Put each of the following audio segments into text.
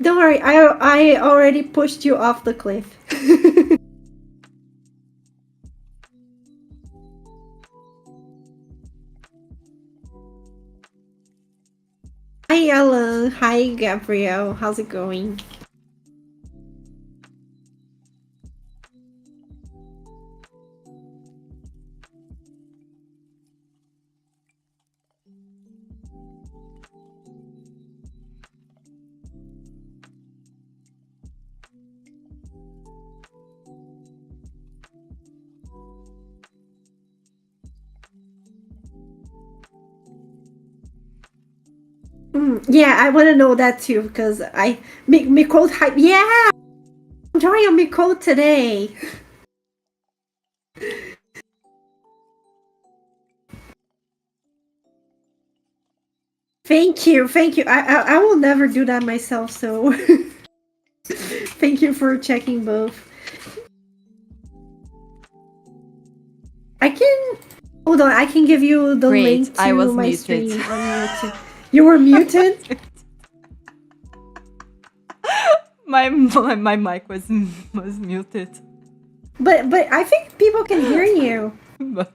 Don't worry, I already pushed you off the cliff. Hi Ellen, hi Gabrielle, how's it going? Yeah, I want to know that too because I me code hype. Yeah, I'm drawing on me code today. Thank you, thank you. I will never do that myself, so thank you for checking both. I can hold on. I can give you the Great, link I to was my muted. stream on YouTube. You were muted. my mic was muted. But I think people can hear you. But-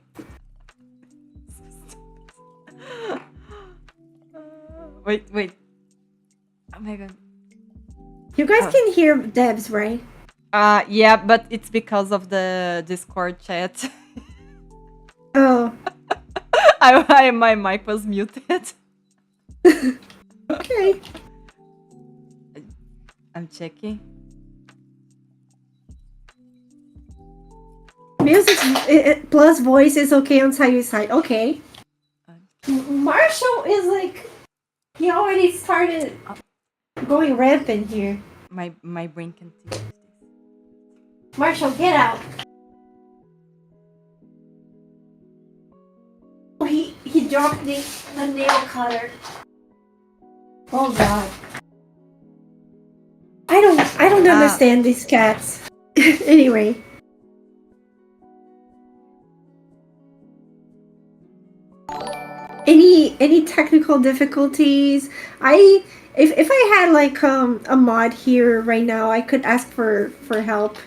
wait. Oh my god. You guys can hear Debs, right? Yeah, but it's because of the Discord chat. Oh. My mic was muted. Okay. I'm checking. Music plus voice is okay on Sayu's side. Okay. Marshall is like he already started going rampant here. My brain can use this. Marshall, get out. Oh, he dropped the nail cutter. Oh god. I don't understand these cats. Anyway. Any technical difficulties? If I had like a mod here right now, I could ask for help,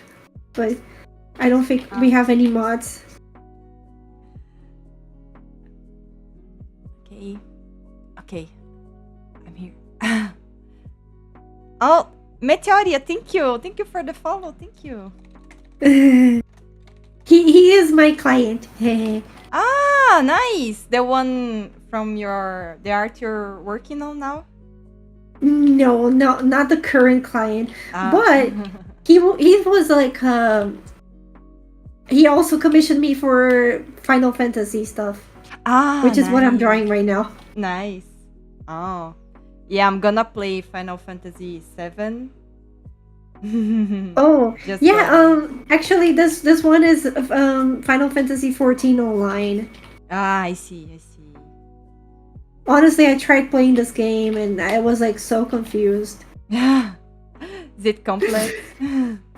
but I don't think we have any mods. Okay, I'm here. Oh, Meteoria, thank you for the follow. Thank you. He is my client. Nice. The one from the art you're working on now. No, not the current client, but he was like he also commissioned me for Final Fantasy stuff. Which is what I'm drawing right now. Nice. Oh, yeah, I'm gonna play Final Fantasy 7. Oh, yeah. Actually, this one is Final Fantasy 14 online. I see. Honestly, I tried playing this game and I was like so confused. Is it complex?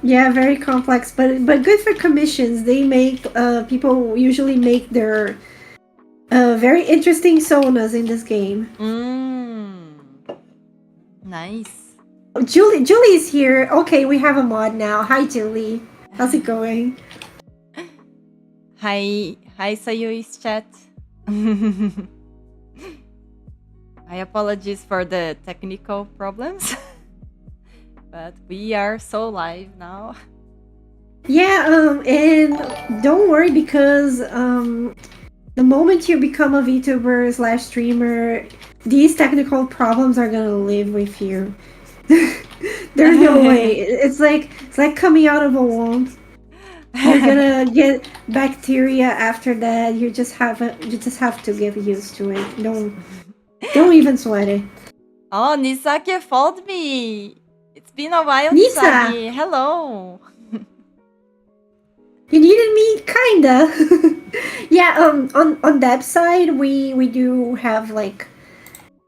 Yeah, very complex, but good for commissions. They make people usually make their very interesting sonas in this game. Nice. Julie's here. Okay, we have a mod now. Hi, Julie. How's it going? Hi, Sayui's chat. I apologize for the technical problems, but we are so live now. Yeah, and don't worry because the moment you become a VTuber / streamer, these technical problems are gonna live with you. There's no way. It's like coming out of a womb. You're gonna get bacteria after that. You just have to get used to it. Don't even sweat it. Oh, Nisaki followed me. It's been a while, Nisa! Nisaki. Hello. You needed me, kinda. Yeah. On that side, we do have like.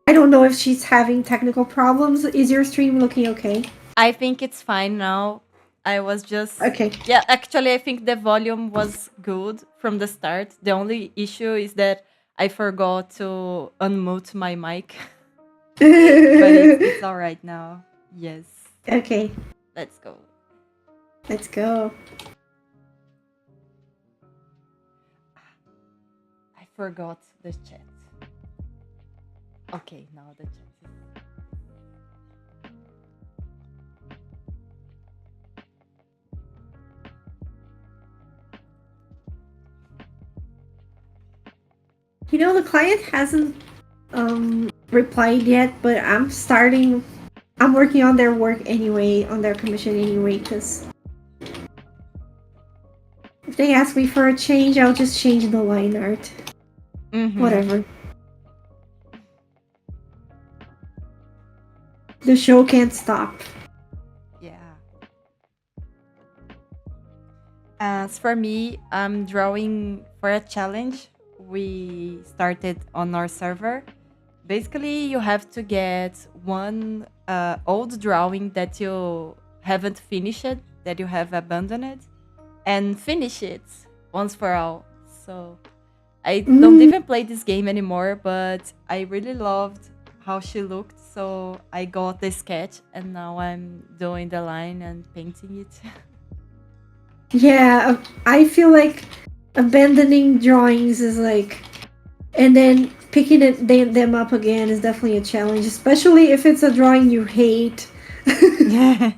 I don't know if she's having technical problems. Is your stream looking okay? I think it's fine now. I was just... Okay. Yeah, actually, I think the volume was good from the start. The only issue is that I forgot to unmute my mic. But it's all right now. Yes. Okay, Let's go. let's go. I forgot the chat. Okay, now the chat is. You know, the client hasn't replied yet, but I'm working on their work anyway, on their commission anyway, because if they ask me for a change, I'll just change the line art. Whatever. The show can't stop. Yeah. As for me, I'm drawing for a challenge we started on our server. Basically, you have to get one old drawing that you haven't finished, that you have abandoned, and finish it once for all. So I don't even play this game anymore, but I really loved how she looked. So I got the sketch and now I'm doing the line and painting it. Yeah, I feel like abandoning drawings is like, and then picking them up again is definitely a challenge, especially if it's a drawing you hate. Yeah.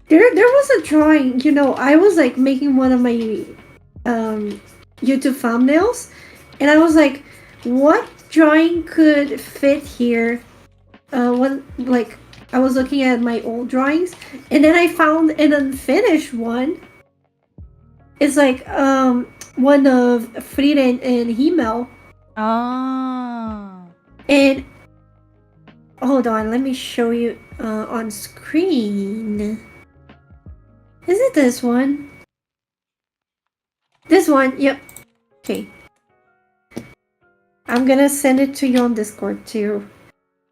There was a drawing, you know, I was like making one of my YouTube thumbnails, and I was like, what drawing could fit here? One like I was looking at my old drawings, and then I found an unfinished one. It's like one of Frida and Himmel. Ah. And hold on, let me show you on screen. Is it this one? This one, yep. Okay. I'm gonna send it to you on Discord too.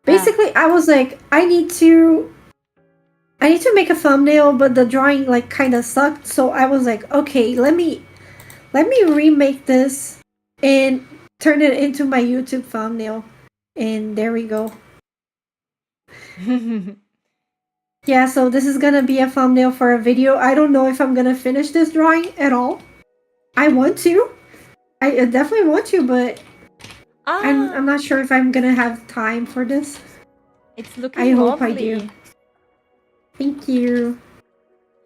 Basically, I was like, I need to make a thumbnail, but the drawing like kind of sucked. So I was like, okay, let me remake this and turn it into my YouTube thumbnail. And there we go. Yeah, so this is gonna be a thumbnail for a video. I don't know if I'm gonna finish this drawing at all. I want to. I definitely want to, but I'm not sure if I'm gonna have time for this. It's looking I lovely. hope I do. Thank you.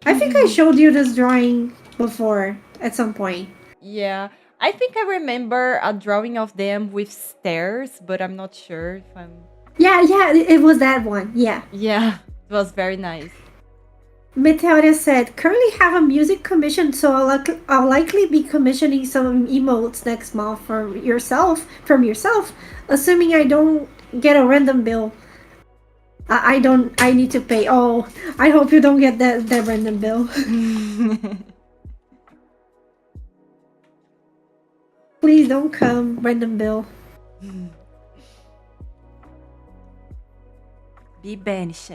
I think I showed you this drawing before at some point. Yeah. I think I remember a drawing of them with stairs, but I'm not sure if I'm... Yeah, it was that one. Yeah. Yeah, it was very nice. Meteora said, currently have a music commission, so I'll likely be commissioning some emotes next month from yourself, assuming I don't get a random bill. I need to pay. Oh, I hope you don't get that random bill. Please don't come, random bill. Be banished.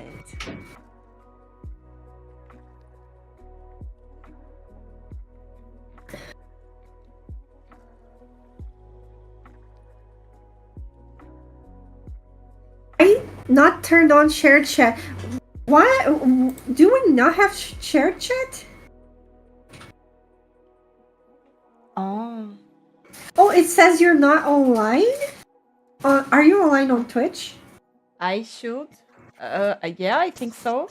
I not turned on shared chat. Why do we not have shared chat? Oh, it says you're not online. Are you online on Twitch? I should. Yeah, I think so.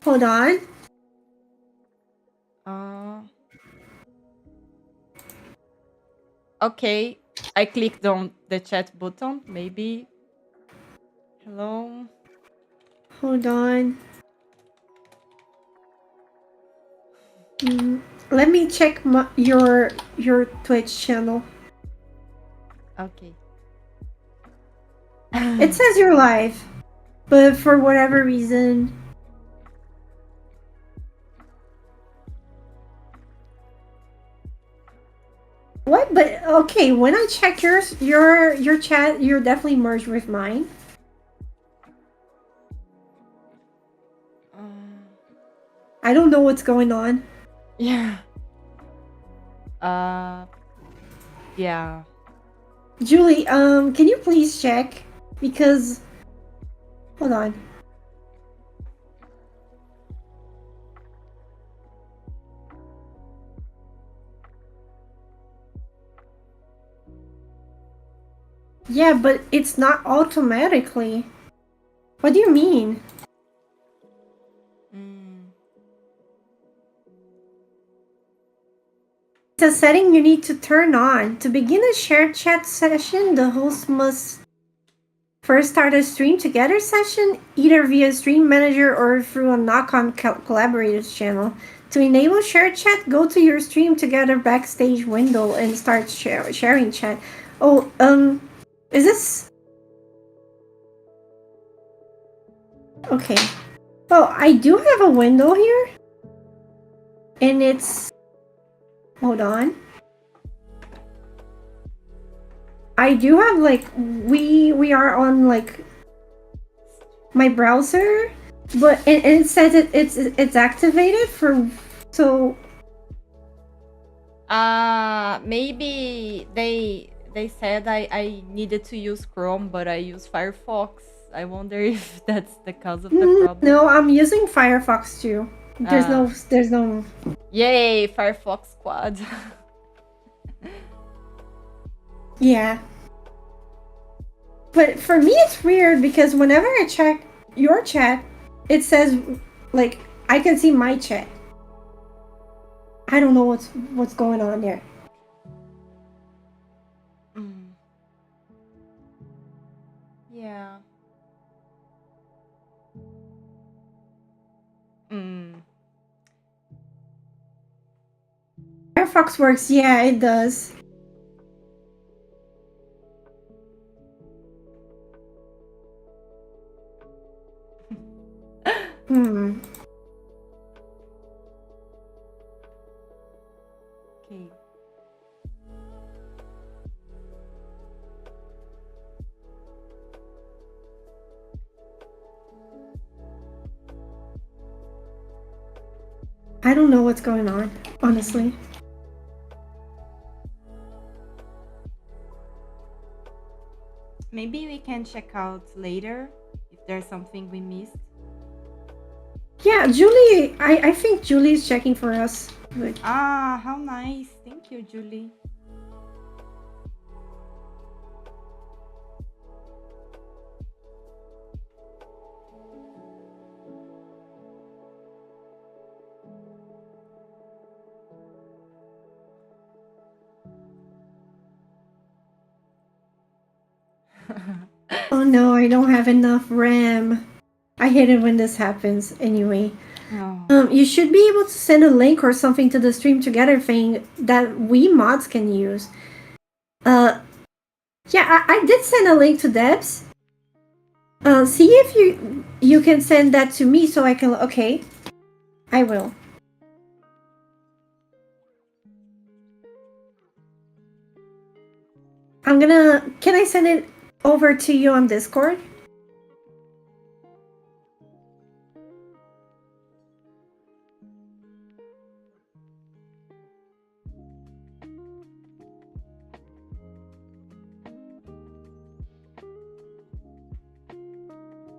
Hold on. Okay, I clicked on the chat button. Maybe. Hello. Hold on. Let me check your Twitch channel. Okay. It says you're live, but for whatever reason. What? But okay, when I check your chat, you're definitely merged with mine. I don't know what's going on. Yeah. Yeah. Julie, can you please check? because hold on. Yeah, but it's not automatically. What do you mean? It's a setting you need to turn on. To begin a shared chat session, the host must first start a stream together session, either via Stream Manager or through a knock-on collaborators channel. To enable shared chat, go to your Stream Together backstage window and start sharing chat. Oh, is this... Okay. Well, I do have a window here. And it's... Hold on. I do have, like... We are on, like... my browser, but it says it's activated for... So... Maybe they said I needed to use Chrome, but I use Firefox. I wonder if that's the cause of the problem. No, I'm using Firefox too. There's no... Yay, Firefox squad. Yeah. But for me it's weird because whenever I check your chat, it says, like, I can see my chat. I don't know what's going on there. Yeah. Firefox works, yeah, it does. Okay. I don't know what's going on, honestly. Maybe we can check out later if there's something we missed. Yeah, Julie, I think Julie's checking for us. But... how nice. Thank you, Julie. Oh no, I don't have enough RAM. I hate it when this happens anyway. Oh. You should be able to send a link or something to the Stream Together thing that we mods can use. Yeah, I did send a link to Debs. See if you can send that to me so I can... Okay. I will. I'm gonna... Can I send it over to you on Discord?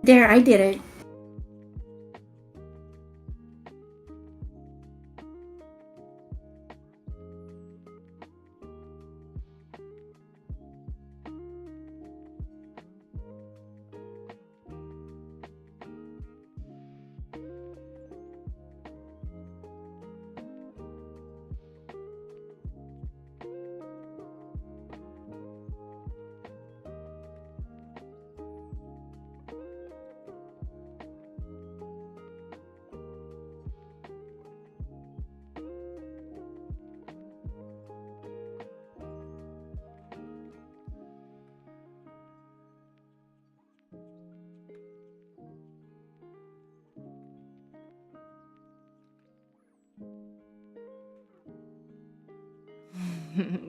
There, I did it.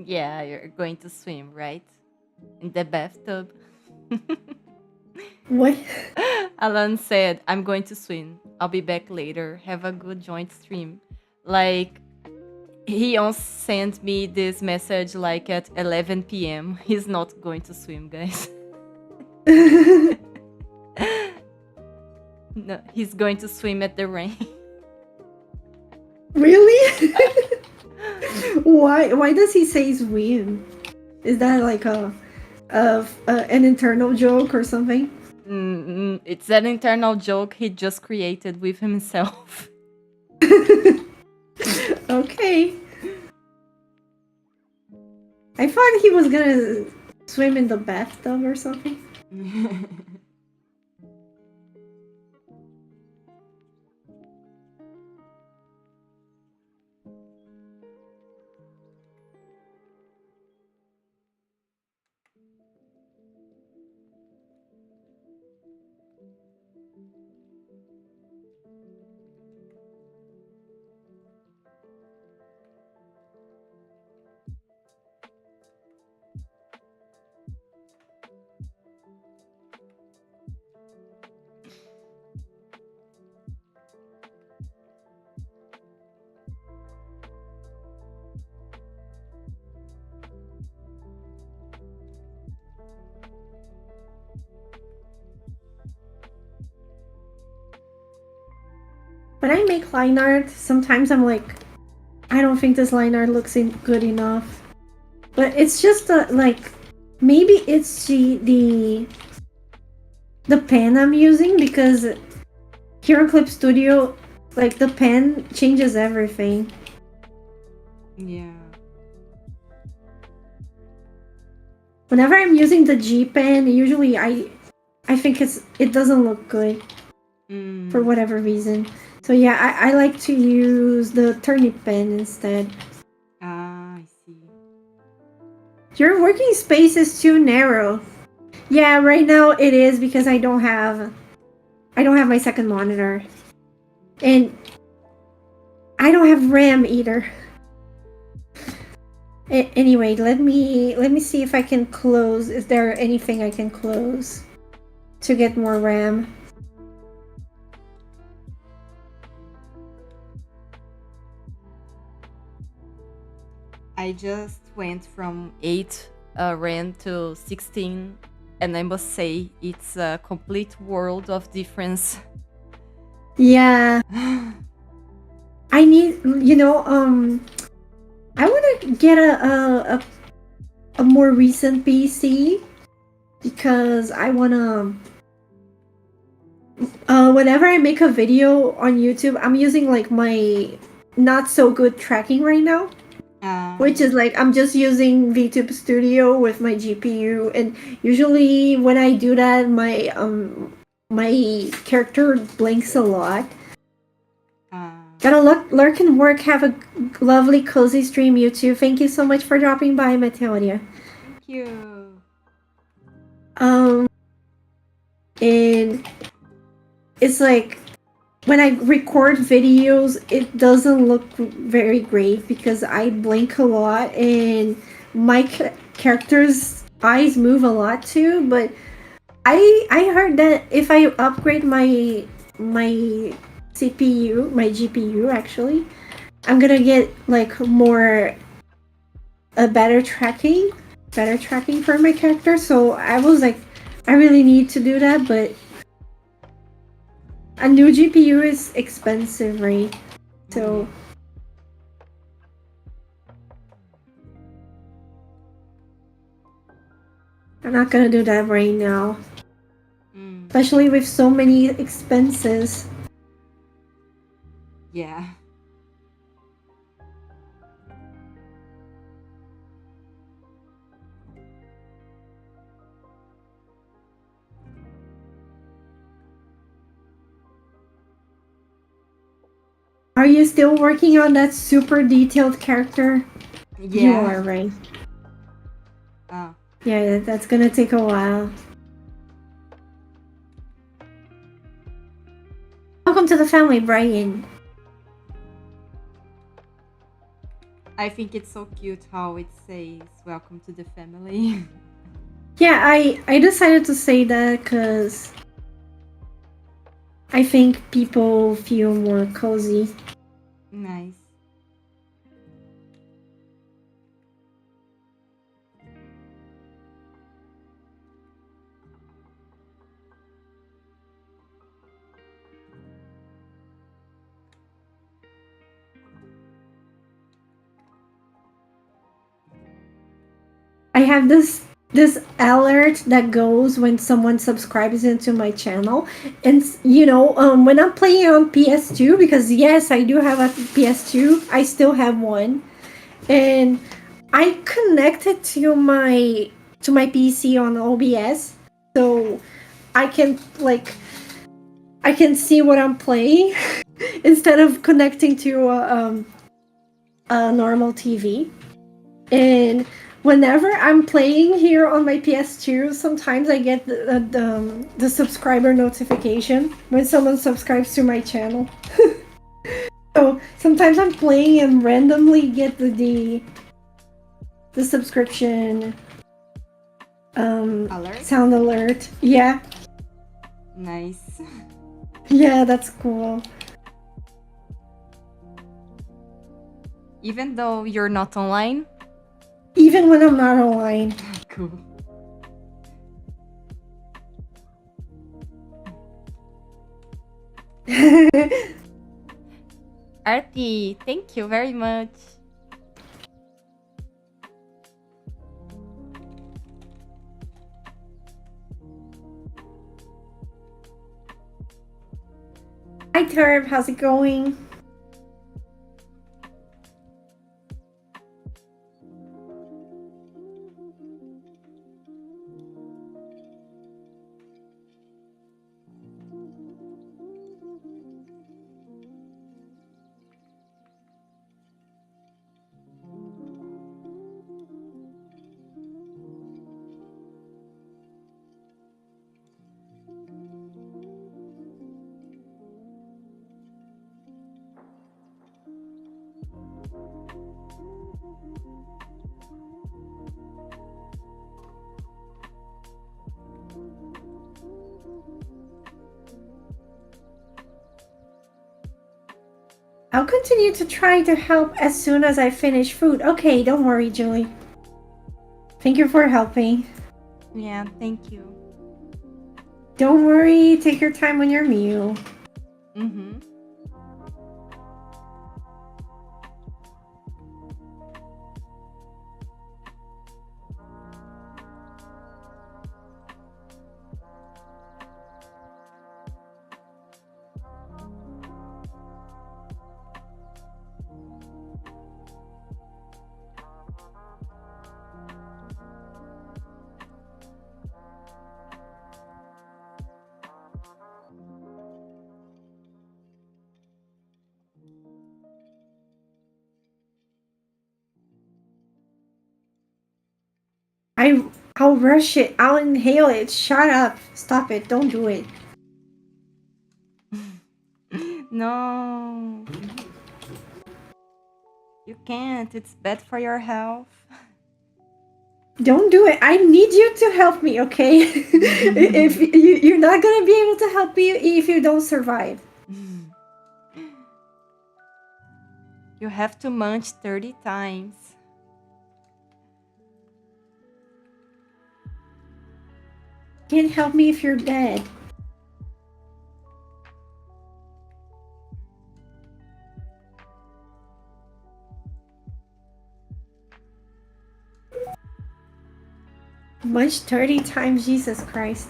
Yeah, you're going to swim, right? In the bathtub. What? Alan said, I'm going to swim. I'll be back later. Have a good joint stream. Like, he also sent me this message like at 11 p.m. He's not going to swim, guys. No, he's going to swim at the rain. Really? Why does he say swim? Is that like an internal joke or something? It's an internal joke he just created with himself. Okay. I thought he was gonna swim in the bathtub or something. When I make line art, sometimes I'm like, I don't think this line art looks good enough. But it's just like, maybe it's the pen I'm using, because here in Clip Studio, like the pen changes everything. Yeah. Whenever I'm using the G pen, usually I think it doesn't look good for whatever reason. So yeah, I like to use the turnip pen instead. Ah, I see. Your working space is too narrow. Yeah, right now it is, because I don't have my second monitor. And I don't have RAM either. Anyway, let me see if I can close. Is there anything I can close to get more RAM? I just went from 8 RAM to 16, and I must say it's a complete world of difference. Yeah. I need, I want to get a more recent PC, because I want to, whenever I make a video on YouTube, I'm using like my not so good tracking right now, which is like, I'm just using VTube Studio with my GPU, and usually when I do that, my character blinks a lot. Gotta lurk and work. Have a lovely, cozy stream, you two. Thank you so much for dropping by, Matilda. Thank you. And it's like, when I record videos, it doesn't look very great because I blink a lot, and my character's eyes move a lot too. But I heard that if I upgrade my CPU, my GPU actually, I'm gonna get like better tracking for my character. So I was like, I really need to do that, but a new GPU is expensive, right? So I'm not gonna do that right now. Especially with so many expenses. Yeah. Are you still working on that super detailed character? Yeah. You are, right? Oh. Yeah, that's gonna take a while. Welcome to the family, Brian. I think it's so cute how it says welcome to the family. Yeah, I decided to say that because I think people feel more cozy. Nice. have this alert that goes when someone subscribes into my channel. And when I'm playing on PS2, because yes, I do have a PS2, I still have one, and I connected to my PC on OBS, so I can see what I'm playing instead of connecting to a normal TV. And whenever I'm playing here on my PS2, sometimes I get the subscriber notification when someone subscribes to my channel. So sometimes I'm playing and randomly get the subscription Alert? sound alert. Yeah, Nice. yeah, that's cool. Even though you're not online? Even when I'm not online. Cool. Artie, thank you very much. Hi Turb, how's it going? I'll continue to try to help as soon as I finish food. Okay, don't worry, Julie. Thank you for helping. Yeah, thank you. Don't worry, take your time on your meal. Mm-hmm. I'll rush it. I'll inhale it. Shut up. Stop it. Don't do it. No. You can't. It's bad for your health. Don't do it. I need you to help me, okay? If you're not gonna be able to help me if you don't survive. You have to munch 30 times. Can't help me if you're dead. Munch 30 times, Jesus Christ.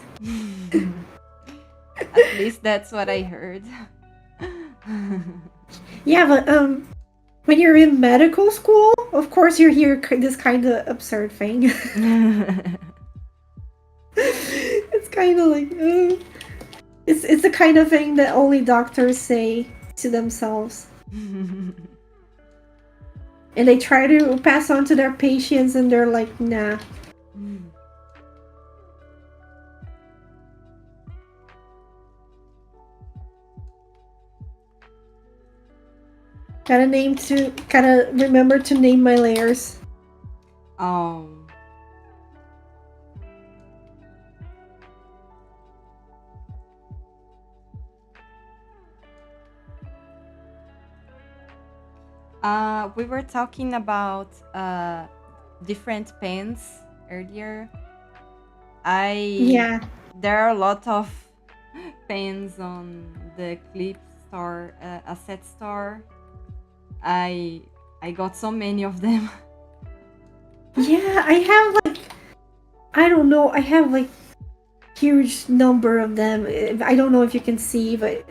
At least that's what I heard. Yeah, but when you're in medical school, of course you hear this kind of absurd thing. It's kind of like, it's the kind of thing that only doctors say to themselves. And they try to pass on to their patients, and they're like, nah. Gotta remember to name my layers. Oh. We were talking about different pens earlier. Yeah. There are a lot of pens on the clip store, asset store. I got so many of them. Yeah, I have like I don't know. I have like huge number of them. I don't know if you can see, but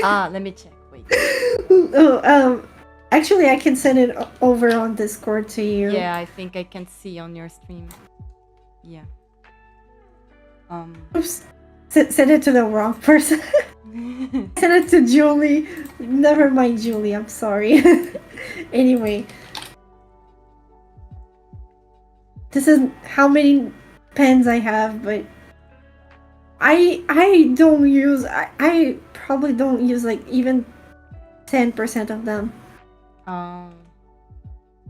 Let me check. Wait. oh, actually, I can send it over on Discord to you. Yeah, I think I can see on your stream. Yeah. Oops. Send it to the wrong person. Send it to Julie. Never mind, Julie. I'm sorry. Anyway, this is how many pens I have, but I don't use. I probably don't use like even 10% of them.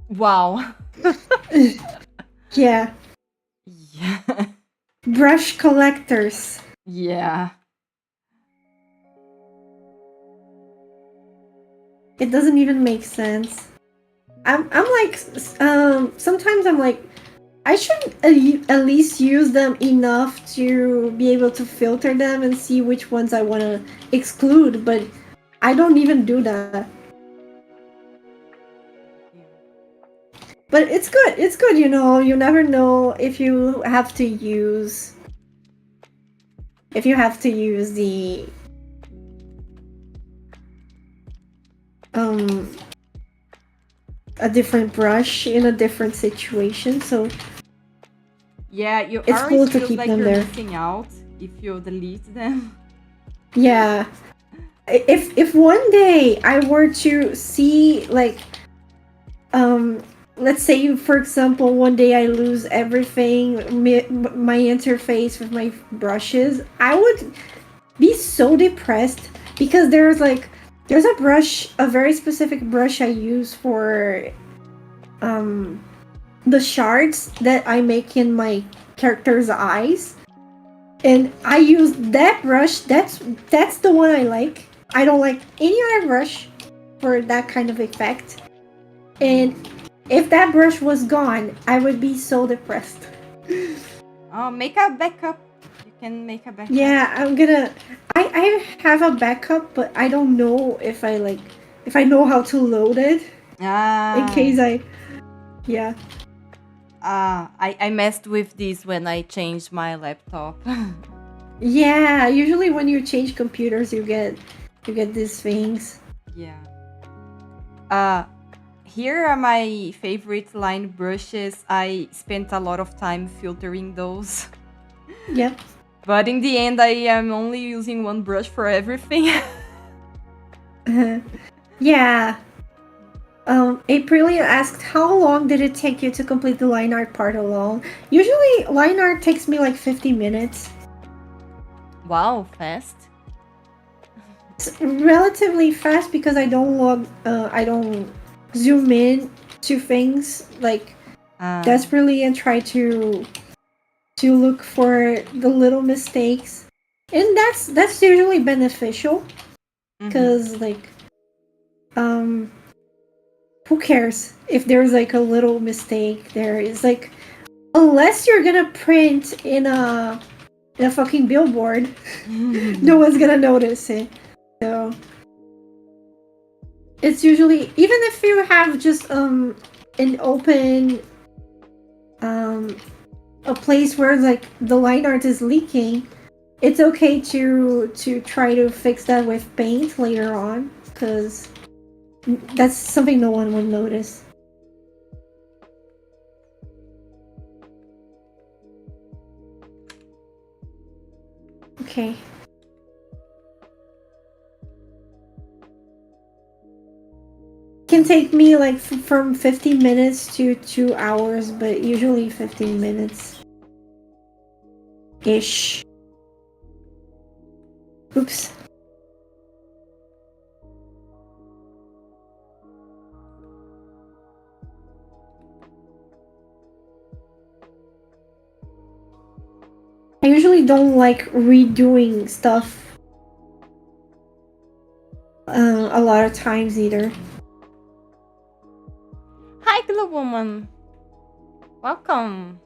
Wow. Yeah. Yeah. Brush collectors. Yeah. It doesn't even make sense. I'm like, sometimes I'm like, I should at least use them enough to be able to filter them and see which ones I want to exclude, but I don't even do that. But it's good. It's good, you know. You never know if you have to use the a different brush in a different situation. So yeah, you it's always cool to feel keep like them you're there. missing out if you delete them. Yeah. If one day I were to see like let's say for example one day I lose everything, my interface with my brushes, I would be so depressed because there's a brush, a very specific brush I use for the shards that I make in my character's eyes, and I use that brush. That's the one I like. I don't like any other brush for that kind of effect. And if that brush was gone, I would be so depressed. Oh, make a backup. You can make a backup. Yeah, I'm gonna. I have a backup, but I don't know if I know how to load it in case I. Yeah. I messed with this when I changed my laptop. Yeah, usually when you change computers, you get these things. Yeah. Here are my favorite line brushes. I spent a lot of time filtering those. Yep. But in the end, I am only using one brush for everything. Yeah. Aprilia asked, how long did it take you to complete the line art part alone? Usually, line art takes me like 50 minutes. Wow, fast. It's relatively fast because I don't zoom in to things like desperately and try to look for the little mistakes, and that's usually beneficial because like who cares if there's like a little mistake there? Is like, unless you're gonna print in a fucking billboard, no one's gonna notice it. So it's usually, even if you have just an open a place where like the line art is leaking, it's okay to try to fix that with paint later on, because that's something no one will notice. Okay. Can take me like from 50 minutes to 2 hours, but usually 15 minutes ish. Oops. I usually don't like redoing stuff a lot of times either. Hi, Glue Woman. Welcome.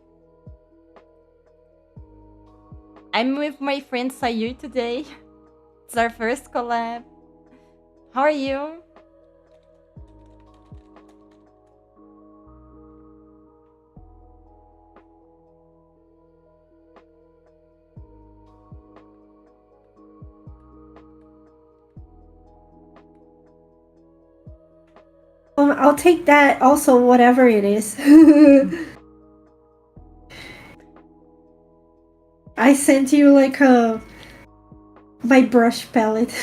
I'm with my friend Sayur today. It's our first collab. How are you? I'll take that also, whatever it is. I sent you like my brush palette.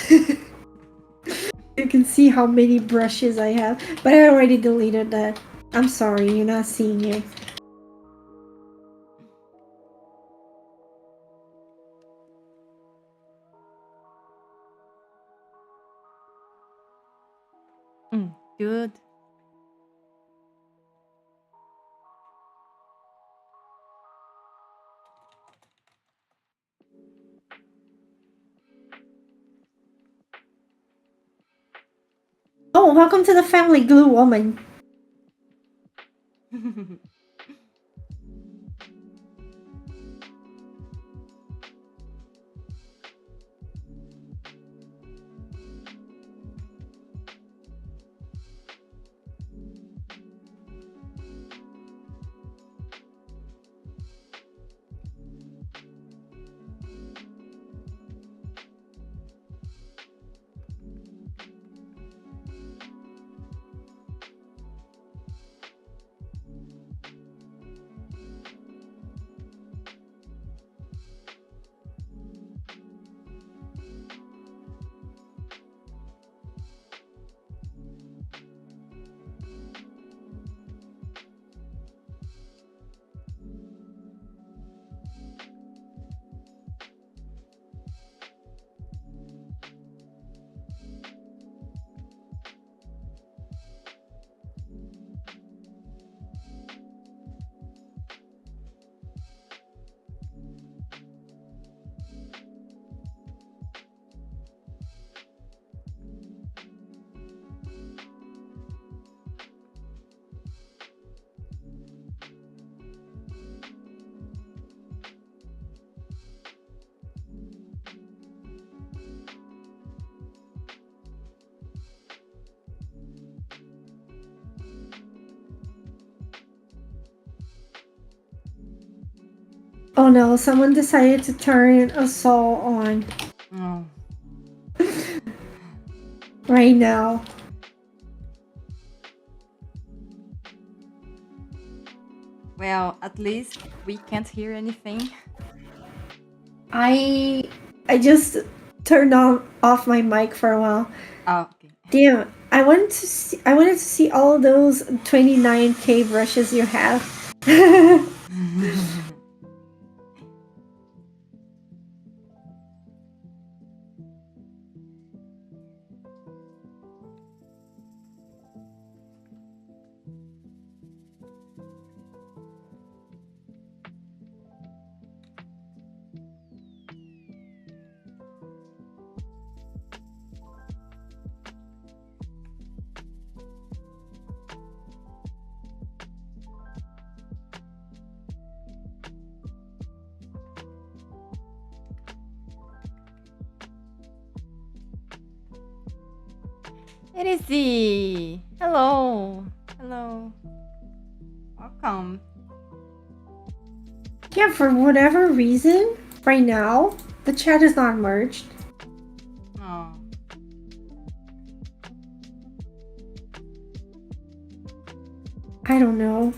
You can see how many brushes I have, but I already deleted that. I'm sorry, you're not seeing it. Good. Oh, welcome to the family, Glue Woman. Oh no, someone decided to turn a saw on. Oh. Right now. Well, at least we can't hear anything. I just turned off my mic for a while. Oh, okay. Damn, I wanted to see all those 29k brushes you have. It is the hello. Hello. Welcome. Yeah, for whatever reason, right now, the chat is not merged. Oh. I don't know.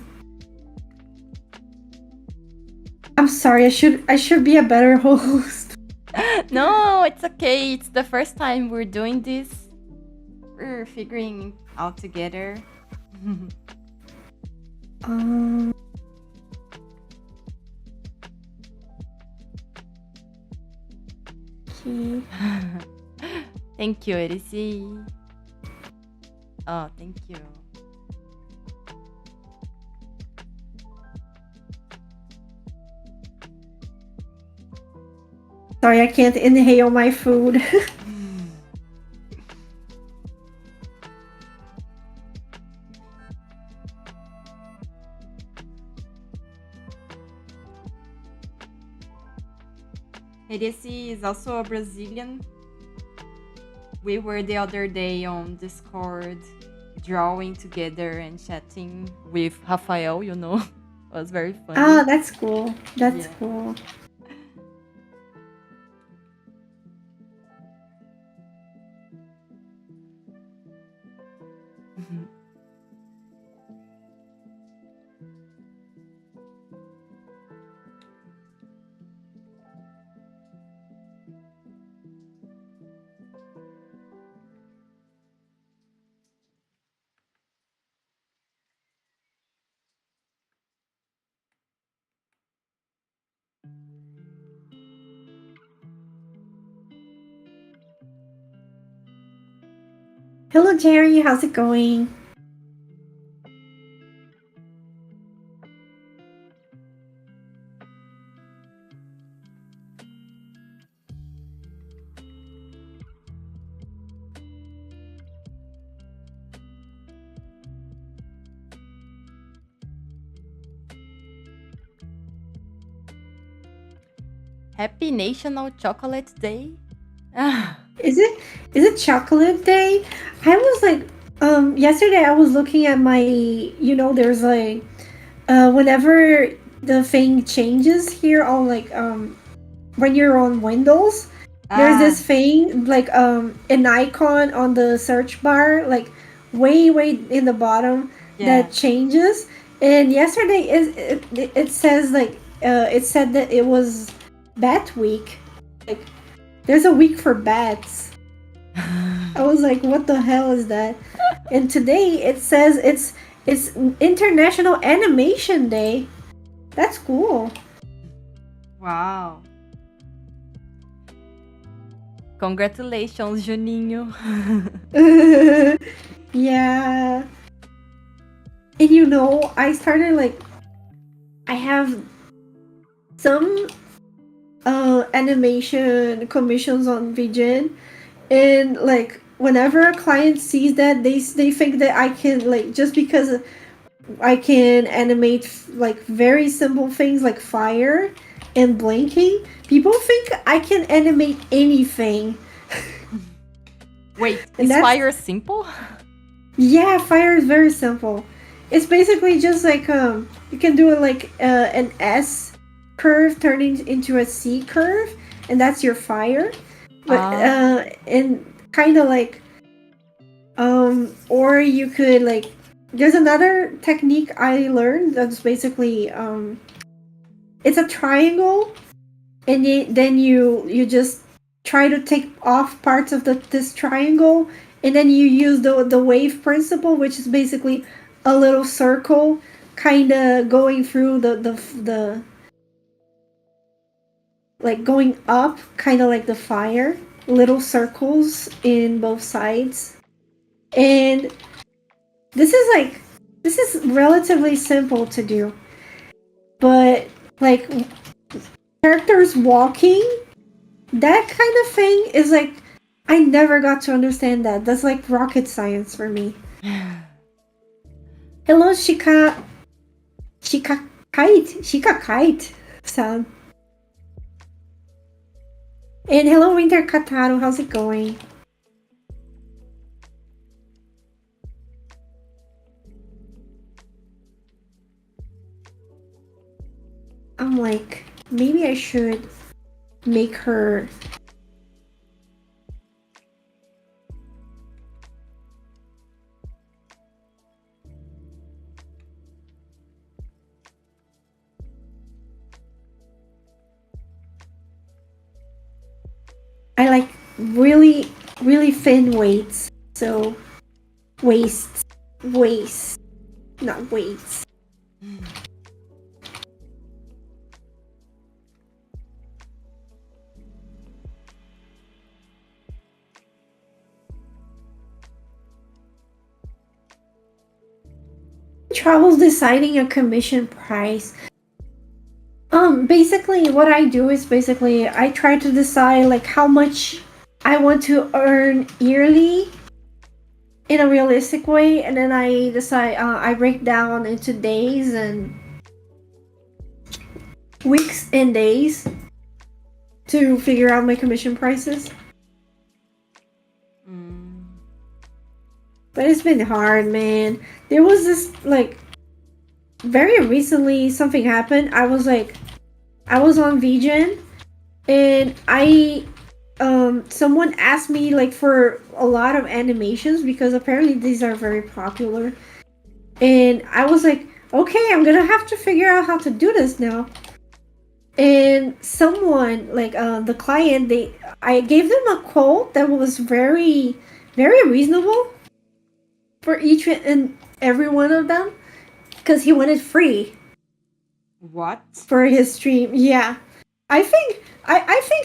I'm sorry, I should be a better host. No, it's okay. It's the first time we're doing this. We're figuring out together. Um, okay. Thank you, Erisi. Oh, thank you. Sorry, I can't inhale my food. Erisi is also a Brazilian. We were the other day on Discord drawing together and chatting with Rafael, you know. It was very funny. Ah, that's cool. That's Yeah. cool. Hello, Jerry. How's it going? Happy National Chocolate Day. Is it chocolate day? I was like, yesterday I was looking at my, there's like, whenever the thing changes here on like, when you're on Windows, there's this Ah, thing like, an icon on the search bar, like, way in the bottom yeah. that changes. And yesterday it says like, it said that it was Bat Week. Like, there's a week for bats. I was like, what the hell is that? And today it says it's International Animation Day. That's cool. Wow. Congratulations, Juninho. Yeah. And I started like, I have some animation commissions on VGen, and like whenever a client sees that, they think that I can, like, just because I can animate like very simple things like fire and blinking. People think I can animate anything, Wait, and is that's fire simple? yeah. Fire is very simple. It's basically just like, you can do it like, an S curve turning into a C curve, and that's your fire. But Ah, and kind of like, or you could like, there's another technique I learned that's basically, it's a triangle, and then you just try to take off parts of this triangle, and then you use the wave principle, which is basically a little circle kind of going through the like going up, kind of like the fire, little circles in both sides. And this is like, this is relatively simple to do, but like characters walking, that kind of thing is like, I never got to understand that. That's like rocket science for me. Hello, Shika Kite sound. And hello, Winter Kataro. How's it going? I'm like, maybe I should make her. I like really thin weights. So waists, waist, not weights. Troubles deciding a commission price. Basically what I do is basically I try to decide like how much I want to earn yearly in a realistic way, and then I decide, I break down into days and weeks and days to figure out my commission prices. mm. But it's been hard, man. There was this like, very recently something happened. I was on VGen, and someone asked me like for a lot of animations because apparently these are very popular. And I was like, okay, I'm gonna have to figure out how to do this now. And someone like, the client, I gave them a quote that was very reasonable for each and every one of them, because he wanted free What? for his stream. Yeah, I think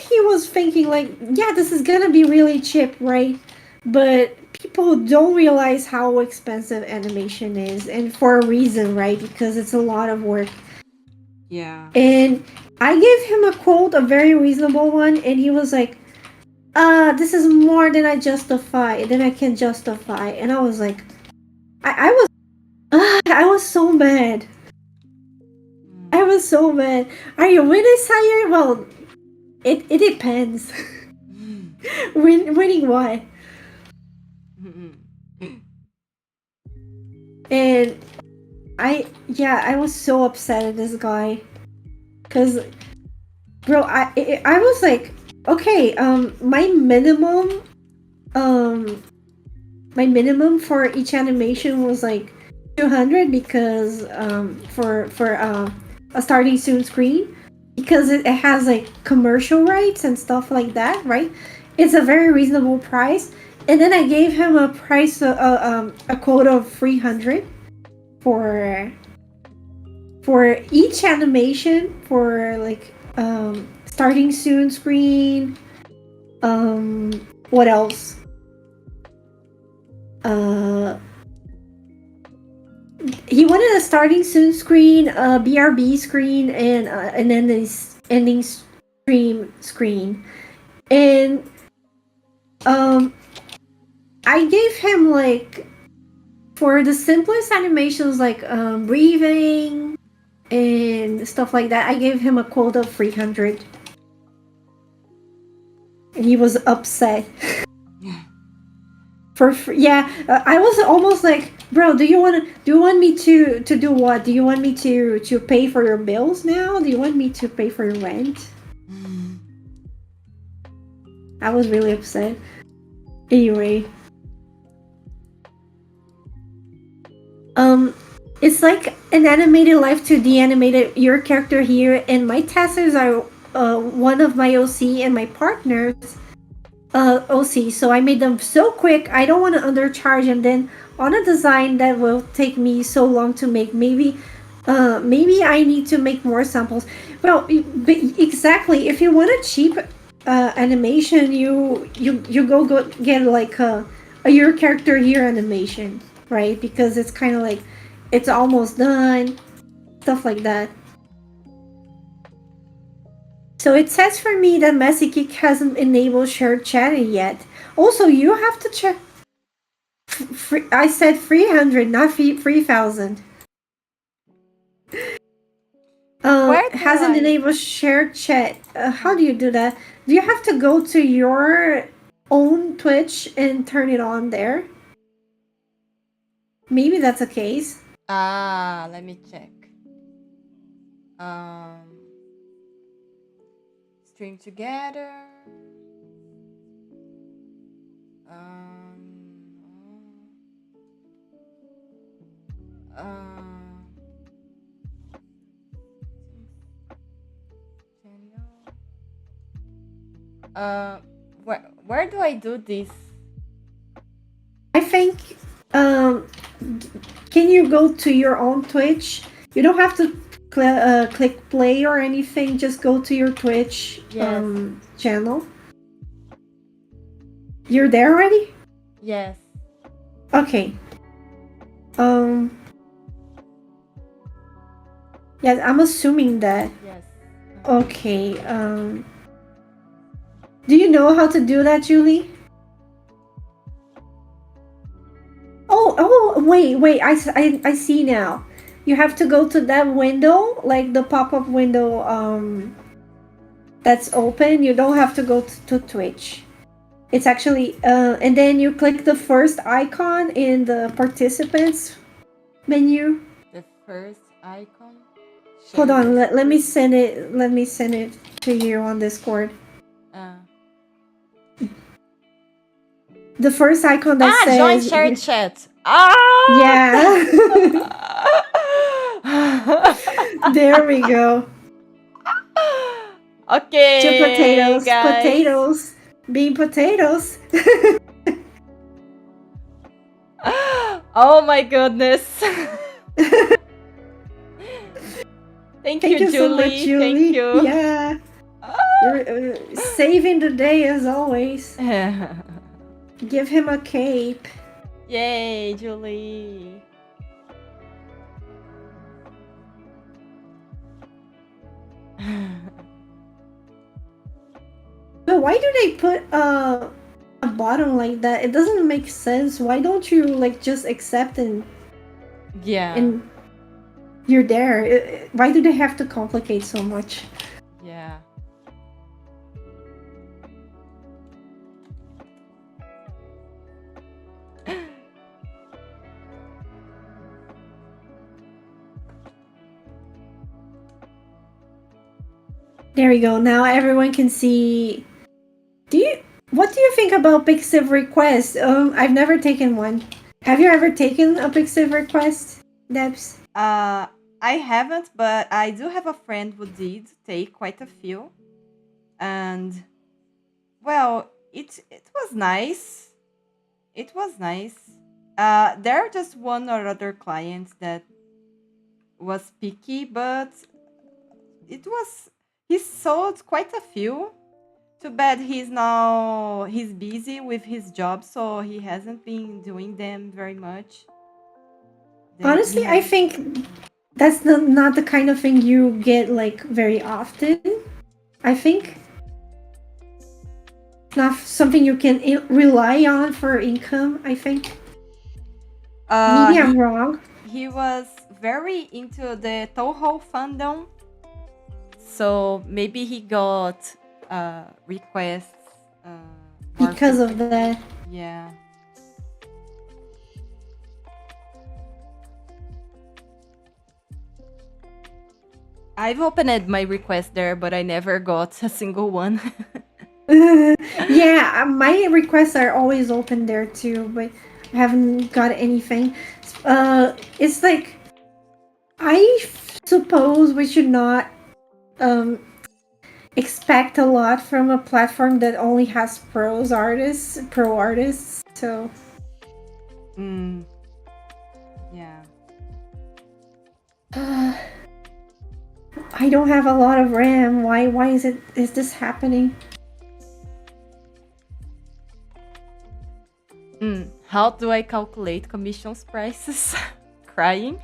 he was thinking like, yeah, this is gonna be really cheap, right? But people don't realize how expensive animation is, and for a reason, right? Because it's a lot of work. Yeah. And I gave him a quote, a very reasonable one, and he was like, this is more than I can justify. And I was like, I was so mad. I was so mad. Are you winning, sire? Well, it depends. Winning what? And I was so upset at this guy. Cause, bro, I was like, okay, my minimum for each animation was like 200 because for a starting soon screen, because it has like commercial rights and stuff like that, right? It's a very reasonable price. And then I gave him a price a quote of 300 for each animation, for like starting soon screen, what else, he wanted a starting soon screen, a BRB screen, and then this ending stream screen. And I gave him, like, for the simplest animations, like breathing and stuff like that, I gave him a quote of 300. And he was upset. I was almost like, bro, do you want me to do what? Do you want me to pay for your bills now? Do you want me to pay for your rent? I was really upset. Anyway, it's like an animated life to the animated your character here, and my testers are one of my OC and my partners OC, so I made them so quick. I don't want to undercharge, and then on a design that will take me so long to make. Maybe I need to make more samples. Well, exactly. If you want a cheap animation, you go get like a your character here animation, right? Because it's kind of like it's almost done, stuff like that. So it says for me that Messy Geek hasn't enabled shared chatting yet. Also, you have to check. I said 300, not 3,000. Hasn't enabled shared chat. How do you do that? Do you have to go to your own Twitch and turn it on there? Maybe that's a case. Let me check. Stream together. Where do I do this? I think can you go to your own Twitch? You don't have to click play or anything. Just go to your Twitch channel. You're there already? Yes. Okay. Yeah, I'm assuming that. Yes. Okay. Do you know how to do that, Julie? Oh, wait. I see now. You have to go to that window, like the pop-up window that's open. You don't have to go to Twitch. It's actually and then you click the first icon in the participants menu. The first icon. Hold on, let me send it. Let me send it to you on Discord. The first icon that says join shared chat. Yeah. There we go. Okay. 2 potatoes. Guys. Potatoes. Being potatoes. Oh my goodness. Thank you, Julie. So much, Julie. Thank you. Yeah. You're saving the day as always. Give him a cape. Yay, Julie. But why do they put a bottom like that? It doesn't make sense. Why don't you like just accept Yeah. and you're there? Why do they have to complicate so much? Yeah. There we go. Now everyone can see. What do you think about Pixiv request? I've never taken one. Have you ever taken a Pixiv request, Debs? I haven't, but I do have a friend who did take quite a few. And well, it was nice. It was nice. There are just one or other client that was picky, but he sold quite a few. Too bad he's busy with his job, so he hasn't been doing them very much. Honestly, I think that's not the kind of thing you get like very often. I think not something you can rely on for income. I think. Maybe I'm wrong. He was very into the Toho fandom, so maybe he got requests Because of that. Yeah. I've opened my request there, but I never got a single one. Yeah, my requests are always open there too, but I haven't got anything. It's like I suppose we should not expect a lot from a platform that only has pro artists. So Yeah. I don't have a lot of RAM. Why is this happening? How do I calculate commissions prices? Crying?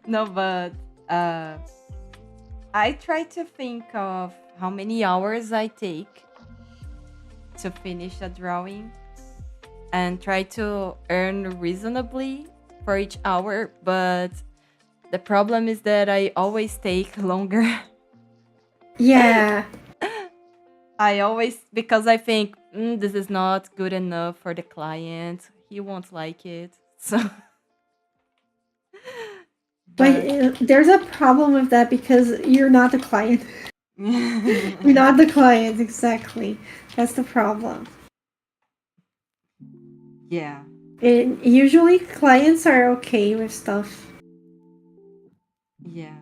No, but I try to think of how many hours I take to finish a drawing and try to earn reasonably for each hour, but the problem is that I always take longer. Yeah. Because I think this is not good enough for the client. He won't like it. So But there's a problem with that because you're not the client. You're not the client, exactly. That's the problem. Yeah. And usually clients are okay with stuff. Yeah.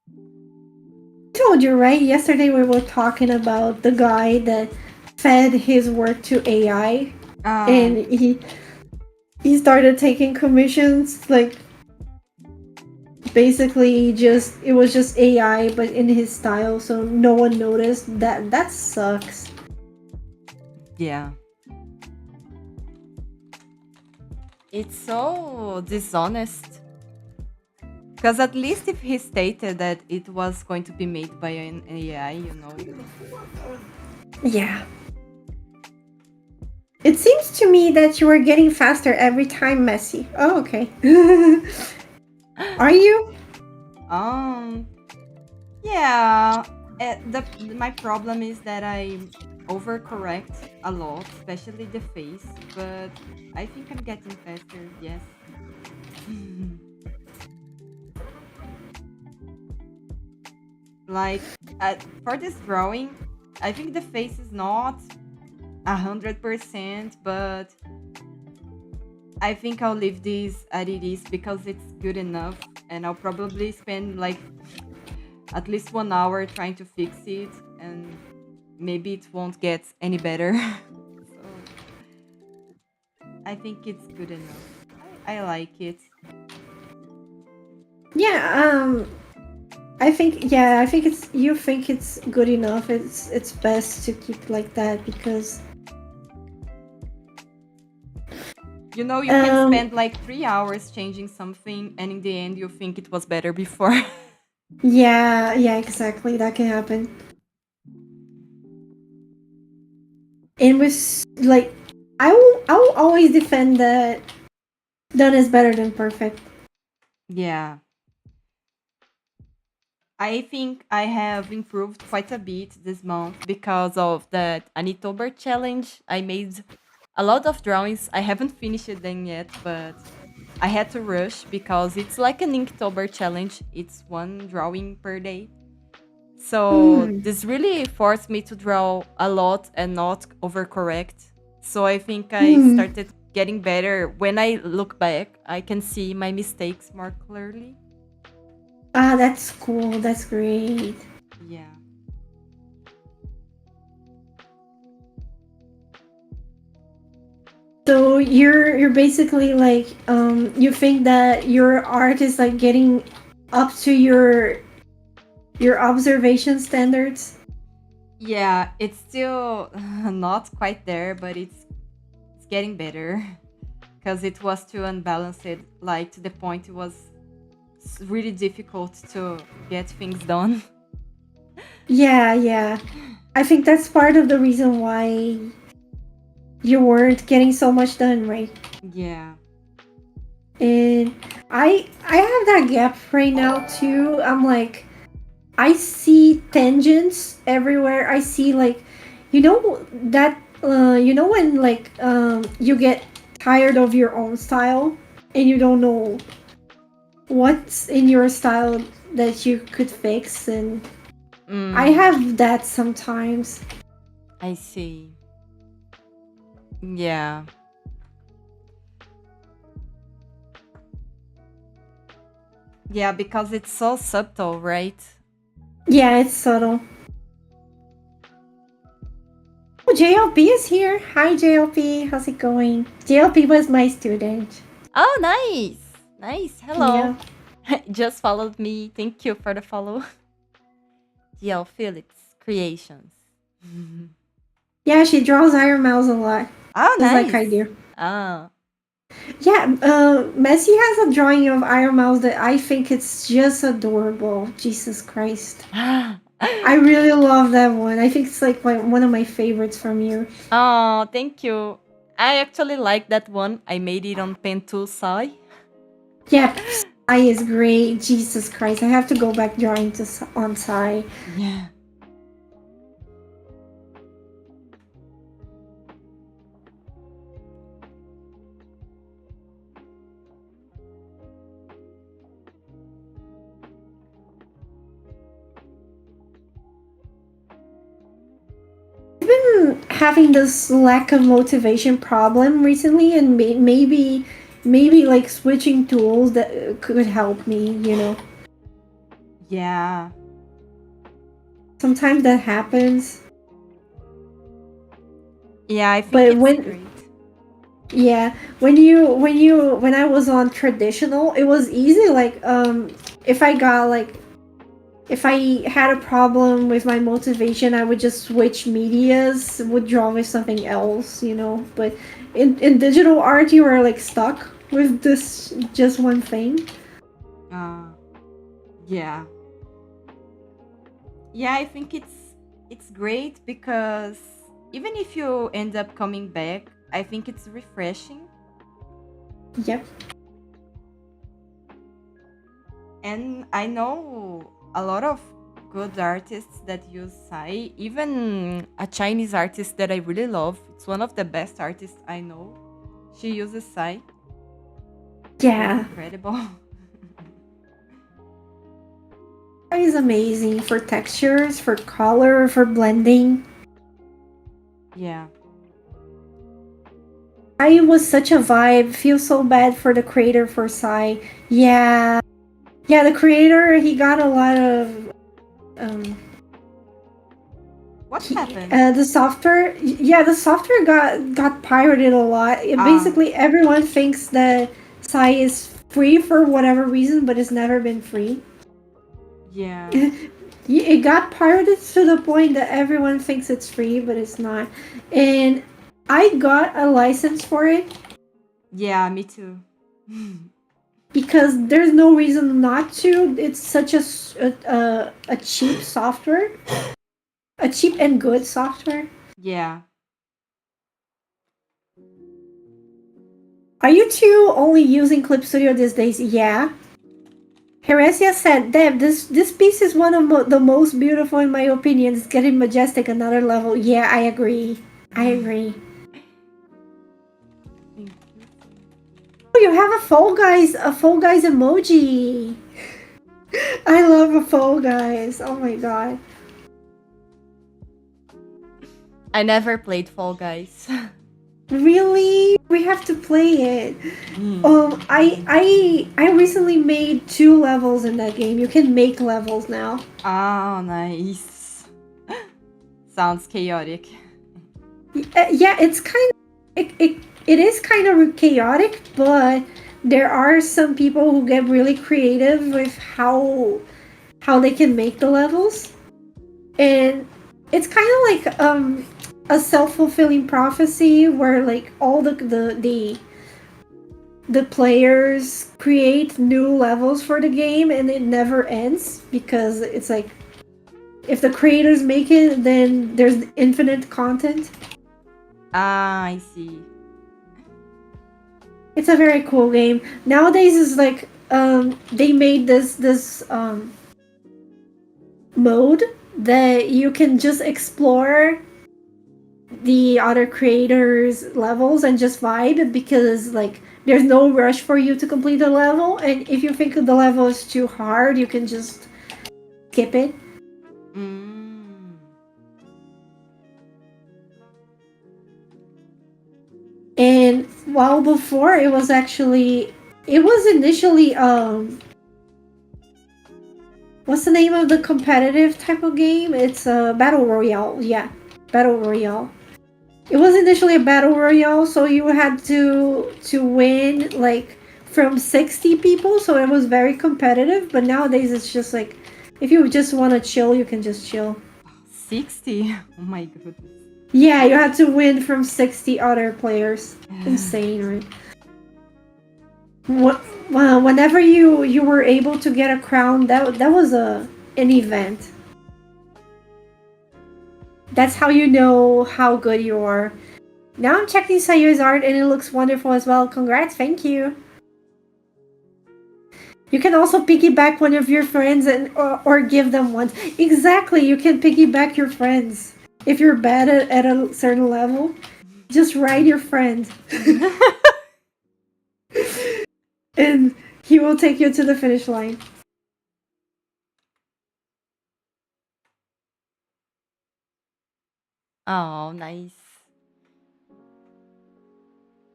I told you, right? Yesterday we were talking about the guy that fed his work to AI, and he started taking commissions. Like basically, it was just AI, but in his style, so no one noticed. That sucks. Yeah. It's so dishonest. Because at least if he stated that it was going to be made by an AI, you know. Yeah. It seems to me that you are getting faster every time, Messi. Oh, okay. Are you? Yeah. My problem is that I overcorrect a lot, especially the face, but I think I'm getting faster, yes. Like, for this drawing, I think the face is not 100%, but I think I'll leave this as it is because it's good enough, and I'll probably spend like at least 1 hour trying to fix it, and maybe it won't get any better. So I think it's good enough. I like it. Yeah, I think you think it's good enough. It's best to keep like that because You know, you can spend like 3 hours changing something, and in the end, you think it was better before. yeah, exactly. That can happen. And with like, I will always defend that done is better than perfect. Yeah. I think I have improved quite a bit this month because of that Anitober challenge. I made a lot of drawings. I haven't finished them yet, but I had to rush because it's like an Inktober challenge. It's one drawing per day. So Mm, this really forced me to draw a lot and not overcorrect. So I think I mm. started getting better. When I look back, I can see my mistakes more clearly. Ah, that's cool. That's great. Yeah. So you're basically like you think that your art is like getting up to your observation standards. Yeah, it's still not quite there, but it's getting better because it was too unbalanced. Like to the point, it was really difficult to get things done. Yeah. I think that's part of the reason why you weren't getting so much done, right? Yeah. And I have that gap right now too. I'm like I see tangents everywhere. I see like that when like you get tired of your own style and you don't know what's in your style that you could fix, and I Mm, have that sometimes. I see. Yeah. Yeah, because it's so subtle, right? Yeah, it's subtle. Oh, JLP is here. Hi, JLP. How's it going? JLP was my student. Oh, nice. Nice. Hello. Yeah. Just followed me. Thank you for the follow. GL Felix Creations. Yeah, she draws Iron Mouse a lot. Oh, Just like I nice. do. Ah. Yeah, Messi has a drawing of Iron Mouse that I think it's just adorable. Jesus Christ. I really love that one. I think it's like one of my favorites from you. Oh, thank you. I actually like that one. I made it on Pen Tool Sai. Yeah, Sai is great. Jesus Christ. I have to go back drawing on Sai. Yeah. I've been having this lack of motivation problem recently, and maybe like switching tools that could help me. Yeah. Sometimes that happens. Yeah, I think But it's great. yeah, when I was on traditional, it was easy. Like if I got like if I had a problem with my motivation, I would just switch medias, would draw with something else. But in digital art, you are like stuck with this just one thing. Yeah. Yeah, I think it's great because even if you end up coming back, I think it's refreshing. Yep. And I know a lot of good artists that use Sai, even a Chinese artist that I really love. It's one of the best artists I know. She uses Sai. Very Yeah. incredible. It is amazing for textures, for color, for blending. Yeah. I was such a vibe. Feel so bad for the creator for Sai. Yeah. Yeah, the creator, he got a lot of What happened? the software, the software got pirated a lot. Ah, Basically, everyone thinks that Sai is free for whatever reason, but it's never been free. Yeah. It got pirated to the point that everyone thinks it's free, but it's not. And I got a license for it Yeah, me too. because there's no reason not to. It's such a cheap software, a cheap and good software. Yeah. Are you two only using Clip Studio these days? Yeah. Heresia said, Deb, this piece is one of the most beautiful in my opinion. It's getting majestic another level. Yeah, I agree. I agree. Thank you. Oh, you have a Fall Guys emoji. I love a Fall Guys. Oh my god. I never played Fall Guys. Really? We have to play it. Mm. I recently made 2 levels in that game. You can make levels now. Oh, nice. Sounds chaotic. Yeah, it's kind of it is kind of chaotic, but there are some people who get really creative with how they can make the levels, and it's kind of like a self-fulfilling prophecy where like all the players create new levels for the game and it never ends because it's like if the creators make it, then there's infinite content. Ah, I see. It's a very cool game. Nowadays is like they made this mode that you can just explore the other creators' levels and just vibe because like there's no rush for you to complete the level, and if you think the level is too hard, you can just skip it. Mm. And while before it was initially what's the name of the competitive type of game? It's a battle royale. Yeah, battle royale. It was initially a battle royale, so you had to win like from 60 people, so it was very competitive. But nowadays it's just like if you just want to chill, you can just chill. 60? Oh my goodness. Yeah, you had to win from 60 other players. Insane, right? What? Well, whenever you were able to get a crown, that was an event. That's how you know how good you are. Now I'm checking Sayu's art and it looks wonderful as well. Congrats, thank you. You can also piggyback one of your friends or give them one. Exactly, you can piggyback your friends. If you're bad at a certain level, just ride your friend. And he will take you to the finish line. Oh, nice.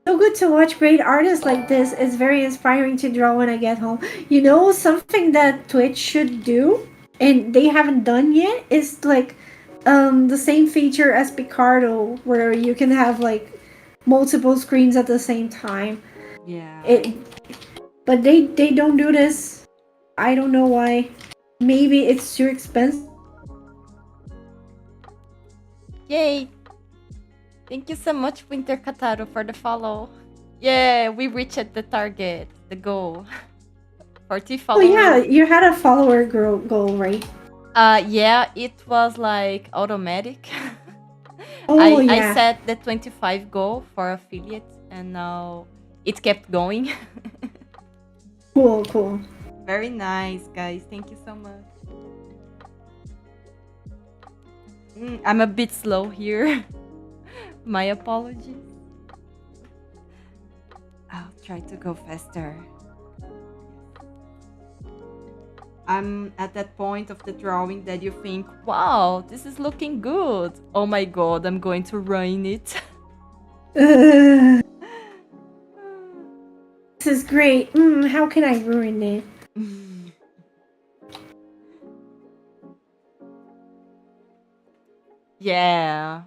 So good to watch great artists like this. It's very inspiring to draw when I get home. You know, something that Twitch should do, and they haven't done yet, is like the same feature as Picardo, where you can have like multiple screens at the same time. Yeah. It, but they don't do this. I don't know why. Maybe it's too expensive. Yay! Thank you so much, Winter Kataro, for the follow. Yeah, we reached the target, the goal. 40 Oh yeah, followers. you had a follower goal, right? Yeah, it was like automatic. Oh I yeah, set the 25 goal for affiliate and now it kept going. cool. Very nice, guys. Thank you so much. I'm a bit slow here. My apologies. I'll try to go faster. I'm at that point of the drawing that you think, wow, this is looking good. Oh my god, I'm going to ruin it. This is great. How can I ruin it? Yeah.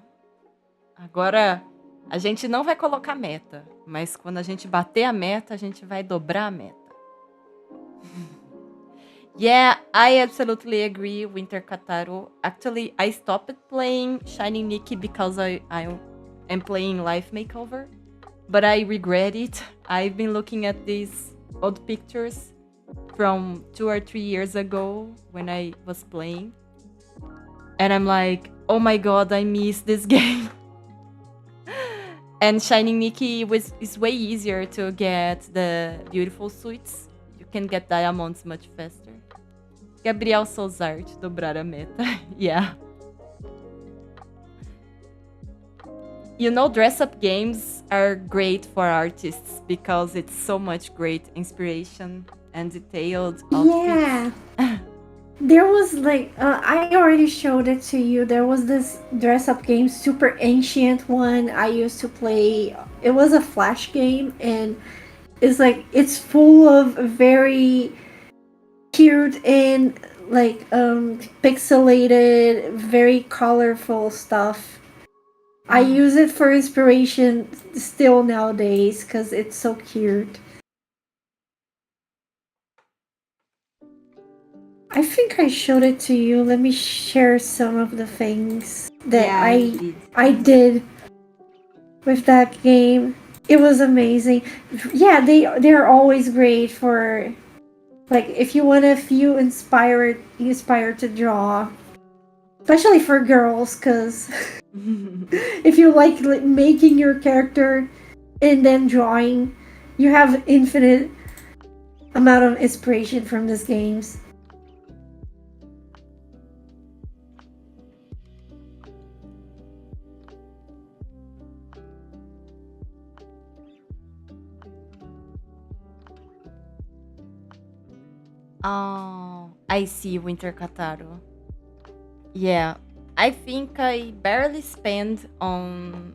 Agora, a gente não vai colocar meta, mas quando a gente bater a meta, a gente vai dobrar a meta. Yeah, I absolutely agree, Winter Kataru. Actually, I stopped playing Shining Nikki because I am playing Life Makeover, but I regret it. I've been looking at these old pictures from 2 or 3 years ago when I was playing, and I'm like, oh my god, I miss this game. And Shining Nikki is way easier to get the beautiful suits. You can get diamonds much faster. Gabriel Sozart, dobrar a meta. Yeah. You know, dress up games are great for artists because it's so much great inspiration and detailed outfits. Yeah. There was like I already showed it to you. There was this dress up game, super ancient one I used to play. It was a flash game, and it's like it's full of very cute and like pixelated, very colorful stuff. I use it for inspiration still nowadays because it's so cute. I think I showed it to you. Let me share some of the things that Yeah, you did. I did with that game. It was amazing. Yeah, they're always great for like if you want to feel inspired to draw, especially for girls cuz if you like making your character and then drawing, you have infinite amount of inspiration from these games. Oh, I see, Winter Kataru. Yeah, I think I spent on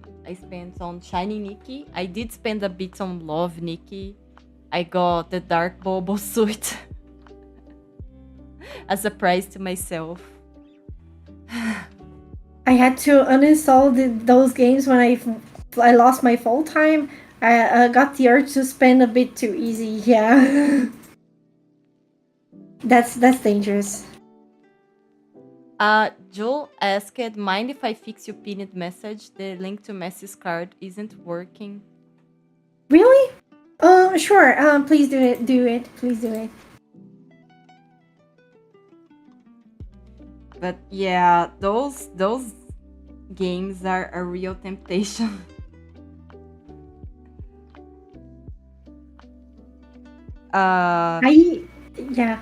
Shiny Nikki. I did spend a bit on Love Nikki. I got the Dark Bobo suit as a prize to myself. I had to uninstall those games when I lost my full time. I got the urge to spend a bit too easy. Yeah, that's dangerous. Joel asked, mind if I fix your pinned message? The link to Messi's card isn't working. Really? Sure. Please do it. Do it. Please do it. But yeah, those games are a real temptation. Yeah.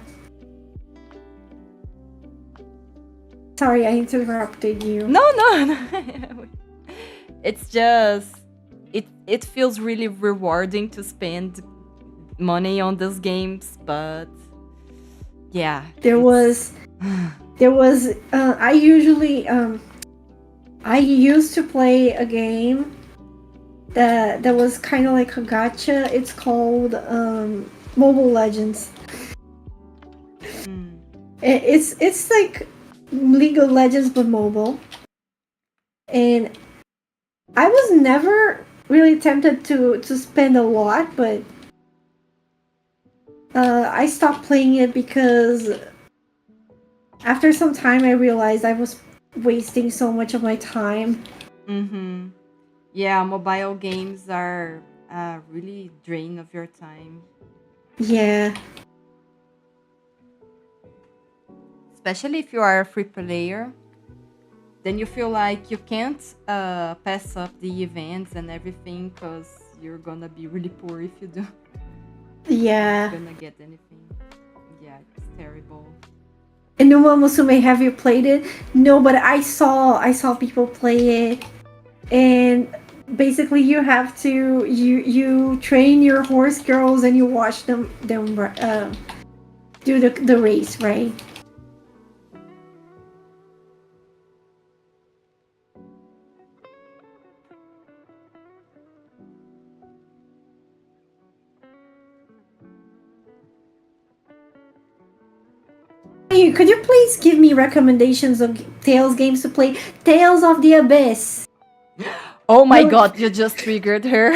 Sorry, I interrupted you. No, no. It's just it feels really rewarding to spend money on those games, but yeah, There was I used to play a game that was kind of like a gacha. It's called Mobile Legends. It's like League of Legends but mobile. And I was never really tempted to spend a lot, but I stopped playing it because after some time I realized I was wasting so much of my time. Yeah, mobile games are really drain of your time. Yeah. Especially if you are a free player, then you feel like you can't pass up the events and everything because you're gonna be really poor if you do. Yeah. You're gonna get anything. Yeah, it's terrible. And Numa Musume, have you played it? No, but I saw people play it, and basically you have to you train your horse girls and you watch them do the race, right? Could you please give me recommendations of Tales games to play? Tales of the Abyss. Oh my god, you just triggered her.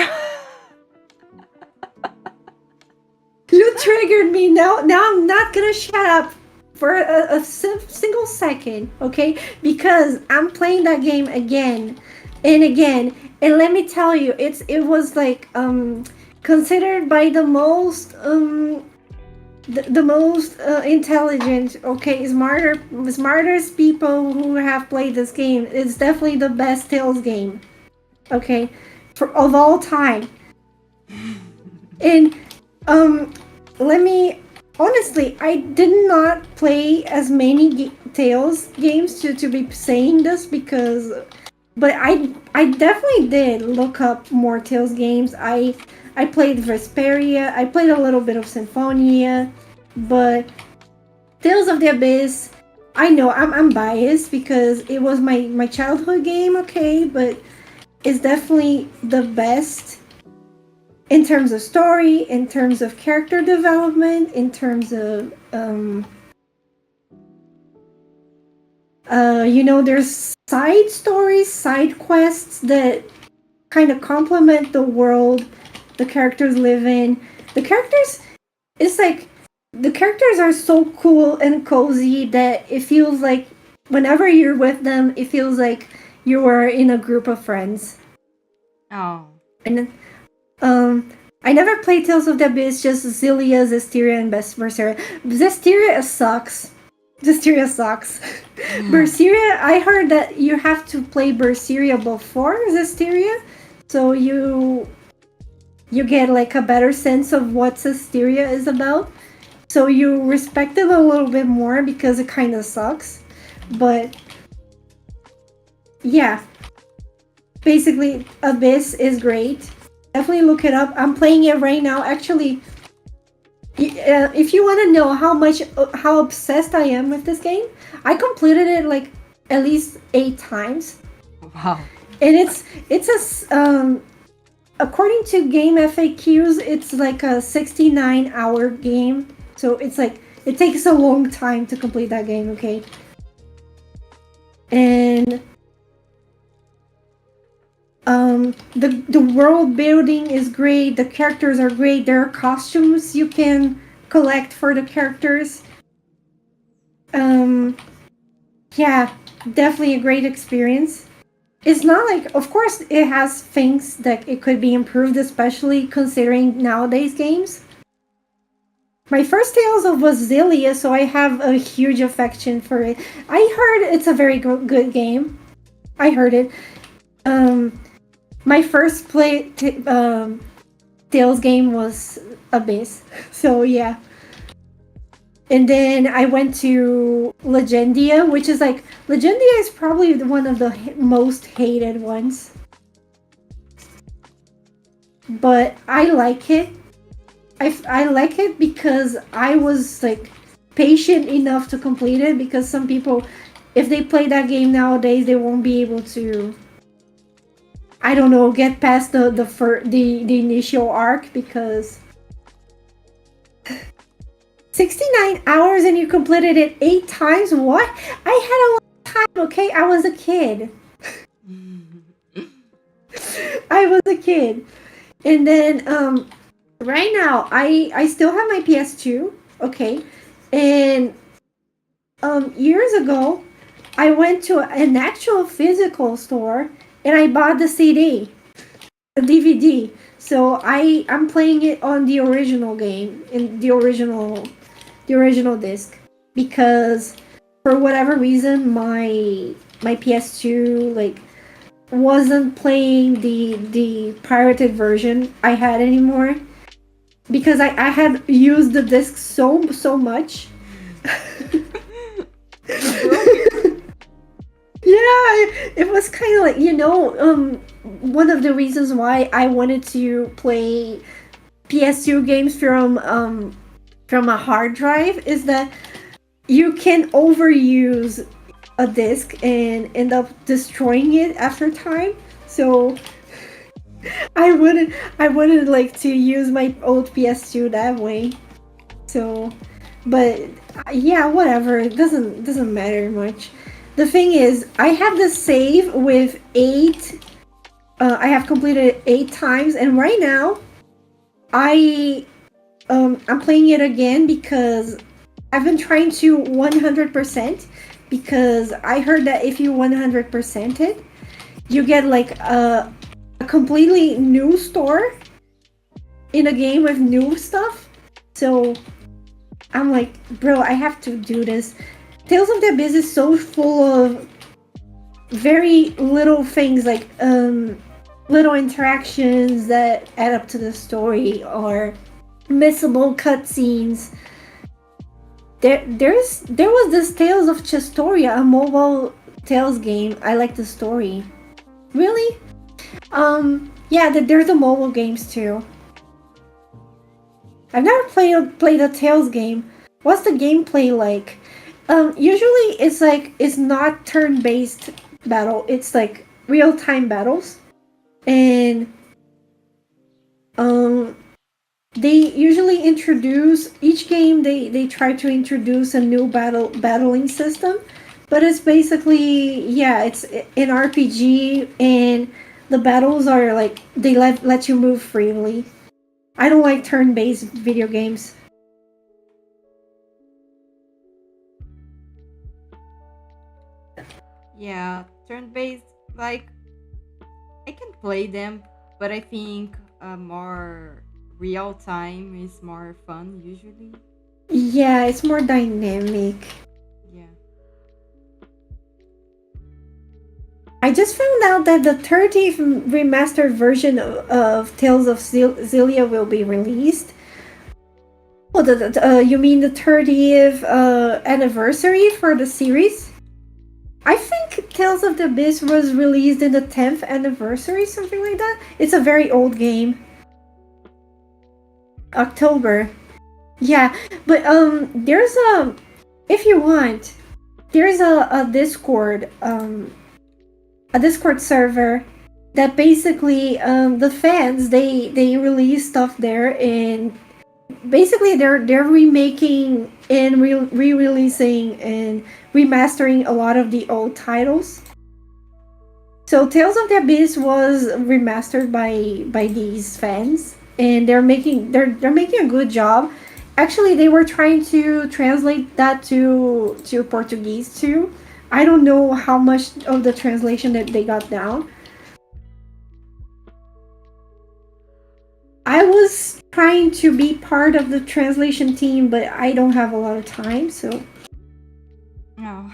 triggered me. Now I'm not gonna shut up for a single second, okay? Because I'm playing that game again and again, and let me tell you, it was like considered by the most the most intelligent, okay, smartest people who have played this game. It's definitely the best Tales game, okay, of all time. And let me honestly, I did not play as many Tales games to be saying this because, but I definitely did look up more Tales games. I played Vesperia. I played a little bit of Symphonia, but Tales of the Abyss. I know I'm biased because it was my childhood game. Okay, but it's definitely the best in terms of story, in terms of character development, in terms of there's side stories, side quests that kind of complement the world the characters live in. The characters, it's like the characters are so cool and cozy that it feels like whenever you're with them, it feels like you are in a group of friends. Oh. And I never played Tales of the Abyss, just Zillia, Zestiria, and Best Berseria. Zestiria sucks. Zestiria sucks. Berseria, I heard that you have to play Berseria before Zestiria, so you get like a better sense of what Zestiria is about. So you respect it a little bit more because it kind of sucks. But yeah, basically Abyss is great. Definitely look it up. I'm playing it right now. Actually, if you want to know how obsessed I am with this game, I completed it like at least 8 times. Wow. And it's a according to game FAQs, it's like a 69-hour game. So it's like it takes a long time to complete that game, okay? And the world building is great. The characters are great. There are costumes you can collect for the characters. Yeah, definitely a great experience. It's not like, of course, it has things that it could be improved, especially considering nowadays games. My first Tales of was Zillia, so I have a huge affection for it. I heard it's a very good game. I heard it. My first Tales game was Abyss, so yeah. And then I went to Legendia, which is like Legendia is probably one of the most hated ones, but I like it. I like it because I was like patient enough to complete it, because some people, if they play that game nowadays, they won't be able to, I don't know, get past the initial arc, because 69 hours and you completed it 8 times? What? I had a long time, okay? I was a kid. I was a kid. And then right now I still have my PS2, okay? And years ago I went to an actual physical store and I bought the CD, the DVD. So I'm playing it on the original game, in the original disc, because for whatever reason my PS2 like wasn't playing the pirated version I had anymore, because I had used the disc so much. Yeah, it was kind of like, one of the reasons why I wanted to play PS2 games from a hard drive is that you can overuse a disc and end up destroying it after time. So I wouldn't like to use my old PS2 that way. So, but yeah, whatever. It doesn't matter much. The thing is, I have the save with 8. I have completed it 8 times, and right now, I I'm playing it again because I've been trying to 100% because I heard that if you 100% it, you get like a completely new store in a game with new stuff. So I'm like, bro, I have to do this. Tales of the Abyss is so full of very little things like little interactions that add up to the story or missable cutscenes. There was this Tales of Chestoria, a mobile Tales game. I like the story. Really? Yeah, there's the mobile games too. I've never played a Tales game. What's the gameplay like? Usually it's like it's not turn-based battle. It's like real-time battles, and um, they usually introduce each game. They try to introduce a new battling system, but it's basically yeah, it's an RPG, and the battles are like they let you move freely. I don't like turn-based video games. Yeah, turn-based, like, I can play them, but I think more real time is more fun usually. Yeah, it's more dynamic. Yeah. I just found out that the 30th remastered version of Tales of Xillia will be released. Oh, you mean the 30th anniversary for the series? I think Tales of the Abyss was released in the 10th anniversary, something like that. It's a very old game. October. Yeah, but there's a if you want, there's a Discord server that basically the fans they release stuff there, and basically they're remaking and re-releasing and remastering a lot of the old titles. So Tales of the Abyss was remastered by these fans, and they're making a good job. Actually, they were trying to translate that to Portuguese too. I don't know how much of the translation that they got down. I was trying to be part of the translation team, but I don't have a lot of time, so No.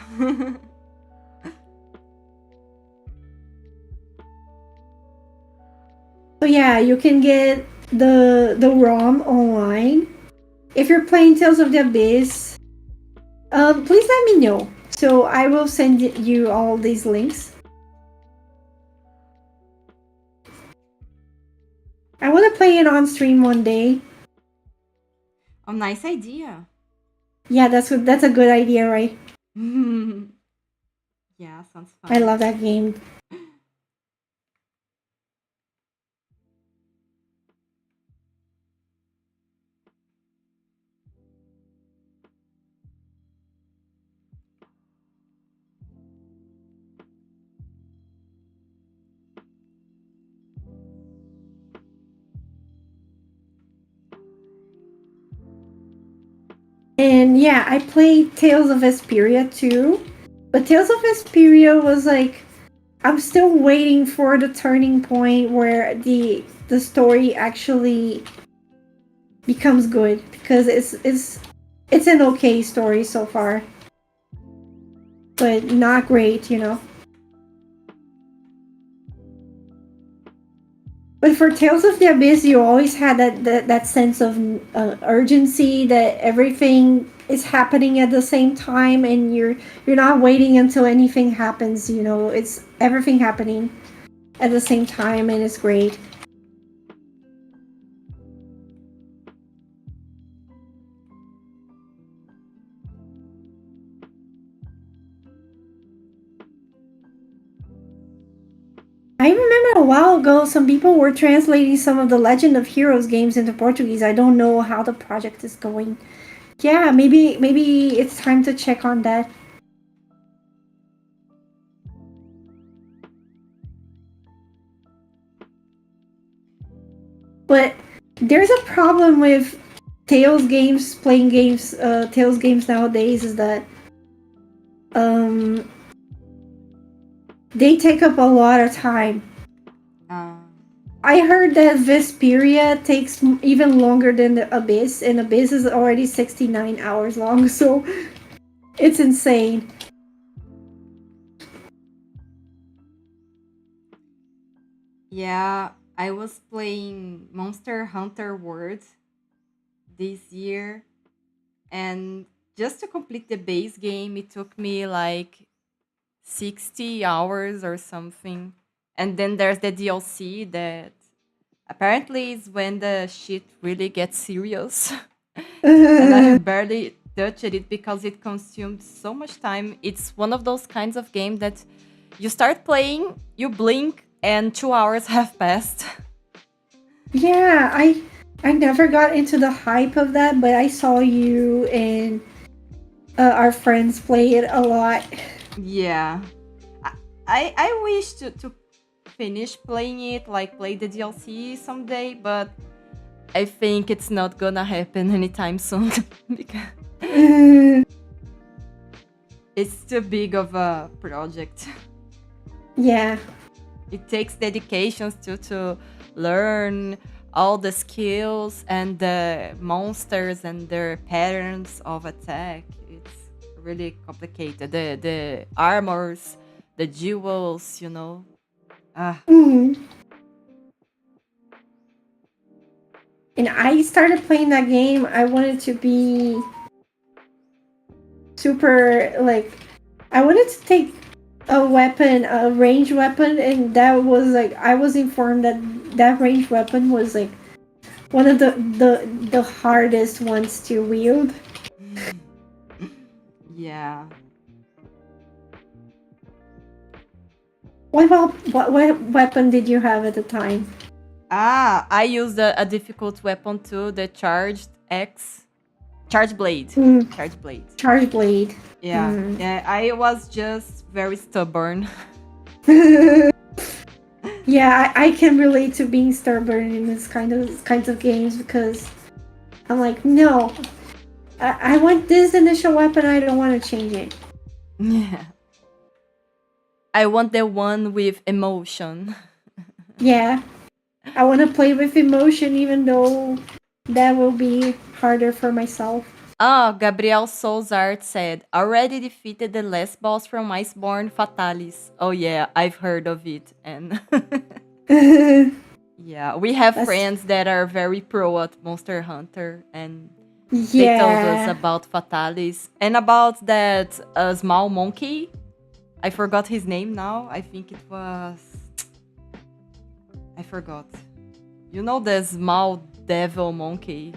so yeah, you can get the ROM online. If you're playing Tales of the Abyss, please let me know. So I will send you all these links. I want to play it on stream one day. Oh, nice idea. Yeah, that's a good idea, right? Yeah, sounds I fun. love that game. And yeah, I played Tales of Vesperia too. But Tales of Vesperia was like I'm still waiting for the turning point where the story actually becomes good because it's an okay story so far, but not great, you know. But for Tales of the Abyss, you always had that sense of urgency that everything is happening at the same time, and you're not waiting until anything happens. You know, it's everything happening at the same time, and it's great. I remember a while ago, some people were translating some of the Legend of Heroes games into Portuguese. I don't know how the project is going. Yeah, maybe it's time to check on that. But there's a problem with Tales games nowadays is that um they take up a lot of time. Uh, I heard that Vesperia takes even longer than the Abyss, and Abyss is already 69 hours long, so it's insane. yeah, I was playing Monster Hunter World this year, and just to complete the base game, it took me like 60 hours or something. And then there's the DLC that apparently is when the shit really gets serious. And I barely touched it because it consumed so much time. It's one of those kinds of game that you start playing, you blink, and 2 hours have passed. Yeah, I never got into the hype of that, but I saw you and our friends play it a lot. Yeah. I, I wish to finish playing it, like play the DLC someday, but I think it's not gonna happen anytime soon because it's too big of a project. Yeah. It takes dedications to learn all the skills and the monsters and their patterns of attack. It's really complicated. The armors, the jewels, you know. Ah, Mhm. And I started playing that game. I wanted to be super like I wanted to take a weapon, a ranged weapon, and that was like I was informed that that ranged weapon was like one of the hardest ones to wield. yeah. What weapon did you have at the time? Ah, I used a difficult weapon too, the charged X. Charge blade. Mm, Charge blade. charge blade. Yeah. Mm. Yeah, I was just very stubborn. Yeah, I can relate to being stubborn in this kinds of games because I'm like, no, I want this initial weapon. I don't want to change it. Yeah. I want the one with emotion. Yeah, I want to play with emotion, even though that will be harder for myself. Ah, Gabriel Soulsart said, already defeated the last boss from Iceborne Fatalis. Oh yeah, I've heard of it. And yeah, we have That's friends that are very pro at Monster Hunter, and they told us yeah. about Fatalis and about that small monkey. I forgot his name now. I think it was. I forgot. You know the small devil monkey?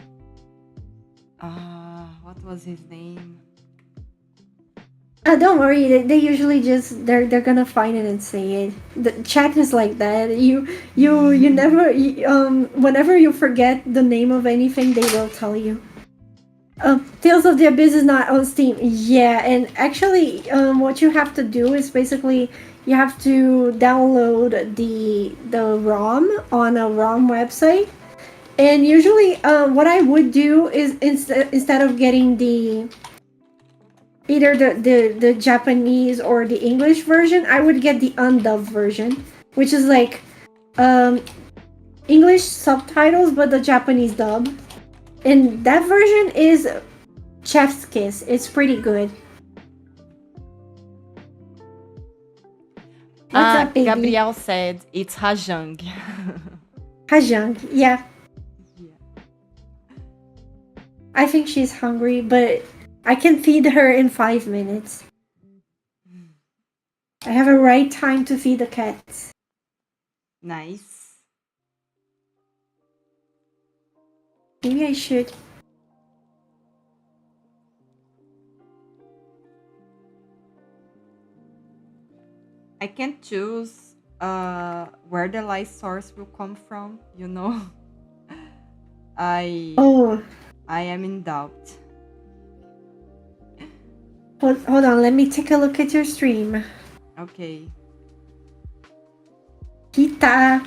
What was his name? Don't worry. They usually just they're gonna find it and say it. The chat is like that. You never whenever you forget the name of anything, they will tell you. Tales of the Abyss is not on Steam. Yeah, and actually, what you have to do is basically you have to download the ROM on a ROM website. And usually, what I would do is instead of getting the either the Japanese or the English version, I would get the undubbed version, which is like um, English subtitles but the Japanese dub. And that version is Chef's Kiss. It's pretty good. What's up, baby? Gabriel said it's Hajang. Hajang. Yeah, Yeah. I think she's hungry, but I can feed her in 5 minutes. I have a right time to feed the cats. Nice. Maybe I should. I can choose where the light source will come from, you know. I Oh, I am in doubt. hold on. Let me take a look at your stream. Okay. Kita.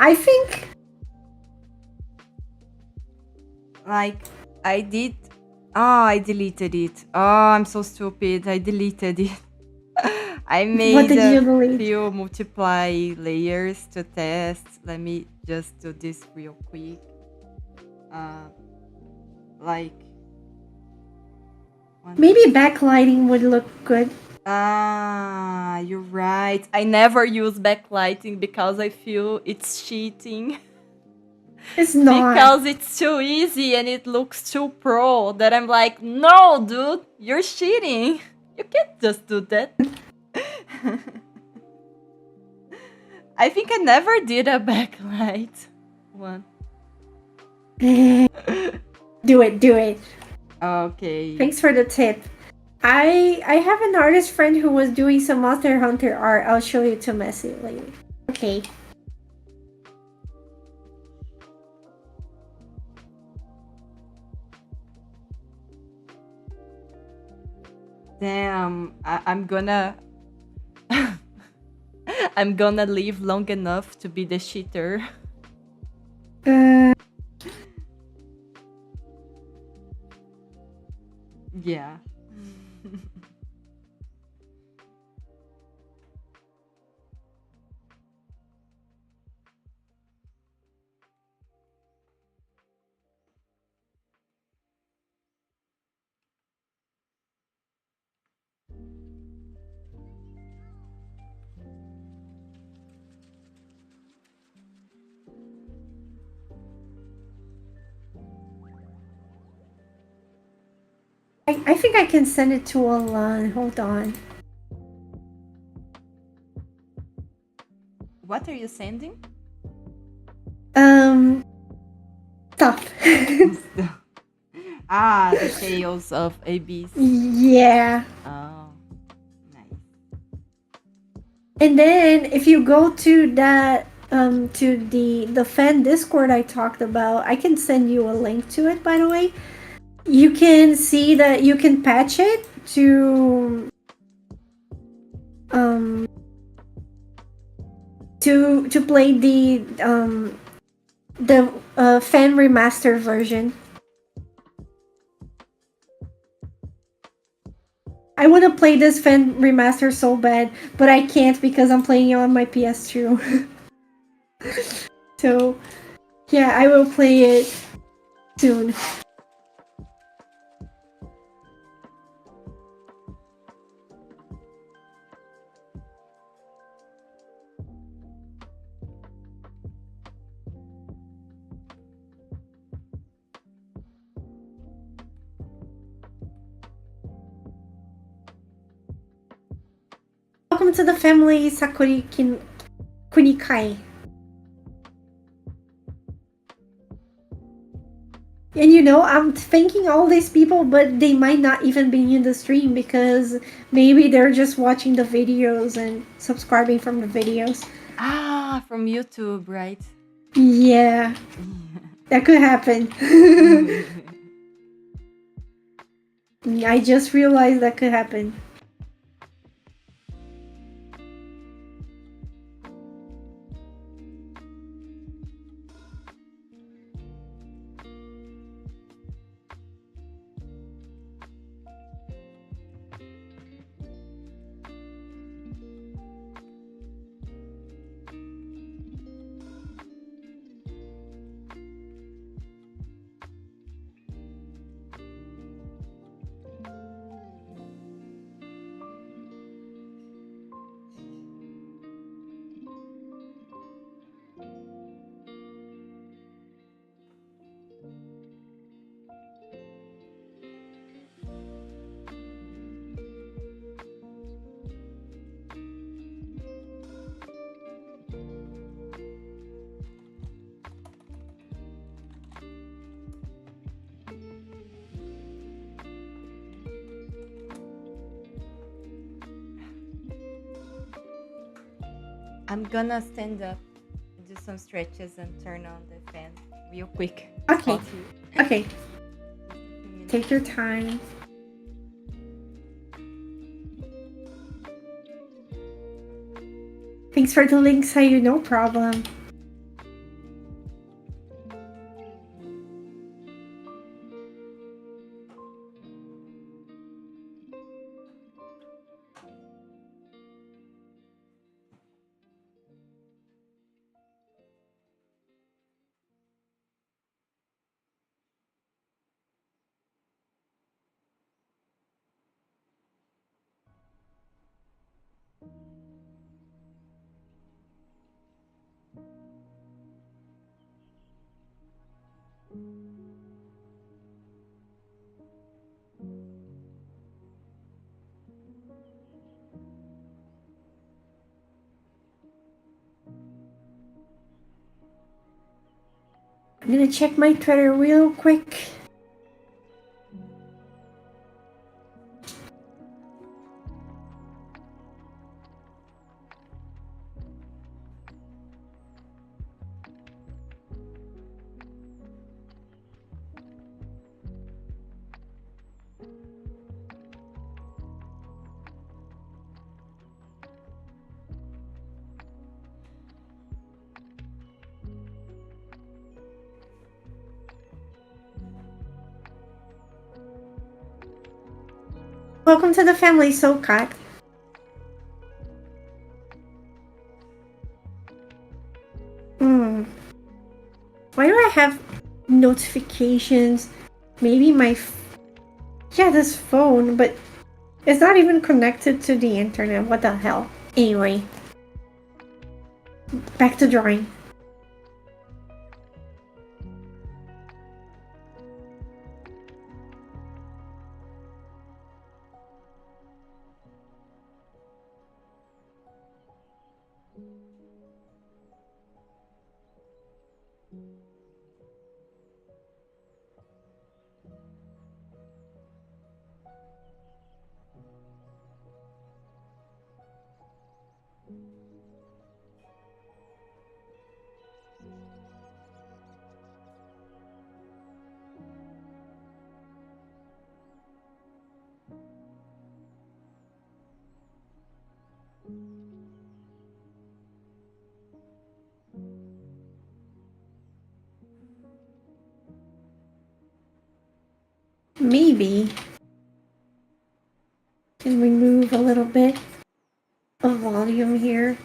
I think Like, I did. Oh, I deleted it. Oh, I'm so stupid. I deleted it. I what made did a you delete? few multiply layers to test. Let me just do this real quick. Like Maybe backlighting would look good. You're right. I never use backlighting because I feel it's cheating. It's not. Because it's too easy and it looks too pro that I'm like, no, dude, you're cheating. You can't just do that. I think I never did a backlight one. Do it. Okay. Thanks for the tip. I have an artist friend who was doing some Monster Hunter art. I'll show you to Messi later. Okay. Damn, I'm gonna I'm gonna live long enough to be the cheater. Yeah. I think I can send it to Alan. Hold on. What are you sending? Stuff. The tales of ABs. Yeah. Oh, nice. And then if you go to that to the fan Discord I talked about, I can send you a link to it, by the way. You can see that you can patch it to play the fan remaster version. I want to play this fan remaster so bad, but I can't because I'm playing it on my PS2. So, yeah, I will play it soon. Welcome to the family, Sakuri Kunikai. And I'm thanking all these people, but they might not even be in the stream because maybe they're just watching the videos and subscribing from the videos. From YouTube, right? Yeah, that could happen. I just realized that could happen. I'm gonna stand up, do some stretches, and turn on the fan real quick. Okay. Okay. Take your time. Thanks for the link, Sayu. No problem. I'm gonna check my Twitter real quick. Welcome to the family, Sokat. Why do I have notifications? Maybe my yeah, this phone, but it's not even connected to the internet. What the hell? Anyway, back to drawing. Maybe can we move a little bit of volume here?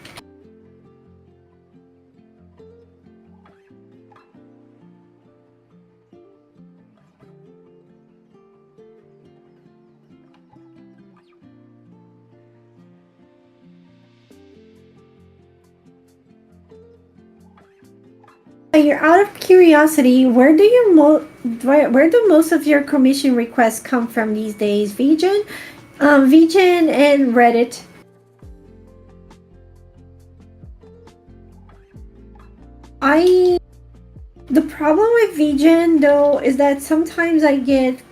You're out of curiosity, where do most of your commission requests come from these days? VGen? VGen and Reddit. The problem with VGen though is that sometimes I get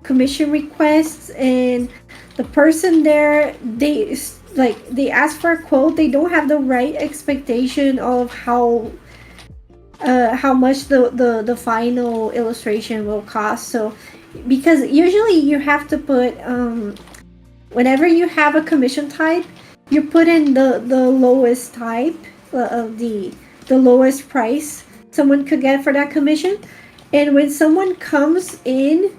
commission requests and the person there, they ask for a quote, they don't have the right expectation of how much the final illustration will cost. So because usually you have to put whenever you have a commission type, you put in the lowest type of the lowest price someone could get for that commission. And when someone comes in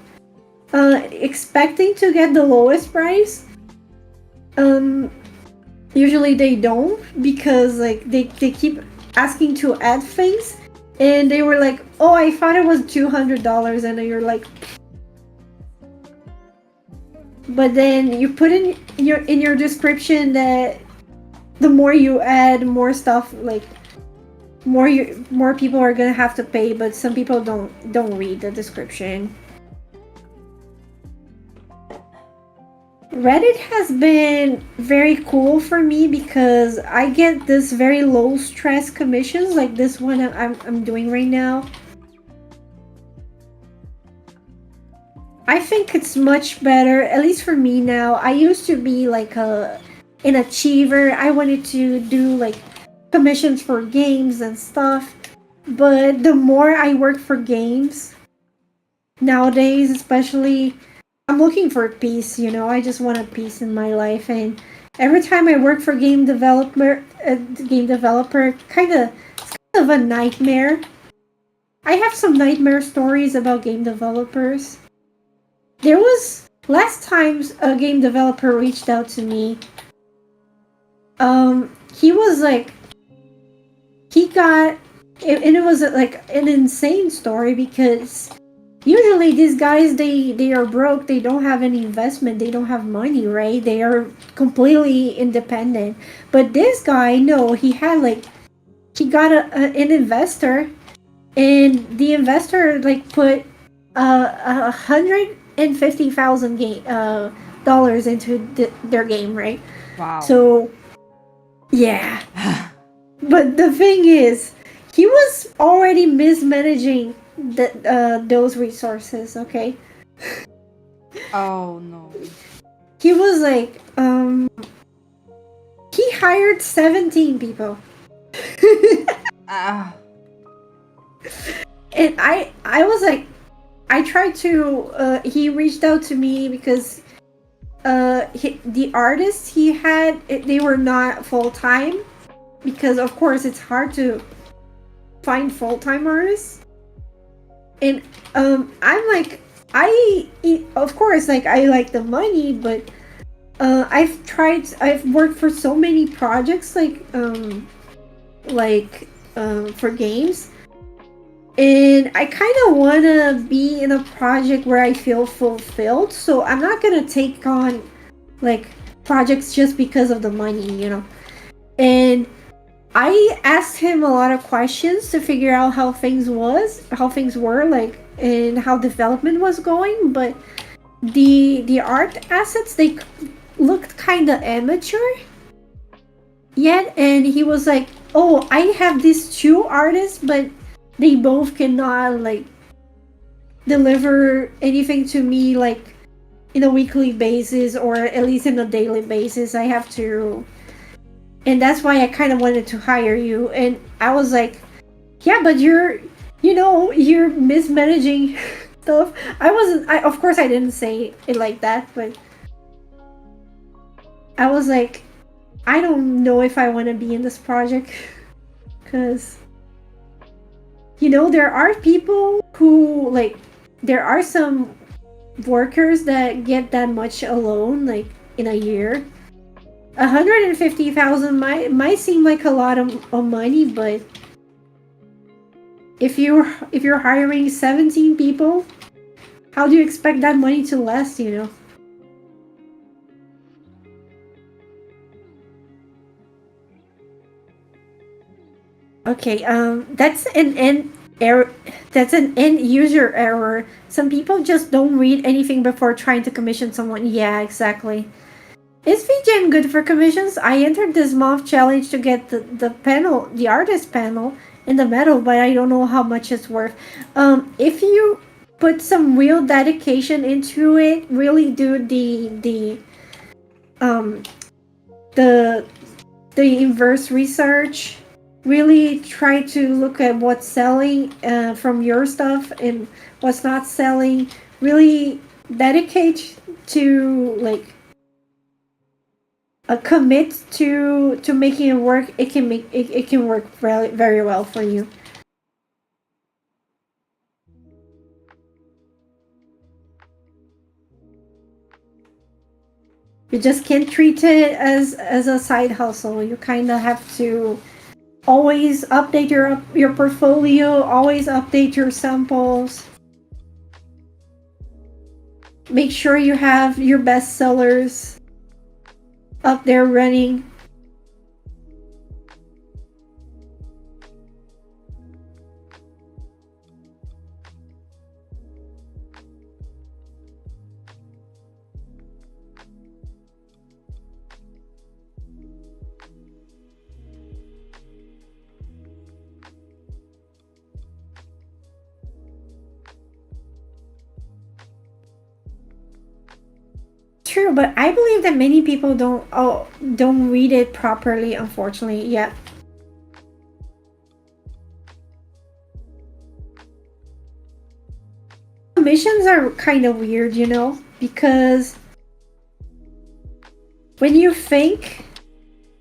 expecting to get the lowest price, usually they don't, because like they keep asking to add things, and they were like, oh, I thought it was $200, and you're like, but then you put in your description that the more you add more stuff, like more people are gonna have to pay, but some people don't read the description. Reddit has been very cool for me because I get this very low stress commissions, like this one I'm doing right now. I think it's much better, at least for me now. I used to be like an achiever. I wanted to do like commissions for games and stuff, but the more I work for games nowadays, especially, I'm looking for peace. I just want a peace in my life, and every time I work for game developer, kind of a nightmare. I have some nightmare stories about game developers. There was last time a game developer reached out to me. He was like, he got, and it was like an insane story because usually these guys, they are broke, they don't have any investment, they don't have money, right? They are completely independent. But this guy, no, he had like, he got an investor, and the investor like put $150,000 dollars into their game, right? Wow. So yeah. But the thing is, he was already mismanaging those resources. Okay, Oh no. he was like, he hired 17 people. Ah. And I was like, I tried to. He reached out to me because the artists he had, they were not full time, because of course it's hard to find full time artists. And I'm like, of course, like, I like the money, but I've worked for so many projects, like for games, and I kind of want to be in a project where I feel fulfilled. So I'm not gonna take on like projects just because of the money. And I asked him a lot of questions to figure out how things were, like, and how development was going. But the art assets, they looked kind of amateur yet. And he was like, "Oh, I have these two artists, but they both cannot like deliver anything to me like in a weekly basis, or at least in a daily basis. I have to, and that's why I kind of wanted to hire you." And I was like, "Yeah, but you're mismanaging stuff." Of course I didn't say it like that, but I was like, "I don't know if I want to be in this project." Because there are people who, like, there are some workers that get that much alone, like, in a year. 150,000 might seem like a lot of money, but if you're hiring 17 people, how do you expect that money to last? Okay, that's an end user error. Some people just don't read anything before trying to commission someone. Yeah, exactly. Is VGen good for commissions? I entered this month challenge to get the artist panel in the medal, but I don't know how much it's worth. If you put some real dedication into it, really do um the the inverse research, really try to look at what's selling from your stuff and what's not selling. Really dedicate to, like, a commit to making it work. It can work very, very well for you. You just can't treat it as a side hustle. You kind of have to always update your portfolio, always update your samples. Make sure you have your best sellers up there running. True, but I believe that many people don't read it properly, unfortunately. Yeah. Missions are kind of weird, because when you think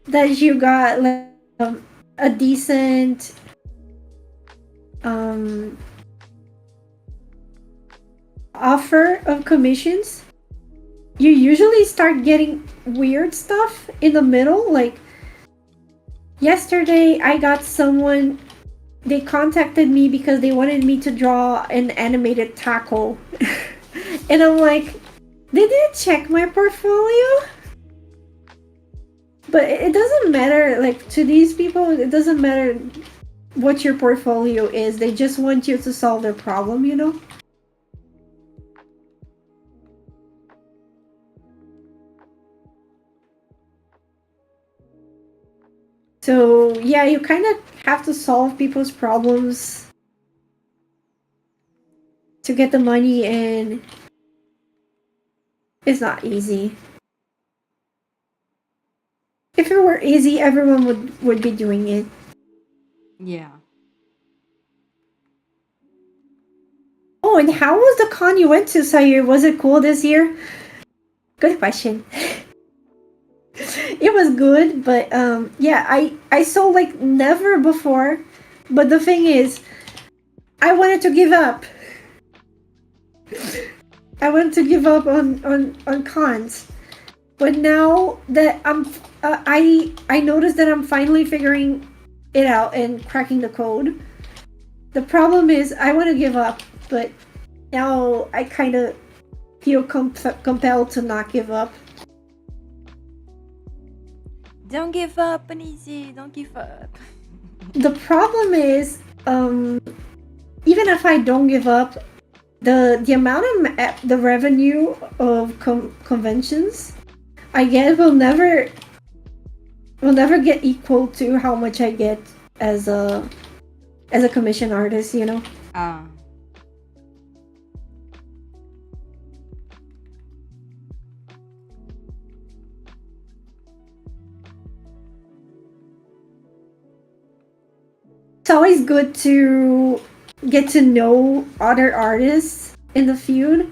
that you got, like, a decent offer of commissions, you usually start getting weird stuff in the middle. Like, yesterday I got someone, they contacted me because they wanted me to draw an animated taco. And I'm like, they didn't check my portfolio. But it doesn't matter, like, to these people, it doesn't matter what your portfolio is. They just want you to solve their problem. So yeah, you kind of have to solve people's problems to get the money, and it's not easy. If it were easy, everyone would be doing it. Yeah. Oh, and how was the con you went to, Sayur? Was it cool this year? Good question. It was good, but yeah, I saw like never before. But the thing is, I wanted to give up. I wanted to give up on cons. But now that I noticed that I'm finally figuring it out and cracking the code. The problem is I want to give up, but now I kind of feel compelled to not give up. Don't give up, Anisi. Don't give up. The problem is, even if I don't give up, the amount of the revenue of conventions I get will never get equal to how much I get as a commission artist, you know. It's always good to get to know other artists in the field.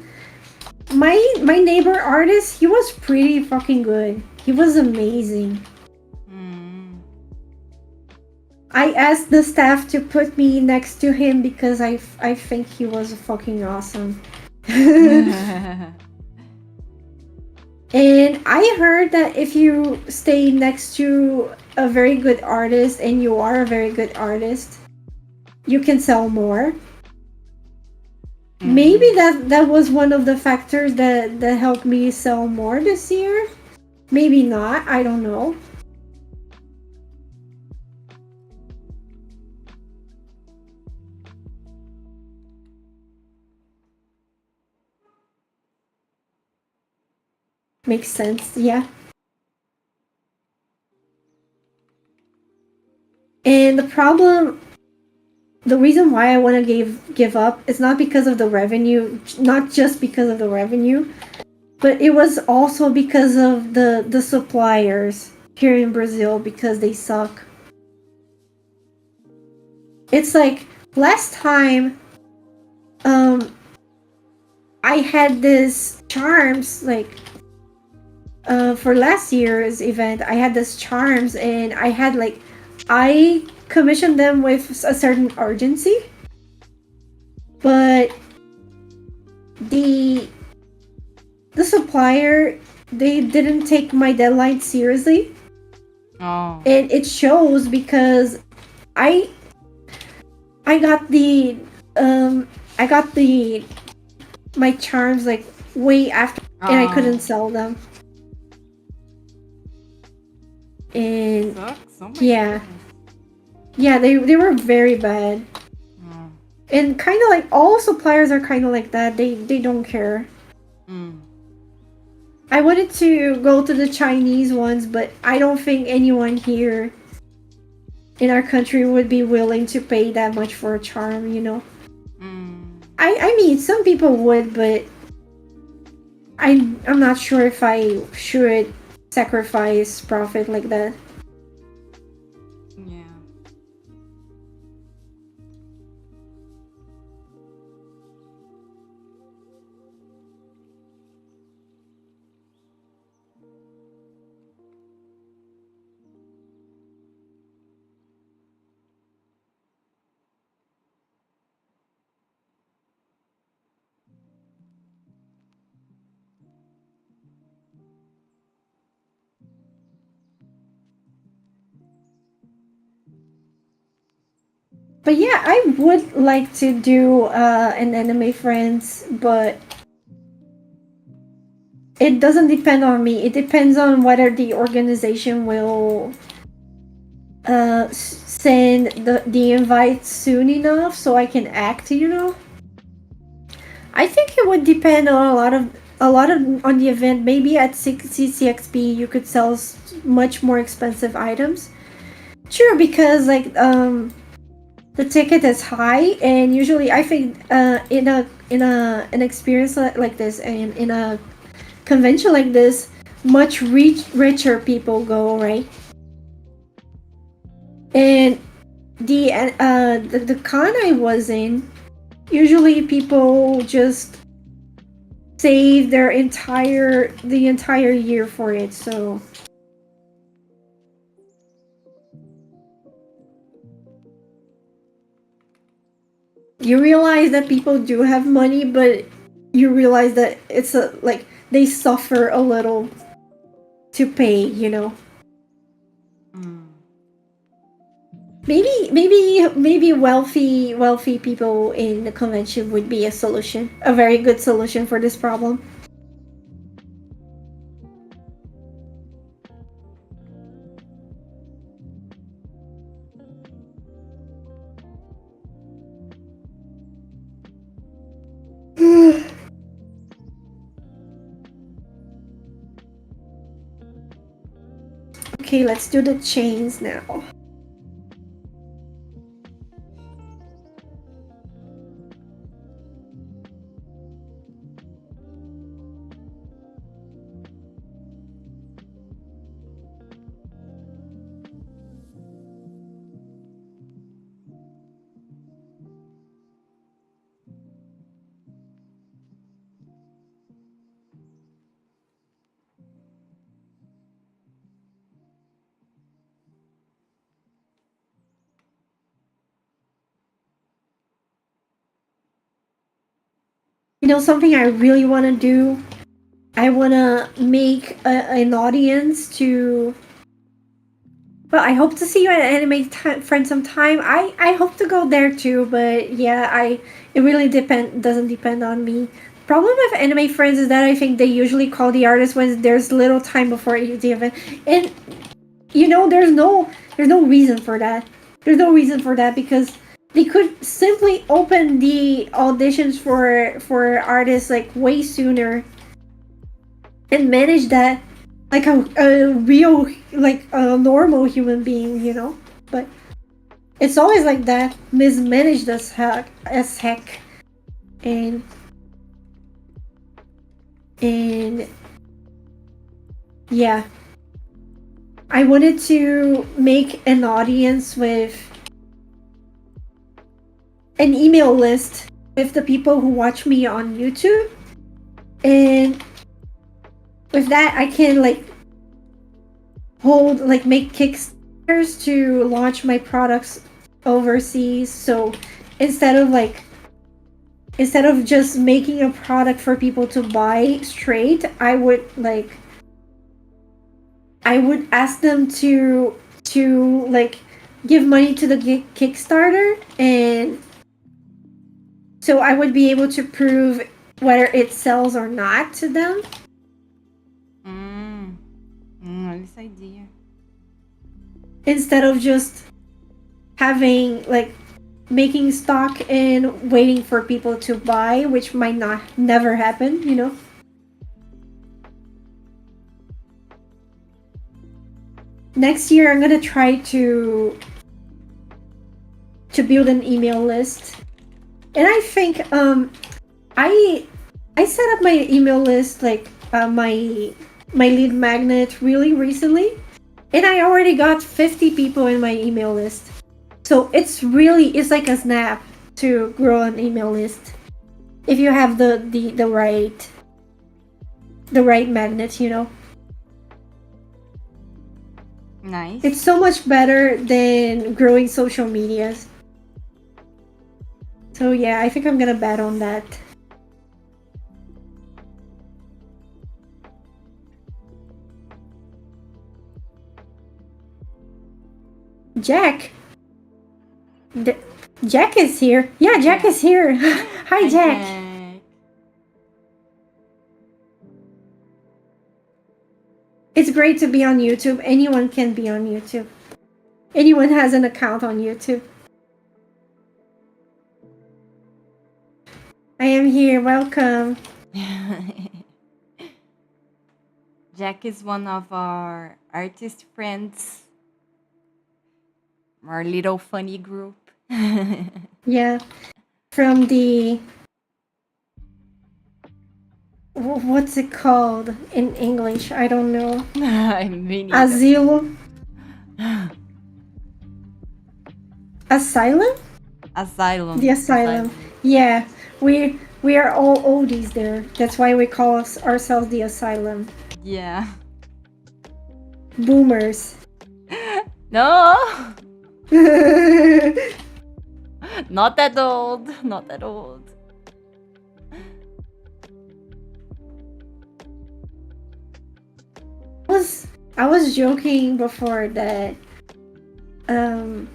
My neighbor artist, he was pretty fucking good. He was amazing. I asked the staff to put me next to him because I think he was fucking awesome. And I heard that if you stay next to a very good artist and you are a very good artist, you can sell more. Maybe that was one of the factors that helped me sell more this year. Maybe not, I don't know. Makes sense, yeah. And the reason why I want to give up is not because of the revenue, not just because of the revenue, but it was also because of the suppliers here in Brazil, because they suck. It's like last time I had this charms, like for last year's event, I had this charms, and I commissioned them with a certain urgency, but the supplier, they didn't take my deadline seriously. Oh. And it shows because I got my charms like way after, and I couldn't sell them. And yeah. Yeah, they were very bad. And kind of like all suppliers are kind of like that. They don't care. I wanted to go to the Chinese ones, but I don't think anyone here in our country would be willing to pay that much for a charm, you know. I mean, some people would, but I'm not sure if I should sacrifice profit like that. Yeah. But yeah, I would like to do an anime friends, but it doesn't depend on me. It depends on whether the organization will send the invite soon enough so I can act, you know. I think it would depend on a lot of on the event. Maybe at CCXP you could sell much more expensive items, True, because like the ticket is high, and usually I think in an experience like this, and in a convention like this, much richer people go, right? And the con I was in, usually people just save the entire year for it. So you realize that people do have money, but you realize that it's a like they suffer a little to pay, you know. Mm. Maybe wealthy people in the convention would be a solution, a very good solution for this problem. Okay, let's do the chains now. You know, something I really want to do. I want to make an audience to. Well, I hope to see you at Friend sometime. I hope to go there too, but yeah, it really doesn't depend on me. Problem with Anime Friends is that I think they usually call the artist when there's little time before the event, and you know there's no reason for that. There's no reason for that because they could simply open the auditions for artists like way sooner and manage that like a real like a normal human being, you know. But it's always like that, mismanaged as heck, and and yeah, I wanted to make an audience with an email list with the people who watch me on YouTube, and with that I can like make Kickstarters to launch my products overseas. So instead of like instead of just making a product for people to buy straight, I would ask them to like give money to the Kickstarter, and so I would be able to prove whether it sells or not to them. Nice idea. Instead of just having like making stock and waiting for people to buy, which might not never happen, you know. Next year I'm gonna try to build an email list, and I think I set up my email list like my lead magnet really recently, and I already got 50 people in my email list. So it's like a snap to grow an email list if you have the right magnet, you know. Nice. It's so much better than growing social medias. So yeah, I think I'm gonna bet on that. Jack. Jack is here. Yeah, Jack is here. Hi, Jack. It's great to be on YouTube. Anyone can be on YouTube. Anyone has an account on YouTube. I am here. Welcome. Jack is one of our artist friends. our little funny group. Yeah, from the what's it called in English? I don't know. I mean, neither. Asylum? Asylum? The Asylum. asylum. Yeah, we are all oldies there. That's why we call ourselves the asylum. Yeah. Boomers. No! Not that old. Not that old. I was joking before that I'm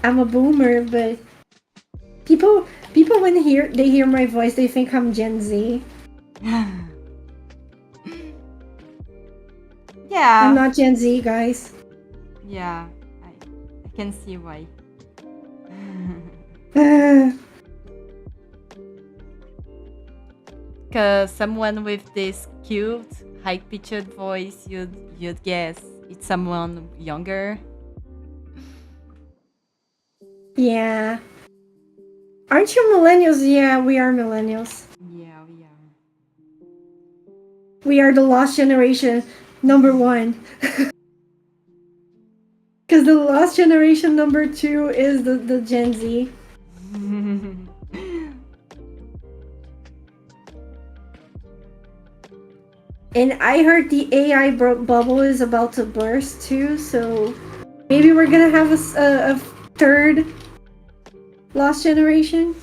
a boomer, but people when they hear my voice, they think I'm Gen Z. Yeah. I'm not Gen Z, guys. Yeah, I can see why. Cause someone with this cute, high-pitched voice, you'd guess it's someone younger. Yeah. Aren't you millennials? Yeah, we are millennials. Yeah, we are. We are the lost generation, number 1. Because the lost generation number 2 is the Gen Z. And I heard the AI bubble is about to burst too, so maybe we're gonna have a third lost generation.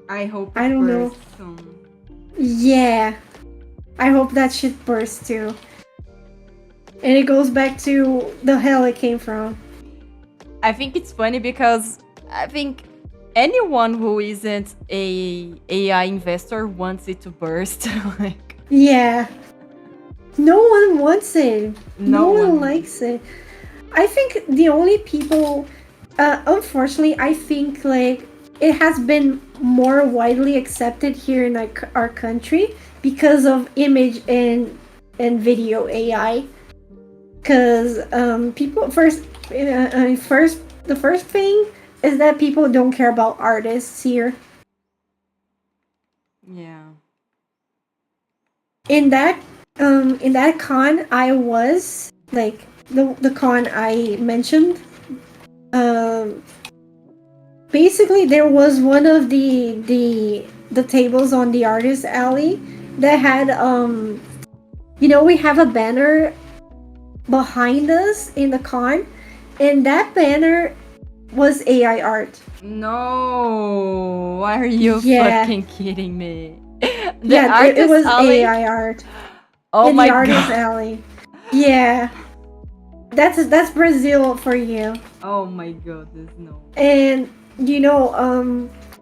I hope I don't know. Soon. Yeah, I hope that shit bursts too. And it goes back to the hell it came from. I think it's funny because I think anyone who isn't a AI investor wants it to burst. Like, yeah. No one wants it. No one one likes it. I think the only people, unfortunately, I think like it has been more widely accepted here in our country because of image and video AI. Because people the first thing is that people don't care about artists here. Yeah. In that con, I was like the con I mentioned. Basically, there was one of the tables on the artist alley that had we have a banner behind us in the con, and that banner was AI art. No, why are you fucking kidding me? It was alley? AI art. Oh in my the artist god. alley. Yeah. That's Brazil for you. Oh my goodness, no. And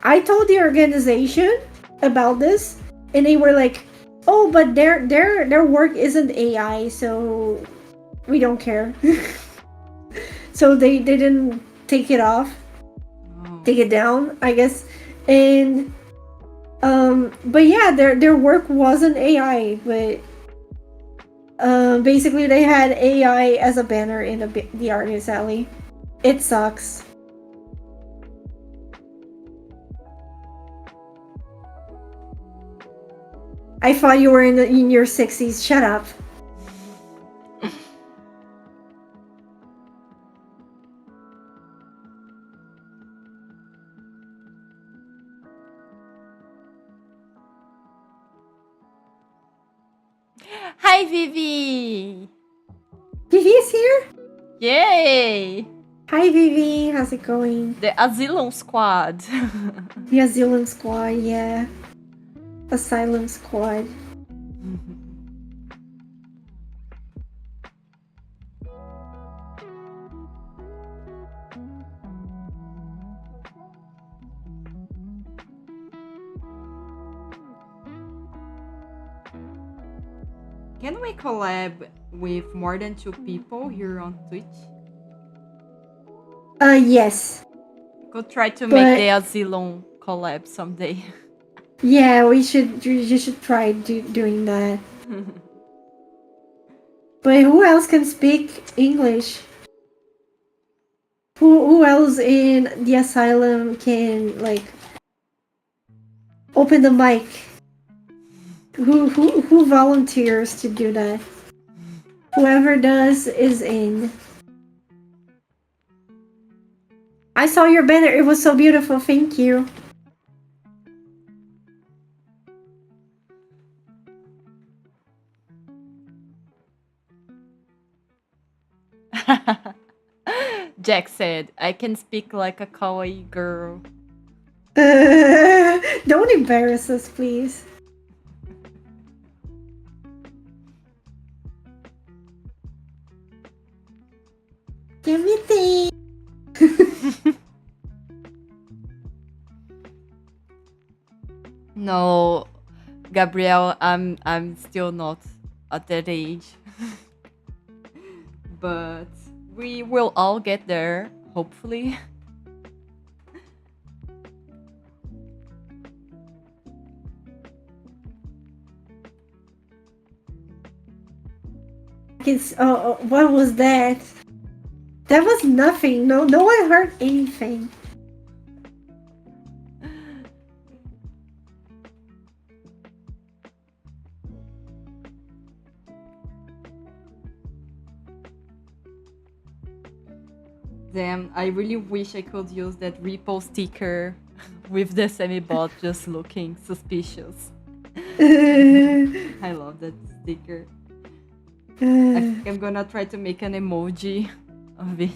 I told the organization about this, and they were like, "Oh, but their work isn't AI, so we don't care." So they didn't take it off, take it down, I guess. And but yeah, their work wasn't AI, but basically they had AI as a banner in the artist alley. It sucks. I thought you were in your 60s. Shut up. Hi, Vivi! Vivi is here? Yay! Hi, Vivi. How's it going? The Asylum Squad. The Asylum Squad, yeah. Asylum Squad. Can we collab with more than 2 people here on Twitch? Yes. Could try to make the Asylum collab someday. Yeah, you should try doing that. But who else can speak English? Who else in the asylum can like open the mic? Who volunteers to do that? Whoever does is in. I saw your banner. It was so beautiful. Thank you. Jack said, I can speak like a kawaii girl. Don't embarrass us, please. Give me tea. No, Gabrielle, I'm still not at that age. But we will all get there, hopefully. What was that? That was nothing. No one heard anything. Damn, I really wish I could use that repo sticker with the semi-bot just looking suspicious. I love that sticker. I think I'm gonna try to make an emoji of it.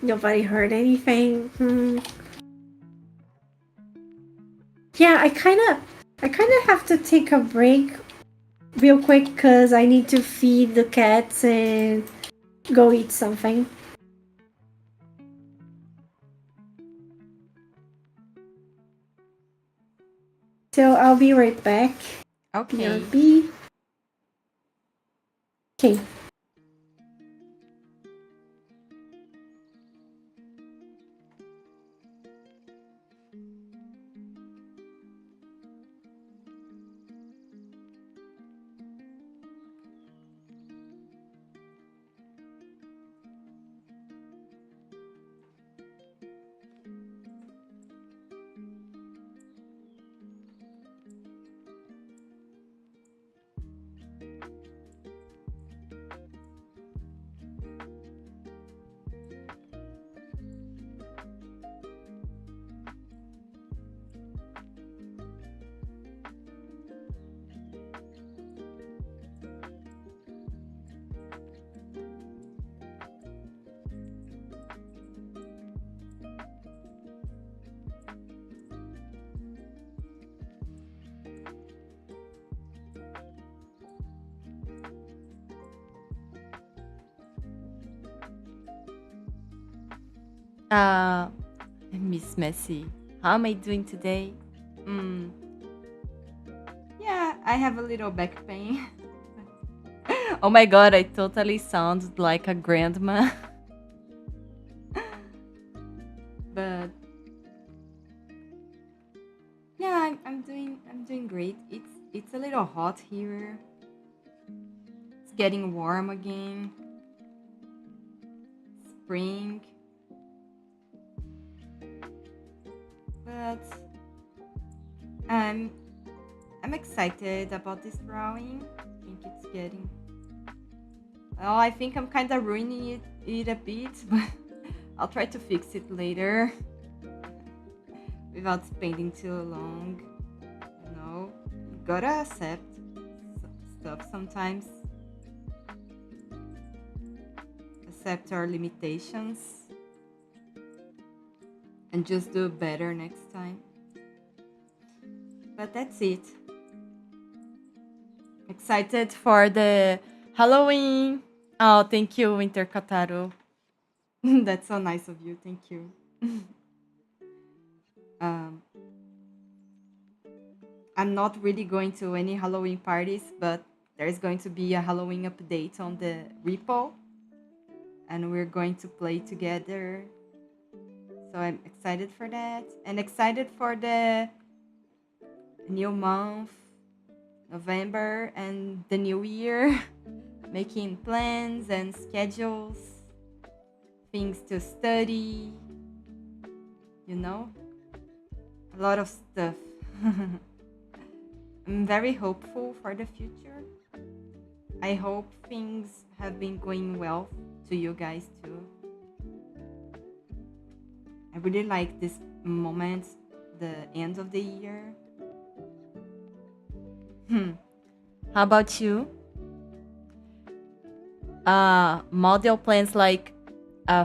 Nobody heard anything. Yeah, I kind of have to take a break real quick because I need to feed the cats and go eat something. So I'll be right back. Okay. BRB. Okay. Miss Messi, how am I doing today? Yeah, I have a little back pain. Oh my god, I totally sound like a grandma. But yeah, I'm doing great. It's a little hot here. It's getting warm again. Spring. But I'm excited about this drawing. I think it's getting. Well, I think I'm kind of ruining it a bit, but I'll try to fix it later without spending too long. You know, you gotta accept stuff sometimes. Accept our limitations and just do better next time. But that's it. Excited for the Halloween. Oh, thank you, Winter Kataru. That's so nice of you. Thank you. I'm not really going to any Halloween parties, but there's going to be a Halloween update on the repo, and we're going to play together. So I'm excited for that, and excited for the new month November and the new year, making plans and schedules, things to study, you know, a lot of stuff. I'm very hopeful for the future. I hope things have been going well to you guys too. I really like this moment, the end of the year. How about you? Model plans like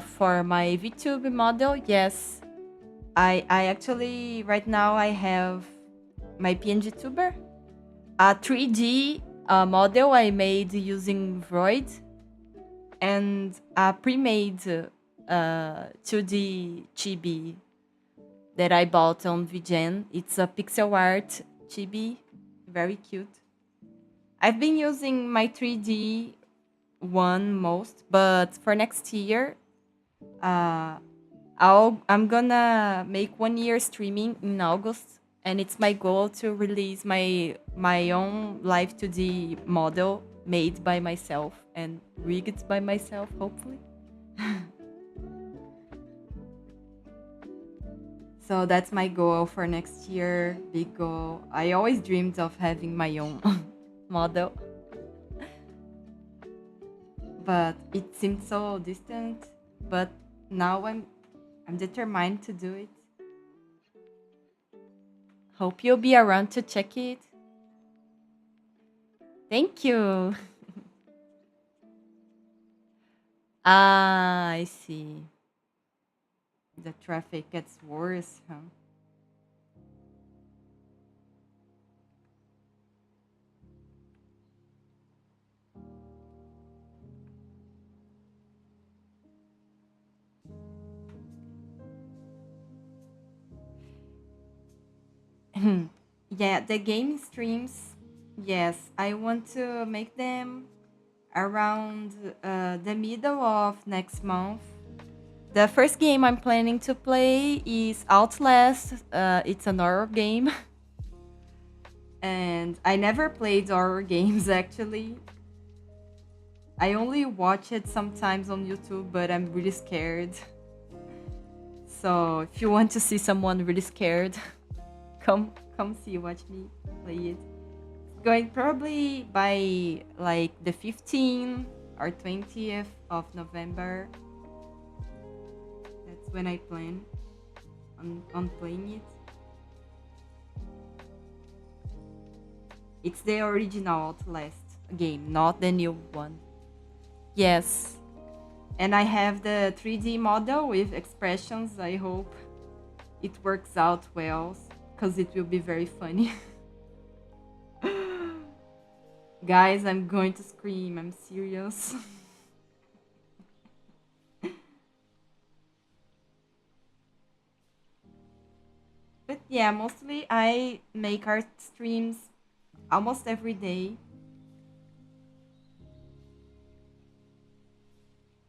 for my VTube model, yes. I actually right now I have my PNGtuber, a 3D model I made using Vroid, and a pre-made 2D chibi that I bought on VGen. It's a pixel art chibi, very cute. I've been using my 3D one most, but for next year, uh, I'm gonna make 1 year streaming in August, and it's my goal to release my own live 2D model made by myself and rigged by myself, hopefully. So that's my goal for next year. Big goal. I always dreamed of having my own model, but it seemed so distant. But now I'm determined to do it. Hope you'll be around to check it. Thank you. Ah, I see. The traffic gets worse, huh? Yeah, the game streams. Yes, I want to make them around the middle of next month. The first game I'm planning to play is Outlast. It's an horror game. And I never played horror games actually. I only watch it sometimes on YouTube, but I'm really scared. So if you want to see someone really scared, come see, watch me play it. Going probably by like the 15th or 20th of November. That's when I plan on playing it. It's the original Outlast game, not the new one. Yes. And I have the 3D model with expressions. I hope it works out well, because it will be very funny. Guys, I'm going to scream. I'm serious. But yeah, mostly I make art streams almost every day.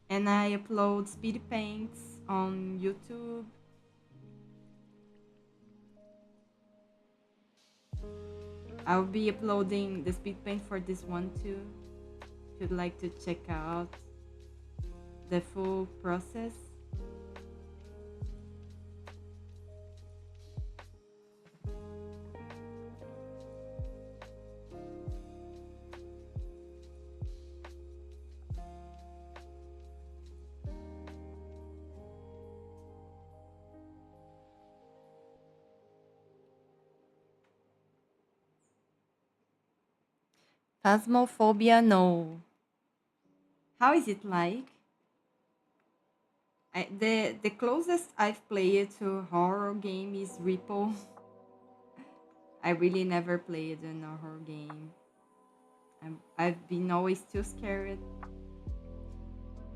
And I upload speed paints on YouTube. I'll be uploading the speed paint for this one too. If you'd like to check out the full process. Phasmophobia, no. How is it like? The closest I've played to horror game is Ripple. I really never played an horror game. I've been always too scared.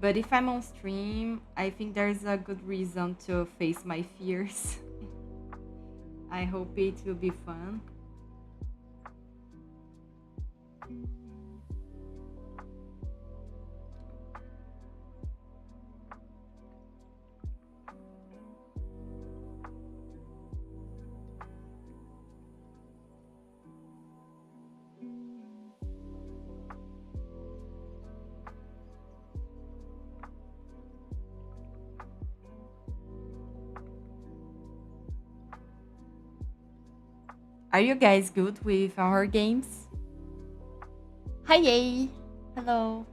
But if I'm on stream, I think there's a good reason to face my fears. I hope it will be fun. Are you guys good with horror games? Hi, yay! Hello.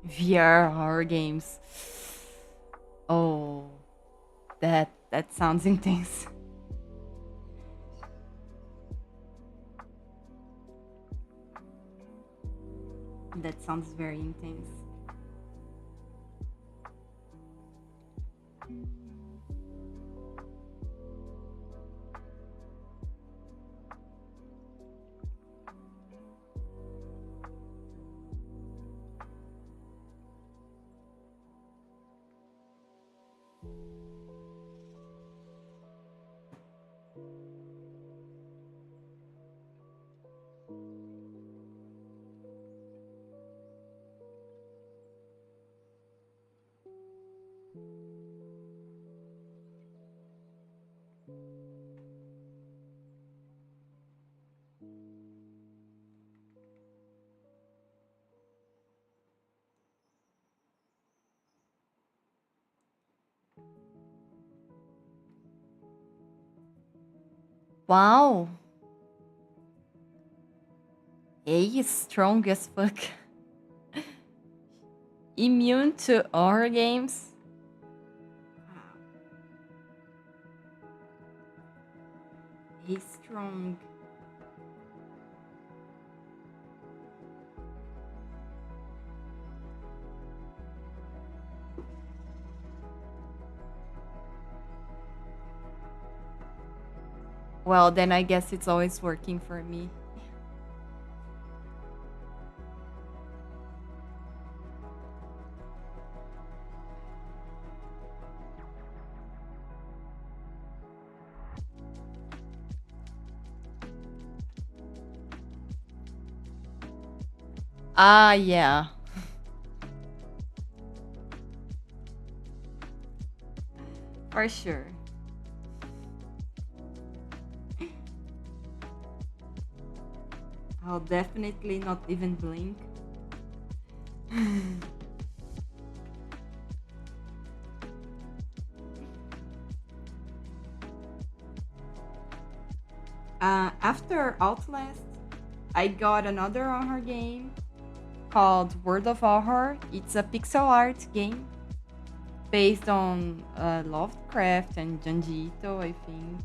VR horror games. Oh, that sounds intense. That sounds very intense. Wow, A is strong as fuck. Immune to horror games. He's strong. Well, then I guess it's always working for me. Ah, yeah. For sure. I'll definitely not even blink. After Outlast, I got another horror game called World of Horror. It's a pixel art game based on Lovecraft and Junji Ito, I think.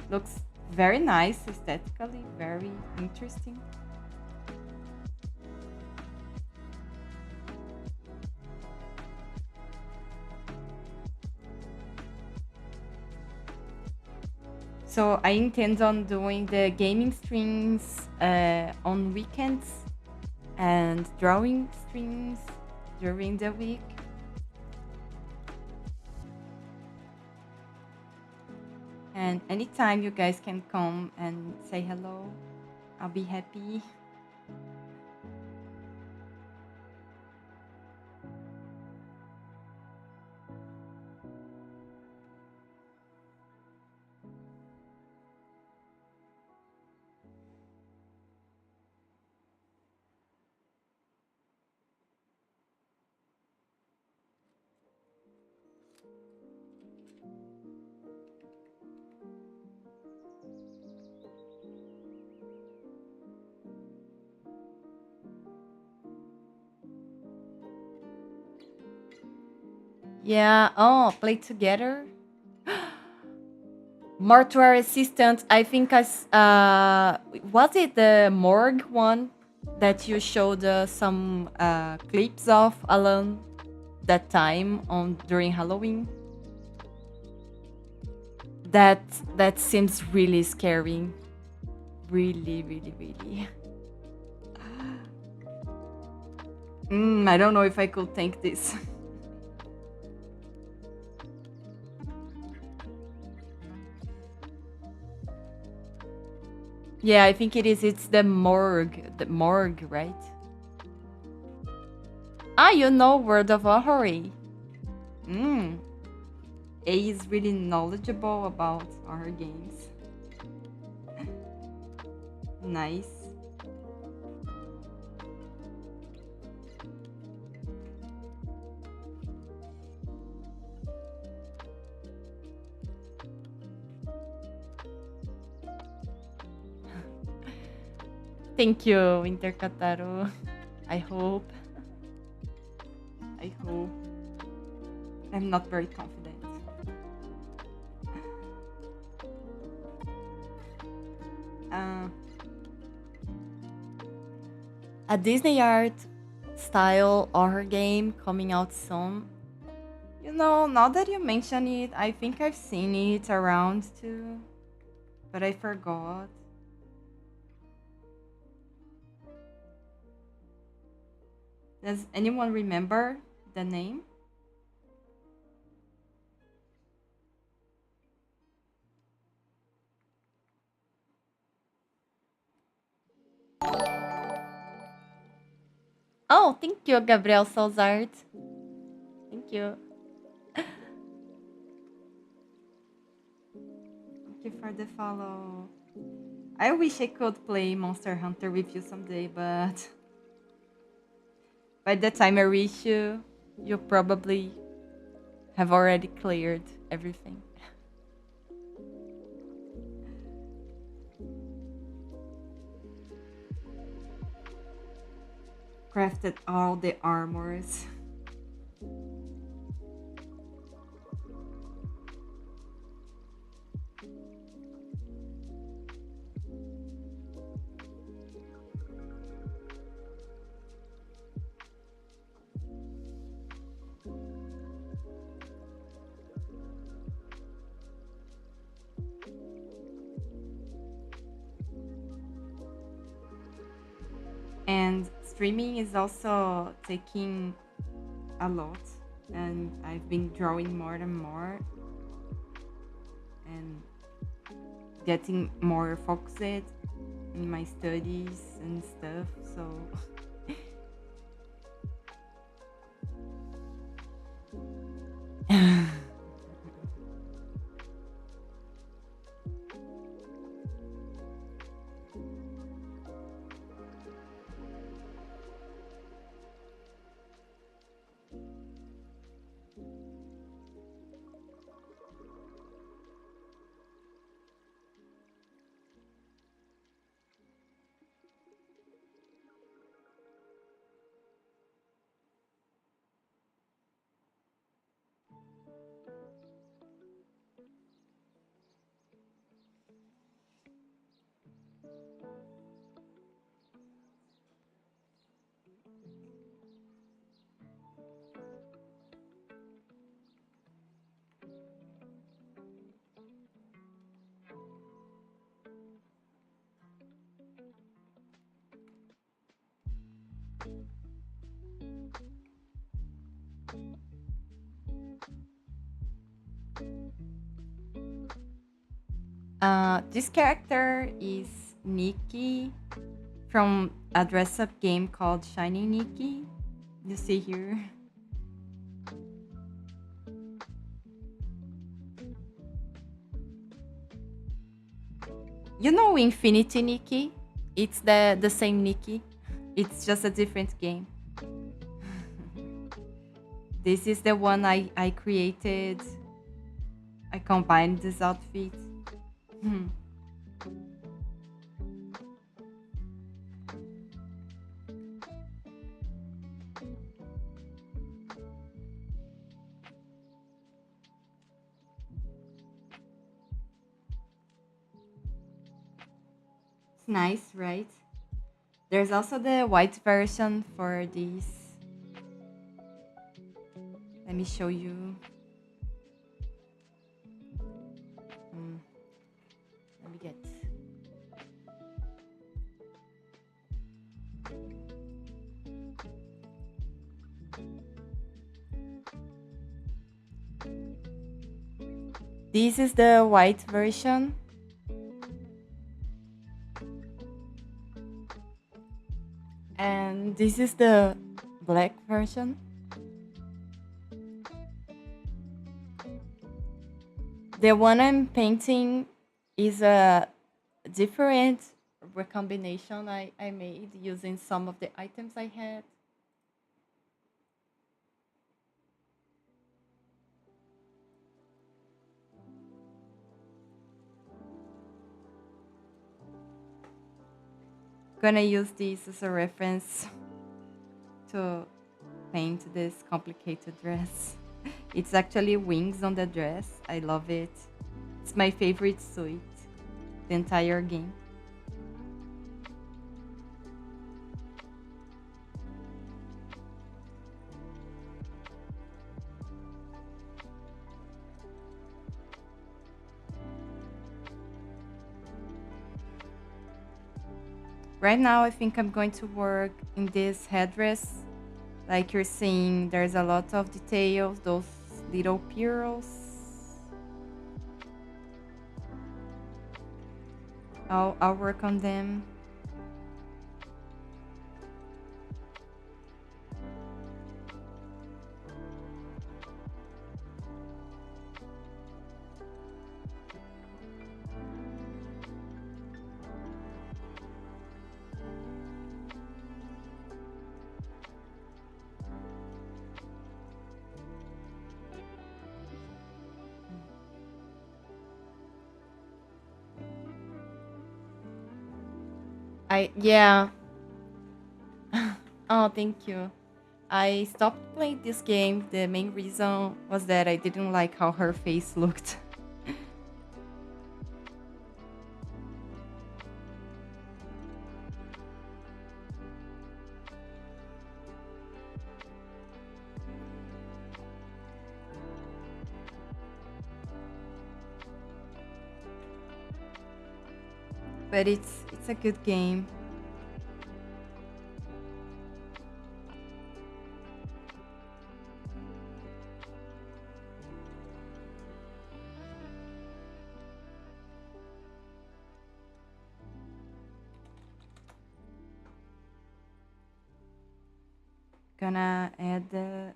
Looks very nice aesthetically, very interesting. So I intend on doing the gaming streams on weekends and drawing streams during the week. And anytime you guys can come and say hello, I'll be happy. Yeah, oh, play together. Mortuary assistant. I think was it the morgue one that you showed some clips of Alan that time on during Halloween? That that seems really scary. Really, really, really. I don't know if I could take this. Yeah, I think it is. It's the morgue. The morgue, right? Ah, you know World of Horror. Mm. A is really knowledgeable about horror games. Nice. Thank you, Intercataru. I hope. I hope. I'm not very confident. Uh, a Disney art style horror game coming out soon. You know, now that you mention it, I think I've seen it around too, but I forgot. Does anyone remember the name? Oh, thank you, Gabriel Salzart. Thank you. Thank you for the follow. I wish I could play Monster Hunter with you someday, but by the time I reach you, you probably have already cleared everything. Crafted all the armors. And streaming is also taking a lot, and I've been drawing more and more and getting more focused in my studies and stuff. So this character is Nikki from a dress-up game called Shining Nikki. You see here. You know Infinity Nikki? It's the same Nikki. It's just a different game. This is the one I created. I combined this outfit. Hmm. It's nice, right? There's also the white version for this. Let me show you. Let me get. This is the white version. This is the black version. The one I'm painting is a different recombination I made using some of the items I had. Gonna use this as a reference to paint this complicated dress. It's actually wings on the dress. I love it. It's my favorite suit, the entire game. Right now, I think I'm going to work in this headdress. Like you're seeing, there's a lot of details, those little pearls. I'll work on them. Yeah. Oh, thank you. I stopped playing this game. The main reason was that I didn't like how her face looked. But it's a good game. Gonna add the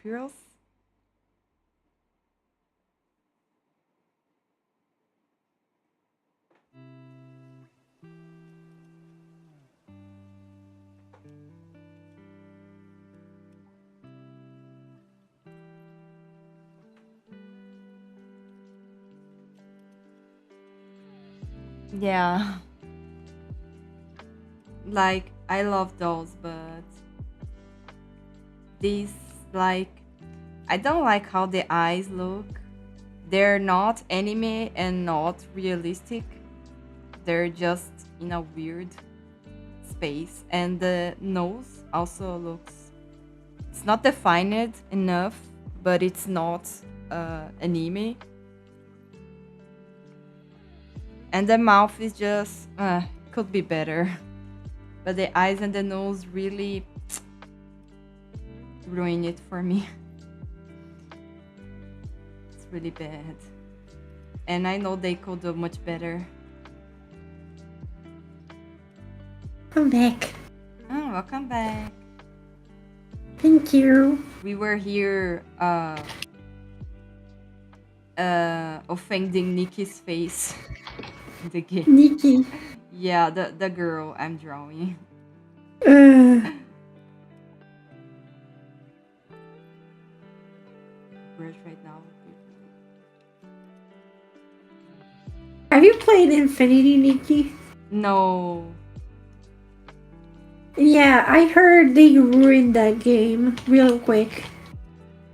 pearls. Yeah. Like I love those, but these like I don't like how the eyes look. They're not anime and not realistic. They're just in a weird space, and the nose also looks, it's not defined enough, but it's not anime. And the mouth is just could be better. But the eyes and the nose really ruin it for me. It's really bad. And I know they could do much better. I'm back. Oh, welcome back. Thank you. We were here offending Nikki's face in the game. Nikki. Yeah, the girl I'm drawing. Brush right now. Have you played Infinity, Nikki? No. Yeah, I heard they ruined that game real quick.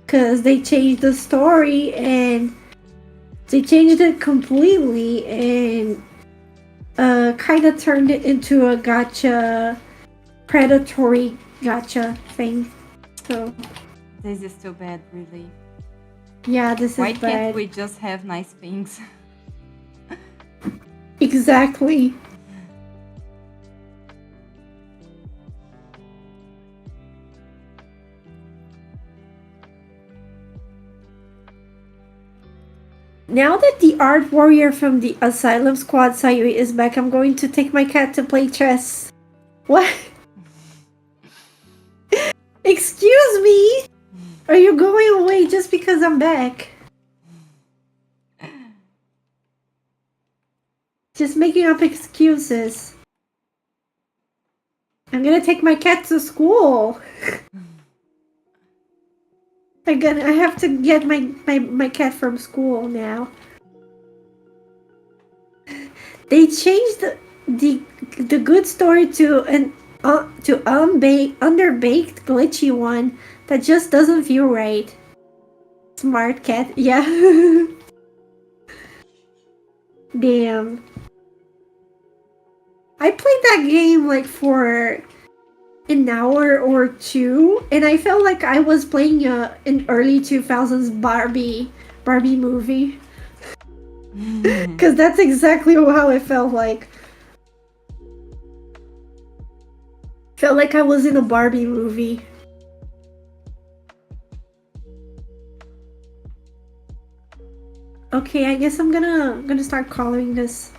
Because they changed the story and they changed it completely and kind of turned it into a gacha, predatory gacha thing. So This is too bad, really. yeah, this Why is bad. Why can't we just have nice things? Exactly. Now that the art warrior from the Asylum Squad Sayuri is back, I'm going to take my cat to play chess. What? you're going away just because I'm back. Just making up excuses. I'm gonna take my cat to school. I have to get my cat from school now. They changed the good story to an underbaked glitchy one that just doesn't feel right. Smart cat, yeah. Damn. I played that game like for an hour or two, and I felt like I was playing an early 2000s Barbie movie. Because that's exactly how it felt like. Felt like I was in a Barbie movie. Okay, I guess I'm gonna start coloring this.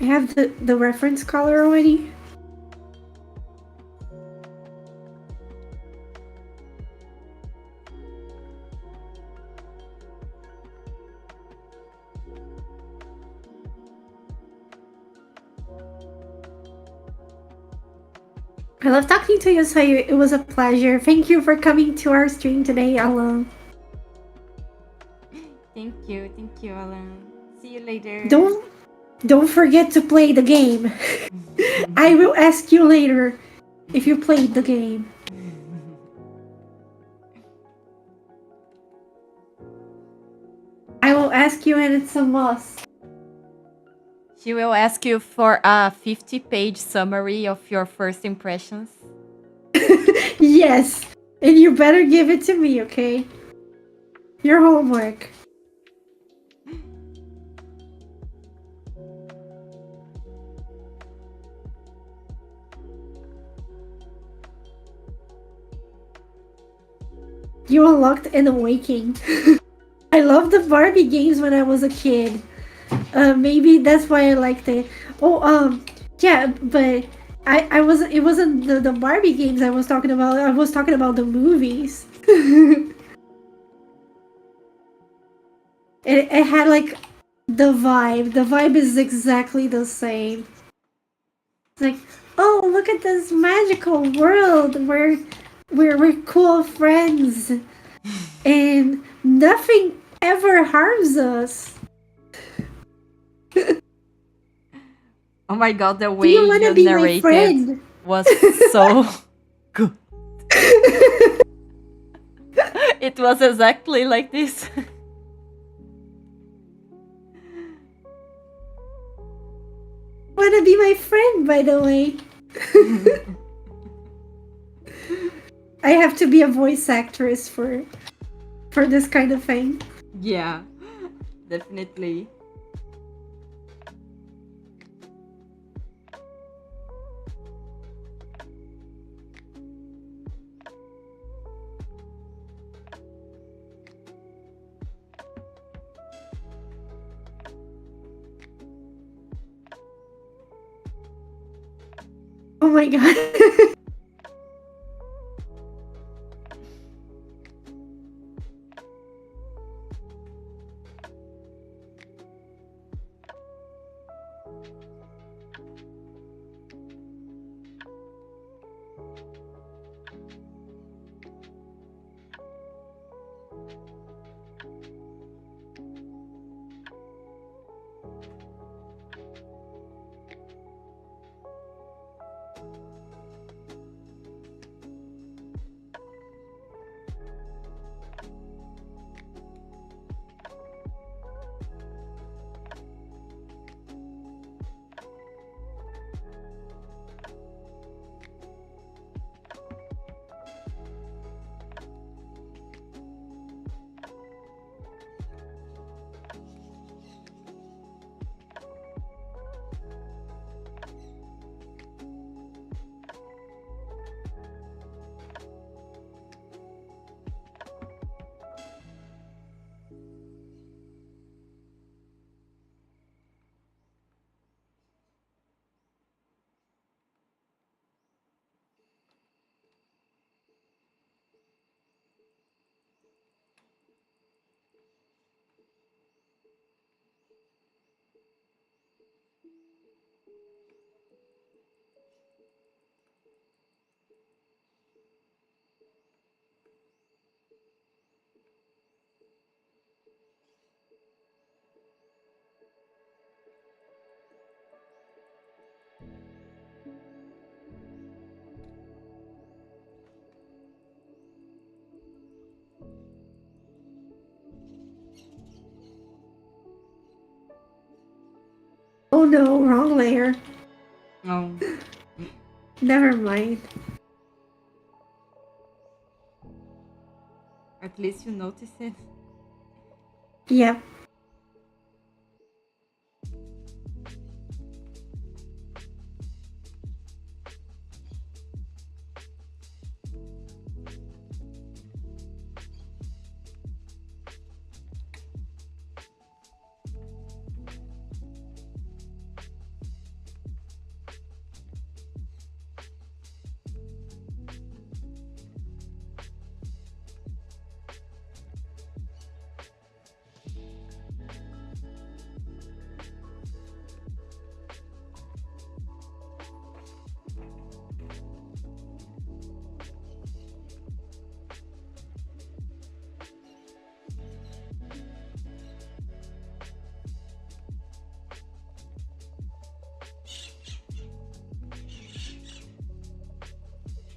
I have the reference color already. I love talking to you, Sayu. It was a pleasure. Thank you for coming to our stream today, Alan. Thank you, Alan. See you later. Don't forget to play the game. I will ask you later if you played the game. I will ask you, and it's a must. She will ask you for a 50-page summary of your first impressions. Yes, and you better give it to me, okay? Your homework. You unlocked an awakening. I loved the Barbie games when I was a kid. Maybe that's why I liked it. Oh, yeah, but I wasn't. It wasn't the Barbie games I was talking about. I was talking about the movies. It had like the vibe. The vibe is exactly the same. It's like, oh, look at this magical world where we're cool friends, and nothing ever harms us. Oh my god, the Do way you wanna you be my narrated friend? was so good. It was exactly like this. Wanna be my friend, by the way. I have to be a voice actress for this kind of thing. Yeah, definitely. Oh my god. Oh no, wrong layer. Oh. Never mind. At least you notice it. Yep.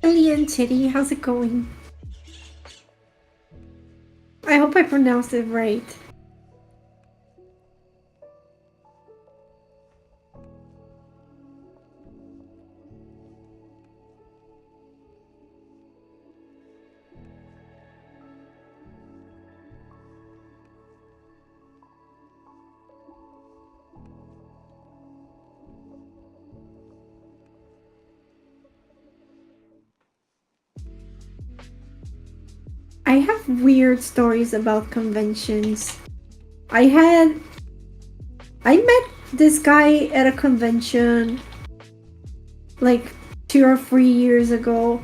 Alien Titty, how's it going? I hope I pronounced it right. I have weird stories about conventions. I met this guy at a convention like 2 or 3 years ago,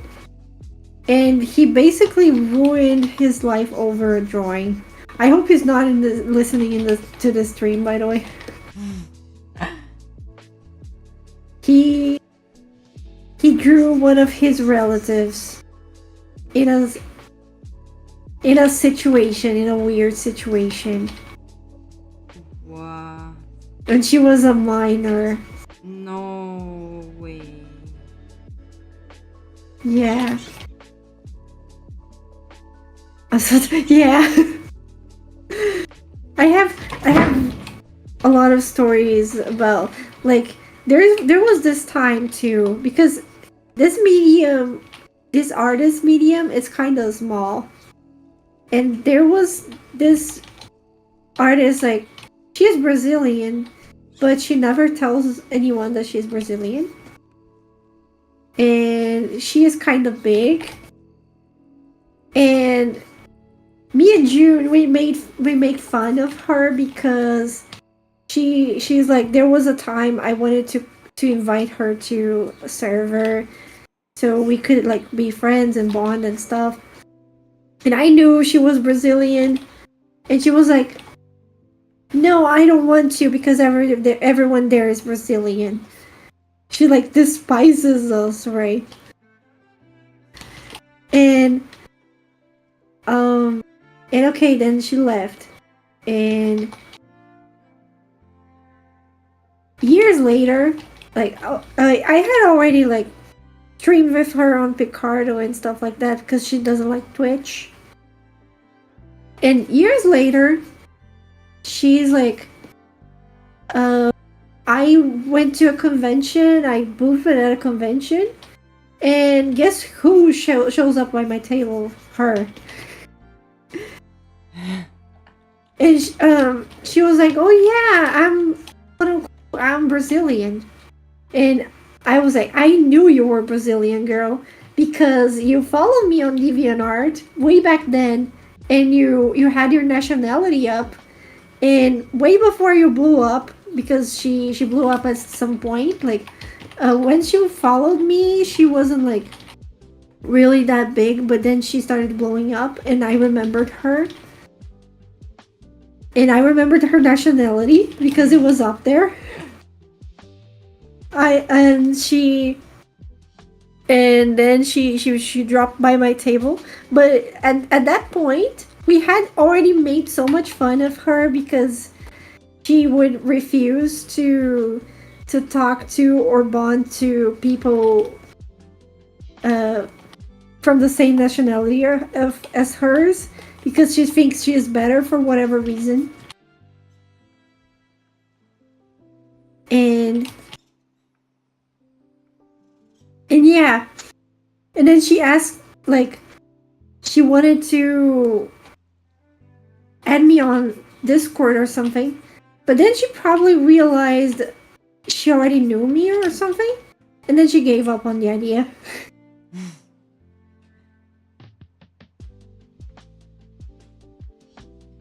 and he basically ruined his life over a drawing. I hope he's not listening to the stream, by the way. He drew one of his relatives in a situation, in a weird situation. Wow. And she was a minor. No way. Yeah. Yeah. I have a lot of stories about, like, there was this time too, because this artist medium is kind of small, and there was this artist, like, she is Brazilian, but she never tells anyone that she's Brazilian, and she is kind of big, and me and June, we make fun of her because she's like, there was a time I wanted to invite her to a server so we could, like, be friends and bond and stuff, and I knew she was Brazilian, and she was like, no, I don't want to because everyone there is Brazilian. She, like, despises us, right? And okay, then she left, and years later, like, I had already, like, streamed with her on Picardo and stuff like that because she doesn't like Twitch. And years later, she's like, I went to a convention, I boofed at a convention, and guess who shows up by my table? Her. And she was like, oh yeah, I'm Brazilian. And I was like, I knew you were Brazilian, girl, because you followed me on DeviantArt way back then, and you had your nationality up, and way before you blew up, because she blew up at some point, like, when she followed me, she wasn't, like, really that big, but then she started blowing up, and I remembered her. And I remembered her nationality because it was up there. I and she and then she dropped by my table, but at that point we had already made so much fun of her because she would refuse to talk to or bond to people uh, from the same nationality as hers because she thinks she is better for whatever reason. And yeah, and then she asked, like, she wanted to add me on Discord or something, but then she probably realized she already knew me or something, and then she gave up on the idea.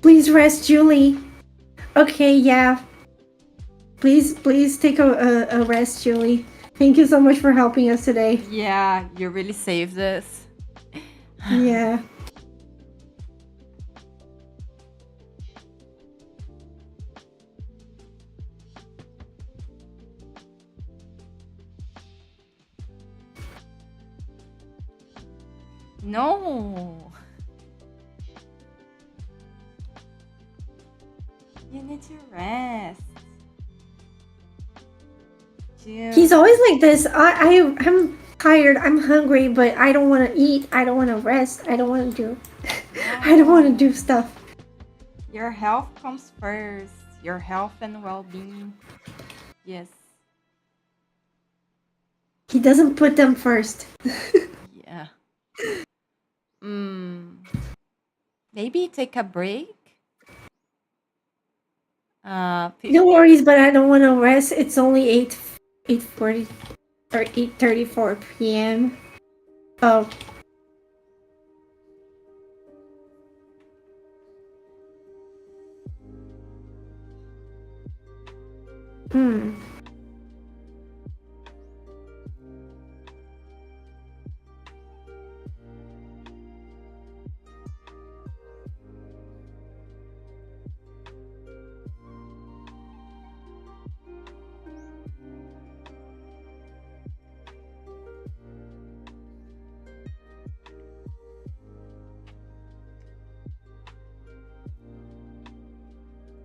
Please rest, Julie. Okay, yeah. Please take a rest, Julie. Thank you so much for helping us today. Yeah, you really saved us. Yeah. No. You need to rest. Dude. He's always like this. I'm tired. I'm hungry, but I don't want to eat. I don't want to rest. I don't want to do. I don't want to do stuff. Your health comes first. Your health and well-being. Yes. He doesn't put them first. Yeah. Maybe take a break. No worries, but I don't want to rest. It's only 8:40 or 8:34 p.m. Oh. Hmm.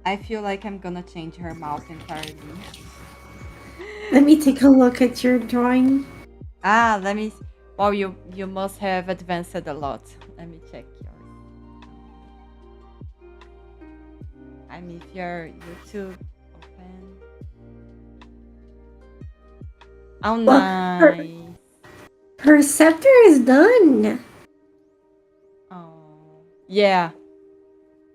I feel like I'm gonna change her mouth entirely. Let me take a look at your drawing. Let me. Well, you must have advanced a lot. Let me check yours. I mean, if your YouTube open. Oh, nice. Her scepter is done. Oh, yeah.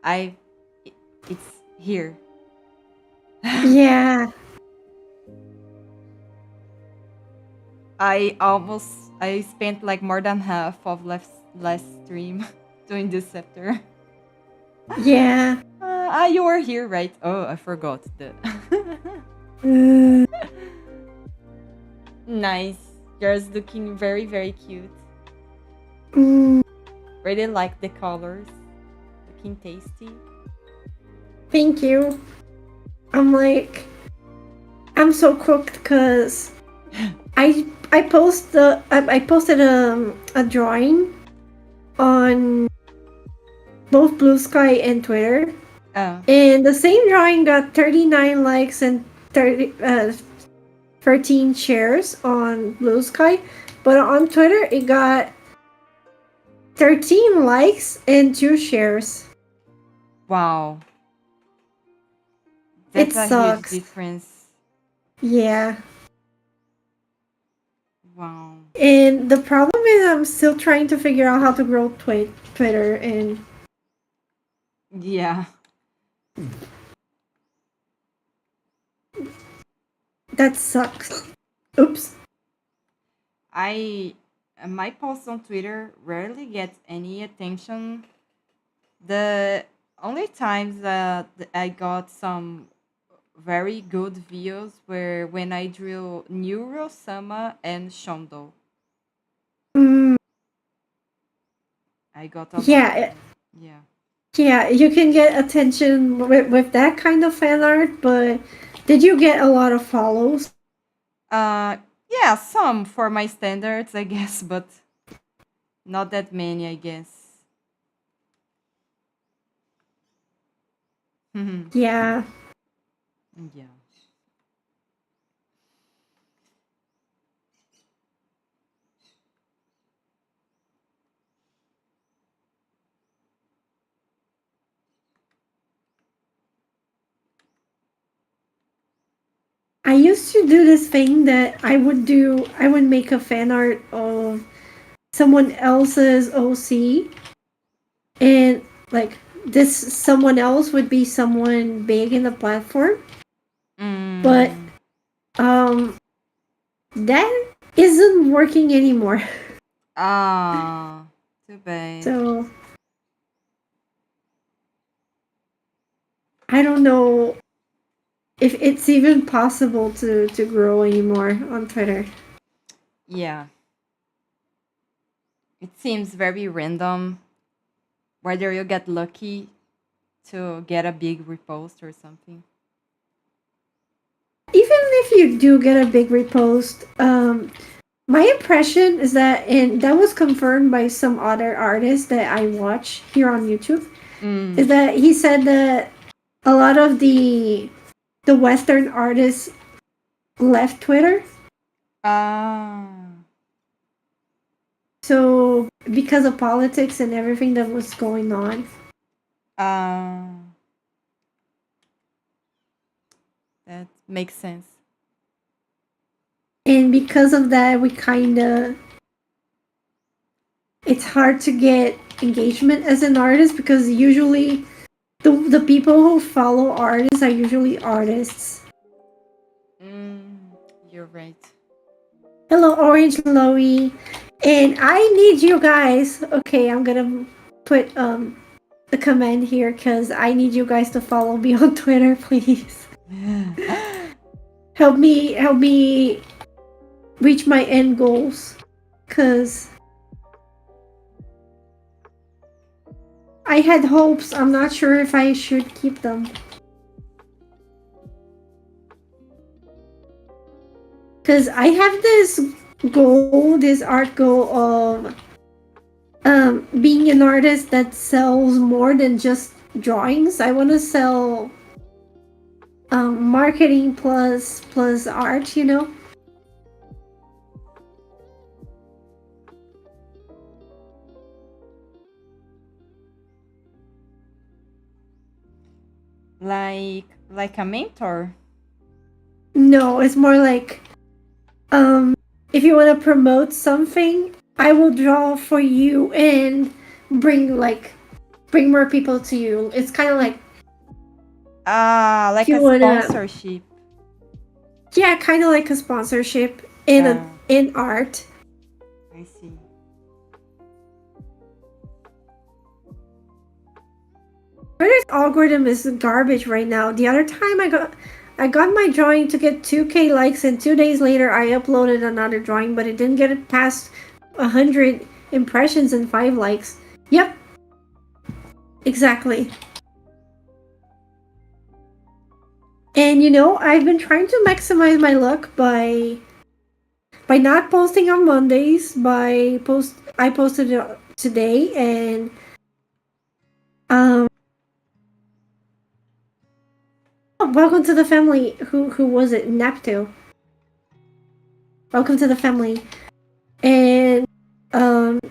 It's here. Yeah. I spent like more than half of last stream doing this scepter. Yeah. You were here, right? Oh, I forgot the. Nice. Yours looking very, very cute. Really like the colors. Looking tasty. Thank you. I'm so cooked because I posted a drawing on both Blue Sky and Twitter. Oh. And the same drawing got 39 likes and 13 shares on Blue Sky, but on Twitter it got 13 likes and 2 shares. Wow. It That's a sucks. huge difference. Yeah. Wow. And the problem is I'm still trying to figure out how to grow Twitter, and yeah, that sucks. Oops. My posts on Twitter rarely get any attention. The only times that I got some very good views were when I drew Neuro, Sama, and Shondo. I got a lot. Yeah. Yeah, you can get attention with that kind of fan art, but did you get a lot of follows? Uh, yeah, some for my standards, I guess, but not that many, I guess. Yeah. Yeah. I used to do this thing that I would make a fan art of someone else's OC, and like this someone else would be someone big in the platform, but Mm. um that isn't working anymore. Ah, too bad. So I don't know if it's even possible to grow anymore on Twitter. Yeah, it seems very random whether you get lucky to get a big repost or something. Even if you do get a big repost, my impression is that, and that was confirmed by some other artists that I watch here on YouTube, is Mm. that he said that a lot of the Western artists left Twitter. Ah, So because of politics and everything that was going on. ah, that makes sense. And because of that we kinda it's hard to get engagement as an artist because usually the people who follow artists are usually artists. Mm, you're right. Hello, Orange Loey. And I need you guys. Okay, I'm gonna put a comment here because I need you guys to follow me on Twitter, please. Help me reach my end goals. Cause I had hopes. I'm not sure if I should keep them. Cause I have this goal, this art goal of being an artist that sells more than just drawings. I want to sell marketing plus art. You know. Like a mentor. No, it's more like if you want to promote something, I will draw for you and bring like bring more people to you. It's kind of like Ah, if like you a wanna, sponsorship. yeah, kind of like a sponsorship Ah, in art. I see. Twitter's algorithm is garbage right now. The other time I got my drawing to get 2K likes, and 2 days later I uploaded another drawing, but it didn't get it past 100 impressions and 5 likes. Yep, exactly. And you know, I've been trying to maximize my luck by not posting on Mondays. I posted it today, and um, welcome to the family. Who was it? Nepto. Welcome to the family. And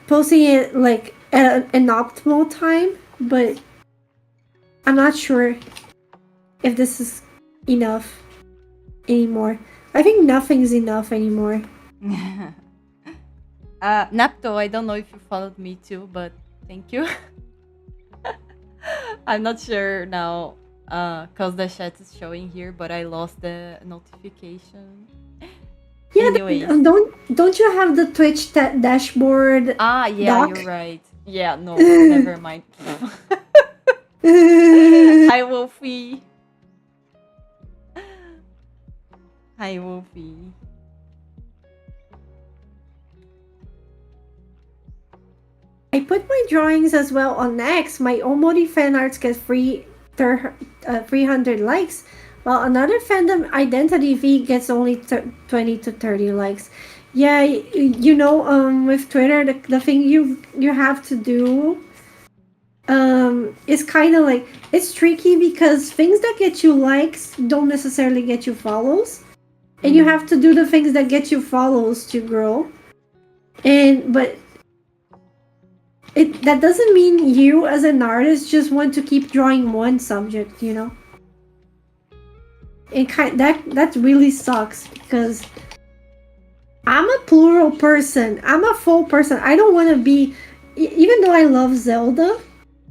posting it like at an optimal time, but I'm not sure if this is enough anymore. I think nothing's enough anymore. Napto, I don't know if you followed me too, but thank you. I'm not sure now because the chat is showing here, but I lost the notification. Yeah, Anyways. don't you have the Twitch dashboard Ah, yeah, doc? you're right. Yeah, no, never mind. Hi, Wolfie. Hi, Wolfie. I put my drawings as well on X. My Omori fan arts get 300 likes. Well, another fandom identity V gets only 20 to 30 likes. Yeah, with Twitter, the thing you have to do is kind of like it's tricky because things that get you likes don't necessarily get you follows, and you have to do the things that get you follows to grow. But that doesn't mean you as an artist just want to keep drawing one subject, that really sucks because I'm a plural person. I'm a full person. I don't want to be, even though I love Zelda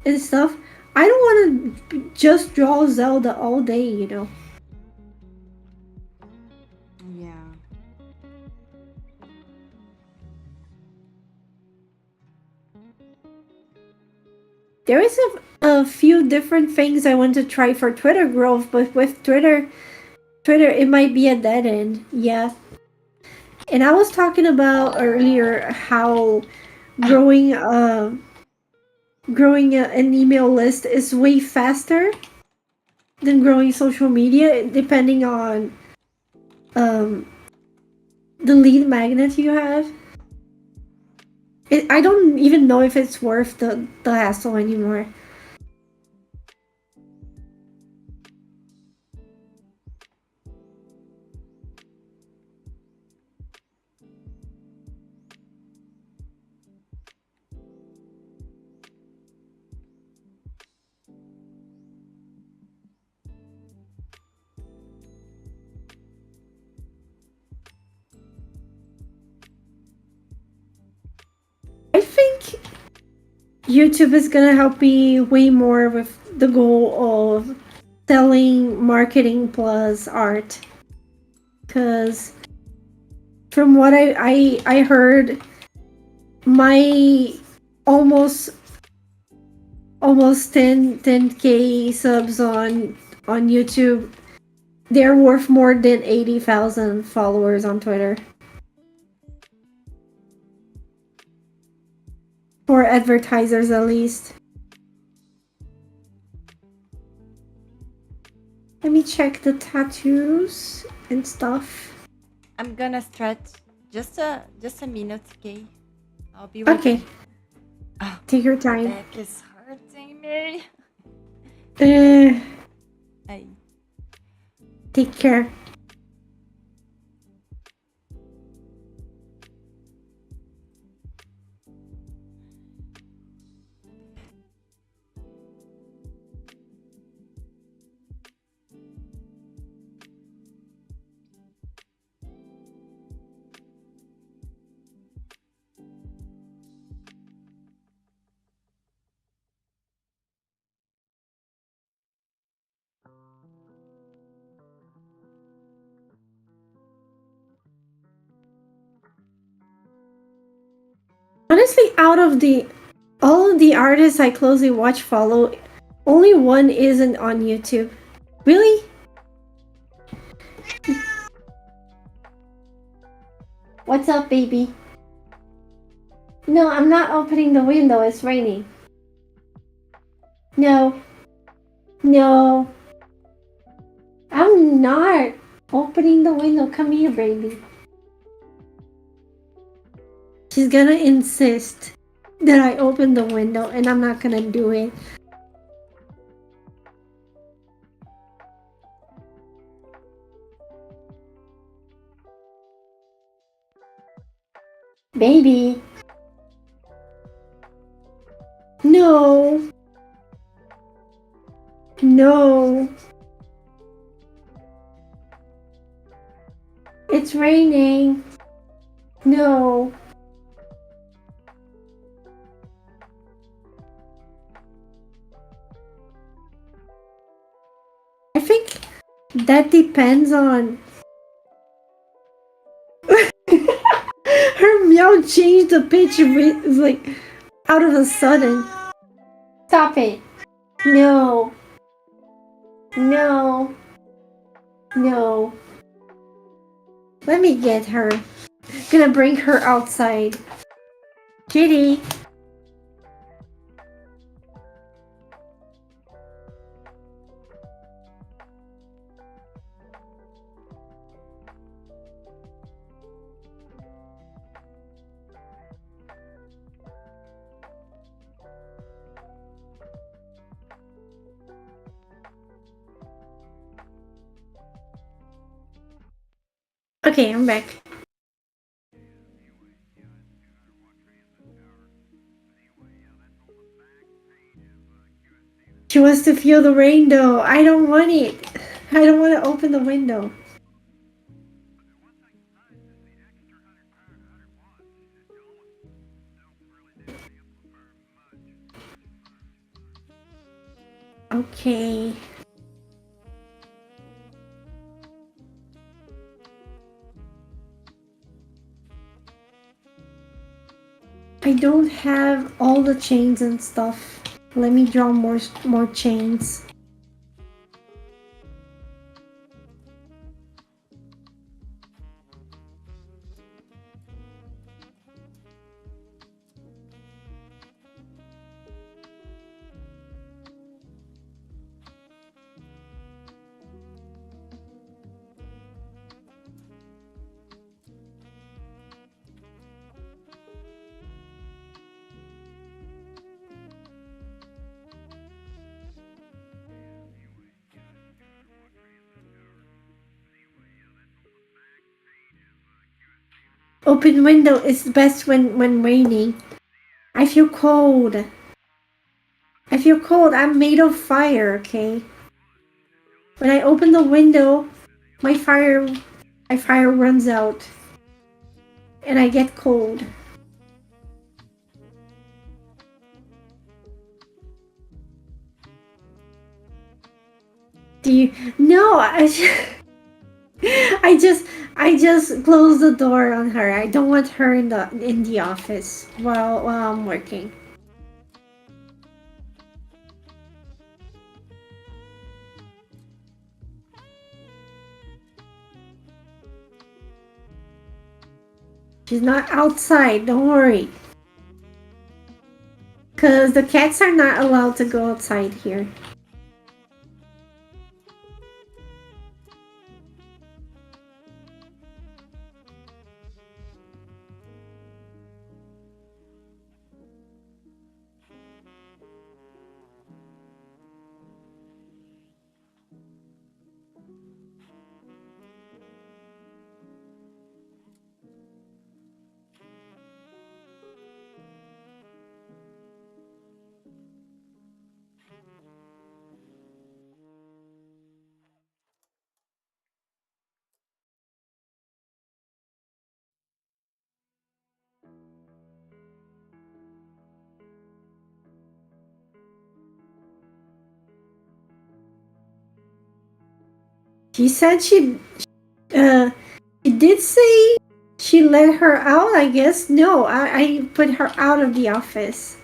and stuff, I don't want to just draw Zelda all day. Yeah. There is a few different things I want to try for Twitter growth, but with Twitter, it might be a dead end. Yeah. And I was talking about earlier how growing an email list is way faster than growing social media, depending on um, the lead magnet you have. I don't even know if it's worth the hassle anymore. I think YouTube is gonna help me way more with the goal of selling marketing plus art. Because from what I heard, my almost 10k subs on YouTube, they're worth more than 80,000 followers on Twitter. For advertisers, at least. Let me check the tattoos and stuff. I'm gonna stretch just a minute, okay? I'll be right Okay. back. Oh, Take your my time. back is hurting me. Hey. Take care. Honestly, out of all of the artists I closely follow, only one isn't on YouTube. Really? What's up, baby? No, I'm not opening the window. It's raining. No. No. I'm not opening the window. Come here, baby. She's gonna insist that I open the window, and I'm not gonna do it. Baby. No. No. It's raining. No. I think that depends on. Her meow changed the pitch like out of a sudden. Stop it. No. No. No. Let me get her. Gonna bring her outside. Kitty. Okay, I'm back. She wants to feel the rain though. I don't want it. I don't want to open the window. Okay. I don't have all the chains and stuff. Let me draw more chains. Open window is best when raining. I feel cold. I feel cold. I'm made of fire, okay? When I open the window, my fire runs out and I get cold. Do you No, I just I just closed the door on her. I don't want her in the office while I'm working. She's not outside, don't worry. Cause the cats are not allowed to go outside here. She said uh she did say she let her out, I guess. No, I put her out of the office.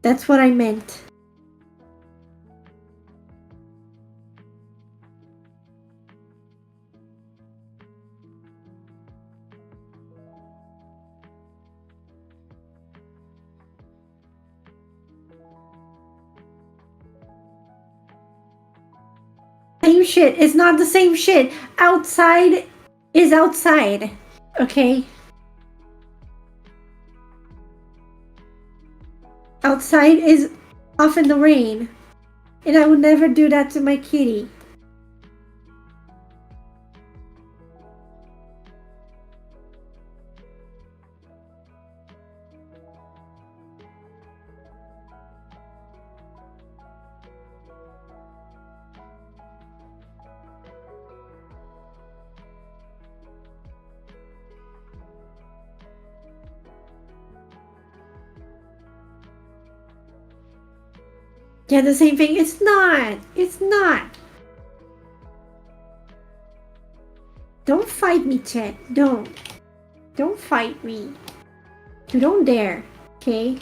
That's what I meant. Same shit. It's not the same shit. Outside is outside. Okay? Outside is off in the rain. And I would never do that to my kitty. Yeah, the same thing. It's not. It's not. Don't fight me, Chet. Don't. Don't fight me. You don't dare. Okay?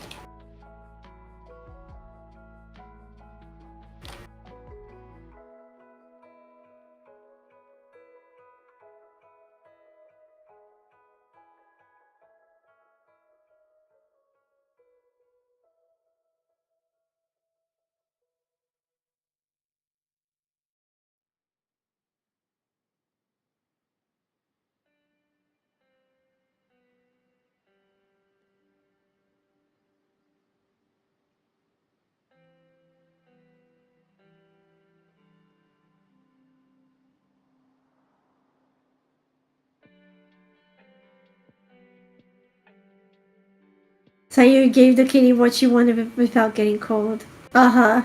So you gave the kitty what she wanted without getting cold. Uh-huh.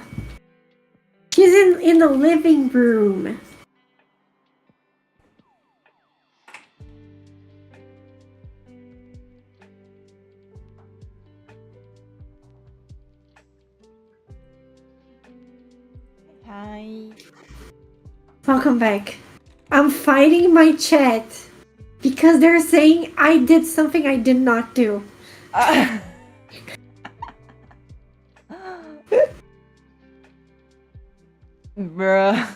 She's in the living room. Hi. Welcome back. I'm fighting my chat because they're saying I did something I did not do. Bruh.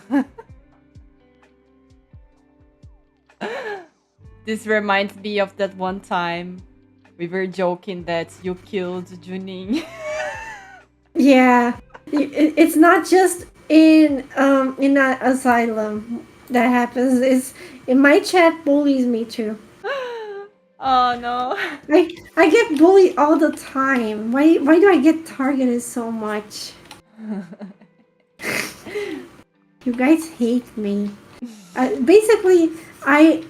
This reminds me of that one time we were joking that you killed Juning. Yeah, it's not just in that asylum that happens. It's in my chat bullies me too. Oh no. I get bullied all the time. Why do I get targeted so much? You guys hate me. Basically, Hita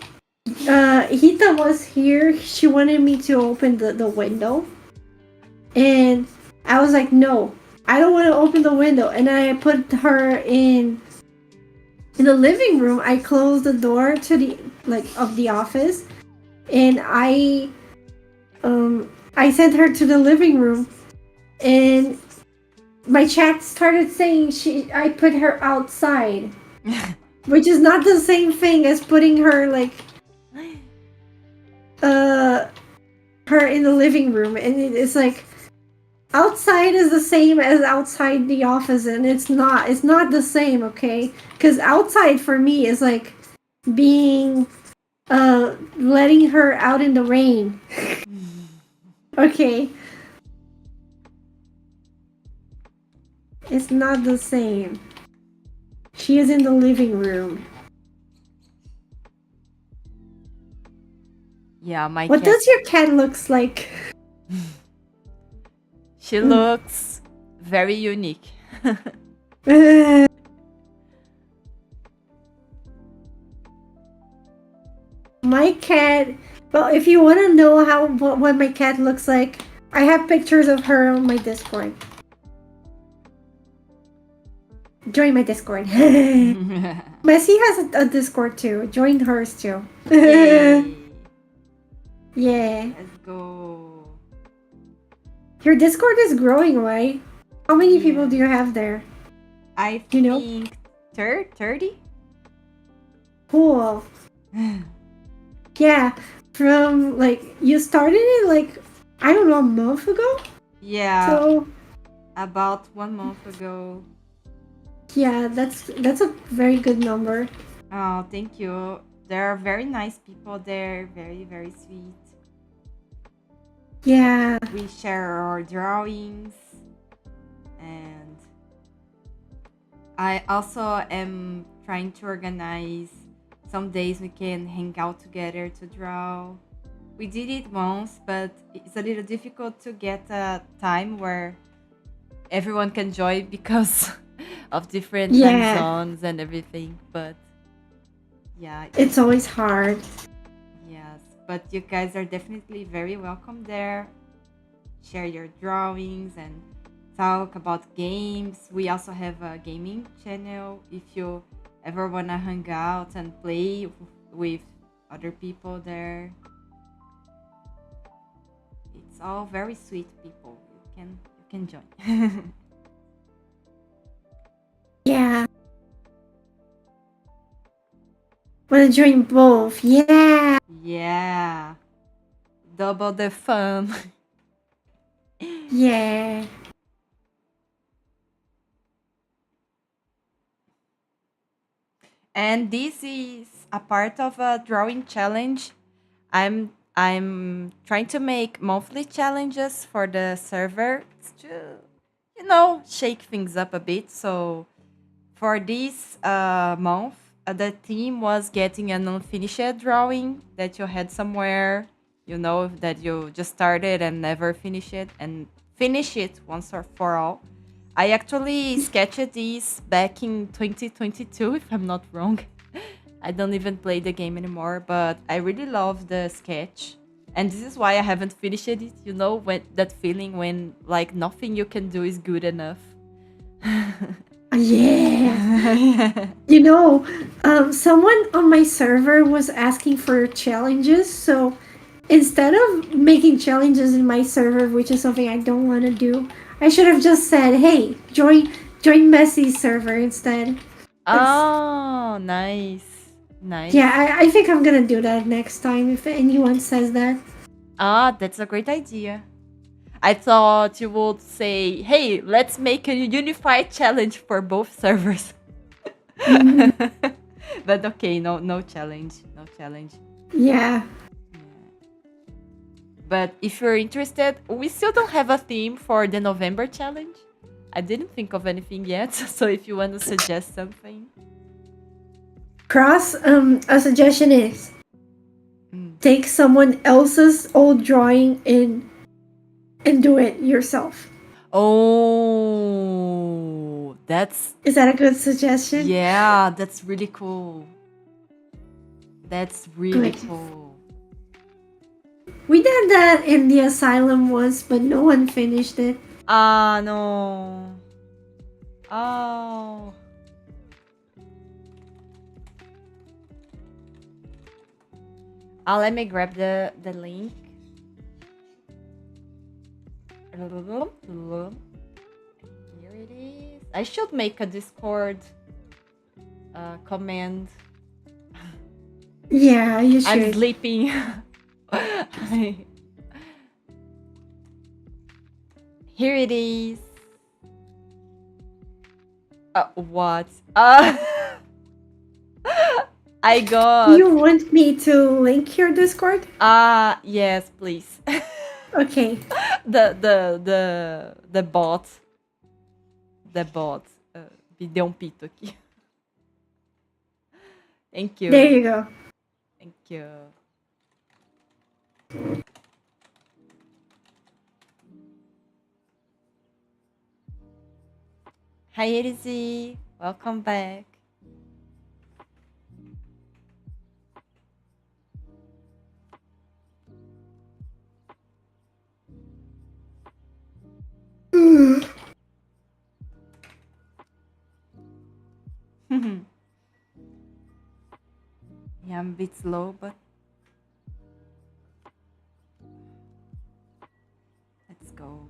was here. She wanted me to open the window, and I was like, no, I don't want to open the window. And I put her in the living room. I closed the door to the of the office, and I sent her to the living room, and my chat started saying I put her outside, which is not the same thing as putting her her in the living room, and it's like outside is the same as outside the office, and it's not the same, okay? Because outside for me is like being letting her out in the rain. Okay, it's not the same. She is in the living room. Yeah, my What cat. does your cat looks like? She looks very unique. My cat. Well, if you want to know what my cat looks like, I have pictures of her on my Discord. Join my Discord. Messi has a Discord too. Join hers too. Yay. Yeah. Let's go. Your Discord is growing, right? How many people do you have there? I You know? think 30? Cool. Yeah. From you started it I don't know, a month ago? Yeah. So About 1 month ago. yeah, that's a very good number. Oh, thank you. There are very nice people there, very, very sweet. Yeah. We share our drawings, and I also am trying to organize some days we can hang out together to draw. We did it once, but it's a little difficult to get a time where everyone can join because of different time zones and everything. But yeah, it's always hard. Yes, but you guys are definitely very welcome there. Share your drawings and talk about games. We also have a gaming channel if you ever want to hang out and play with other people there. It's all very sweet people. You can join. Yeah. Wanna join both? Yeah. Yeah. Double the fun. Yeah. And this is a part of a drawing challenge. I'm trying to make monthly challenges for the server to, shake things up a bit. So for this month, the theme was getting an unfinished drawing that you had somewhere, that you just started and never finish it, and finish it once or for all. I actually sketched this back in 2022, if I'm not wrong. I don't even play the game anymore, but I really love the sketch, And this is why I haven't finished it. You know, when that feeling when like nothing you can do is good enough. Yeah. You know, someone on my server was asking for challenges, so instead of making challenges in my server, which is something I don't want to do, I should have just said, "Hey, join Messy's server instead." Oh, nice. Nice. Yeah, I think I'm gonna do that next time if anyone says that. Ah, that's a great idea. I thought you would say, hey, let's make a unified challenge for both servers. But okay, no challenge. No challenge. Yeah. But if you're interested, we still don't have a theme for the November challenge. I didn't think of anything yet, so if you want to suggest something. Cross, a suggestion is take someone else's old drawing and do it yourself. Oh, Is that a good suggestion? yeah, that's really cool. That's really Good. cool. We did that in the asylum once, but no one finished it. Ah, no. Oh. Let me grab the link. Here it is. I should make a Discord command. Yeah, you should. I'm sleeping. Here it is. What? I got. You want me to link your Discord? Yes, please. Okay. The bot. The bot. Me deu pito aqui. Thank you. There you go. Thank you. Hi, Erizy. Welcome back. Yeah, I'm a bit slow, but let's go.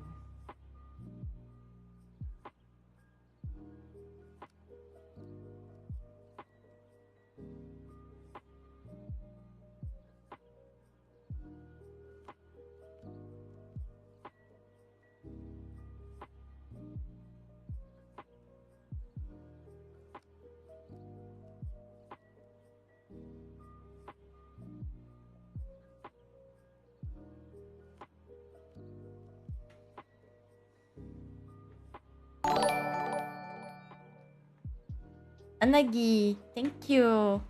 Anagi, thank you.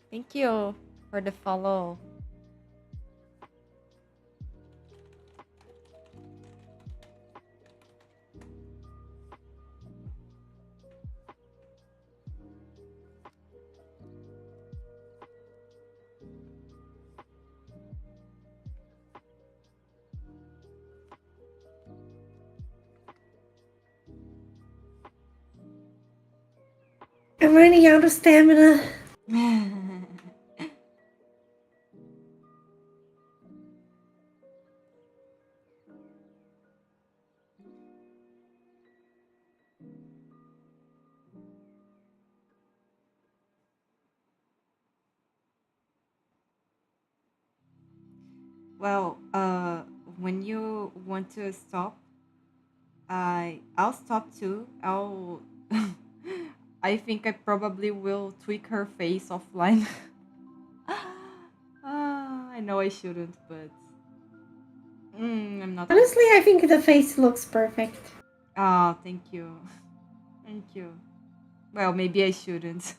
Thank you for the follow. I'm running out of stamina. Well, when you want to stop, I'll stop too. I think I probably will tweak her face offline. I know I shouldn't, but I'm not. Honestly, I think the face looks perfect. Thank you. Thank you. Well, maybe I shouldn't.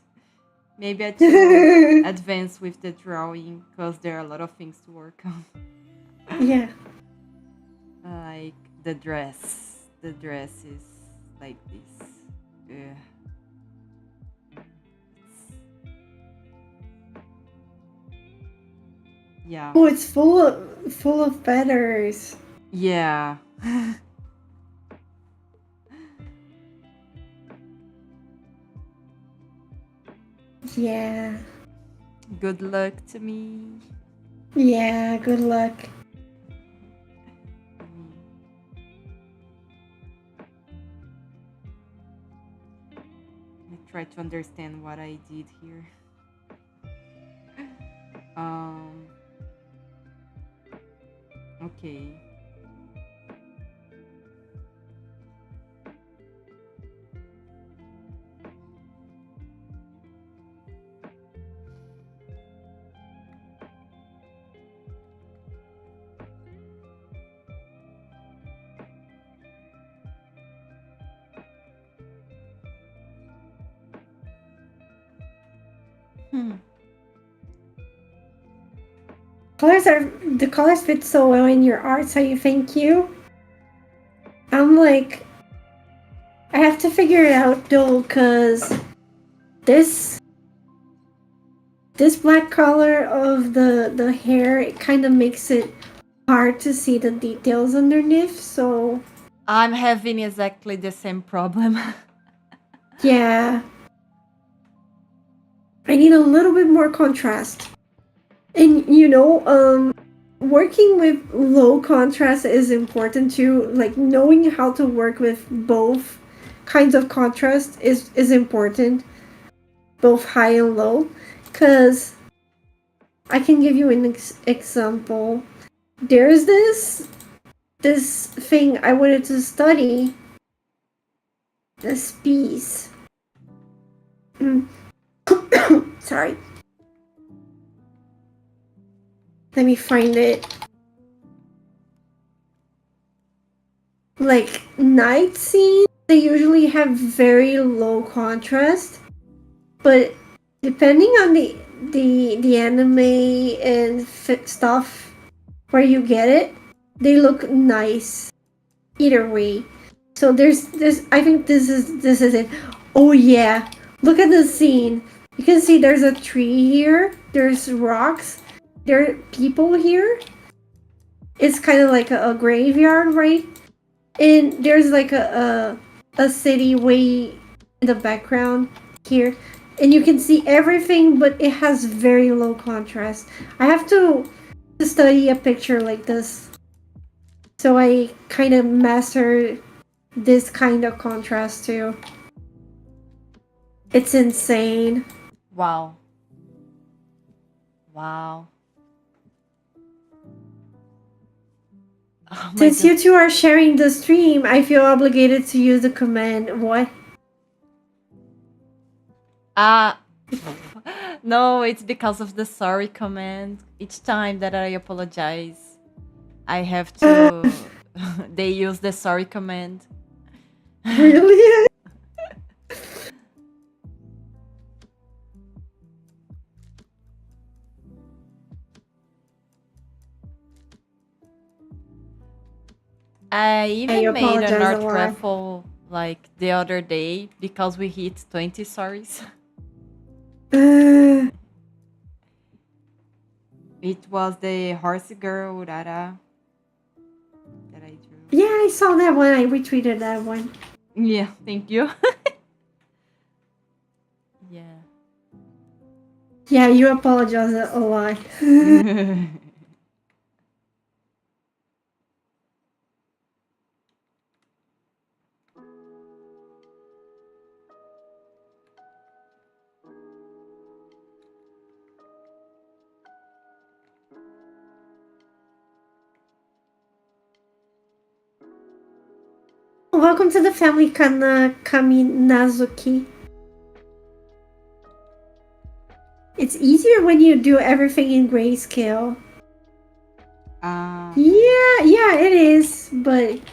Maybe I should advance with the drawing because there are a lot of things to work on. Yeah. Like the dress. The dress is like this. Yeah. Yeah. Oh, it's full of feathers. Yeah. Yeah. Good luck to me. Yeah, good luck. Let me try to understand what I did here. Um. Okay. Hmm. The colors fit so well in your art, so you thank you. I'm like, I have to figure it out though, cause this this black color of the hair, it kind of makes it hard to see the details underneath. So I'm having exactly the same problem. yeah, I need a little bit more contrast. And working with low contrast is important too. Like knowing how to work with both kinds of contrast is important, both high and low. Cause I can give you an example. There's this thing I wanted to study. This piece. Sorry. Let me find it. Like night scenes, they usually have very low contrast, but depending on the anime and stuff where you get it, they look nice either way. So there's this. I think this is it. Oh yeah, look at the scene. You can see there's a tree here. There's rocks. There are people here. It's kind of like a graveyard, right? And there's like a city way in the background here, and you can see everything, but it has very low contrast. I have to study a picture like this, so I kind of master this kind of contrast too. It's insane. Wow. Wow. Oh my Since you god. two are sharing the stream, I feel obligated to use the command. What? Ah. No, it's because of the sorry command. Each time that I apologize, I have to. They use the sorry command. Really? I I even made an apologize a art lot. raffle like the other day because we hit 20 sorries. Uh, It was the horsey girl Rara that I drew. yeah, I saw that one. I retweeted that one. Yeah, thank you. Yeah. Yeah, you apologize a lot. Welcome to the family, Kaminazuki. It's easier when you do everything in grayscale. Yeah, it is, but it's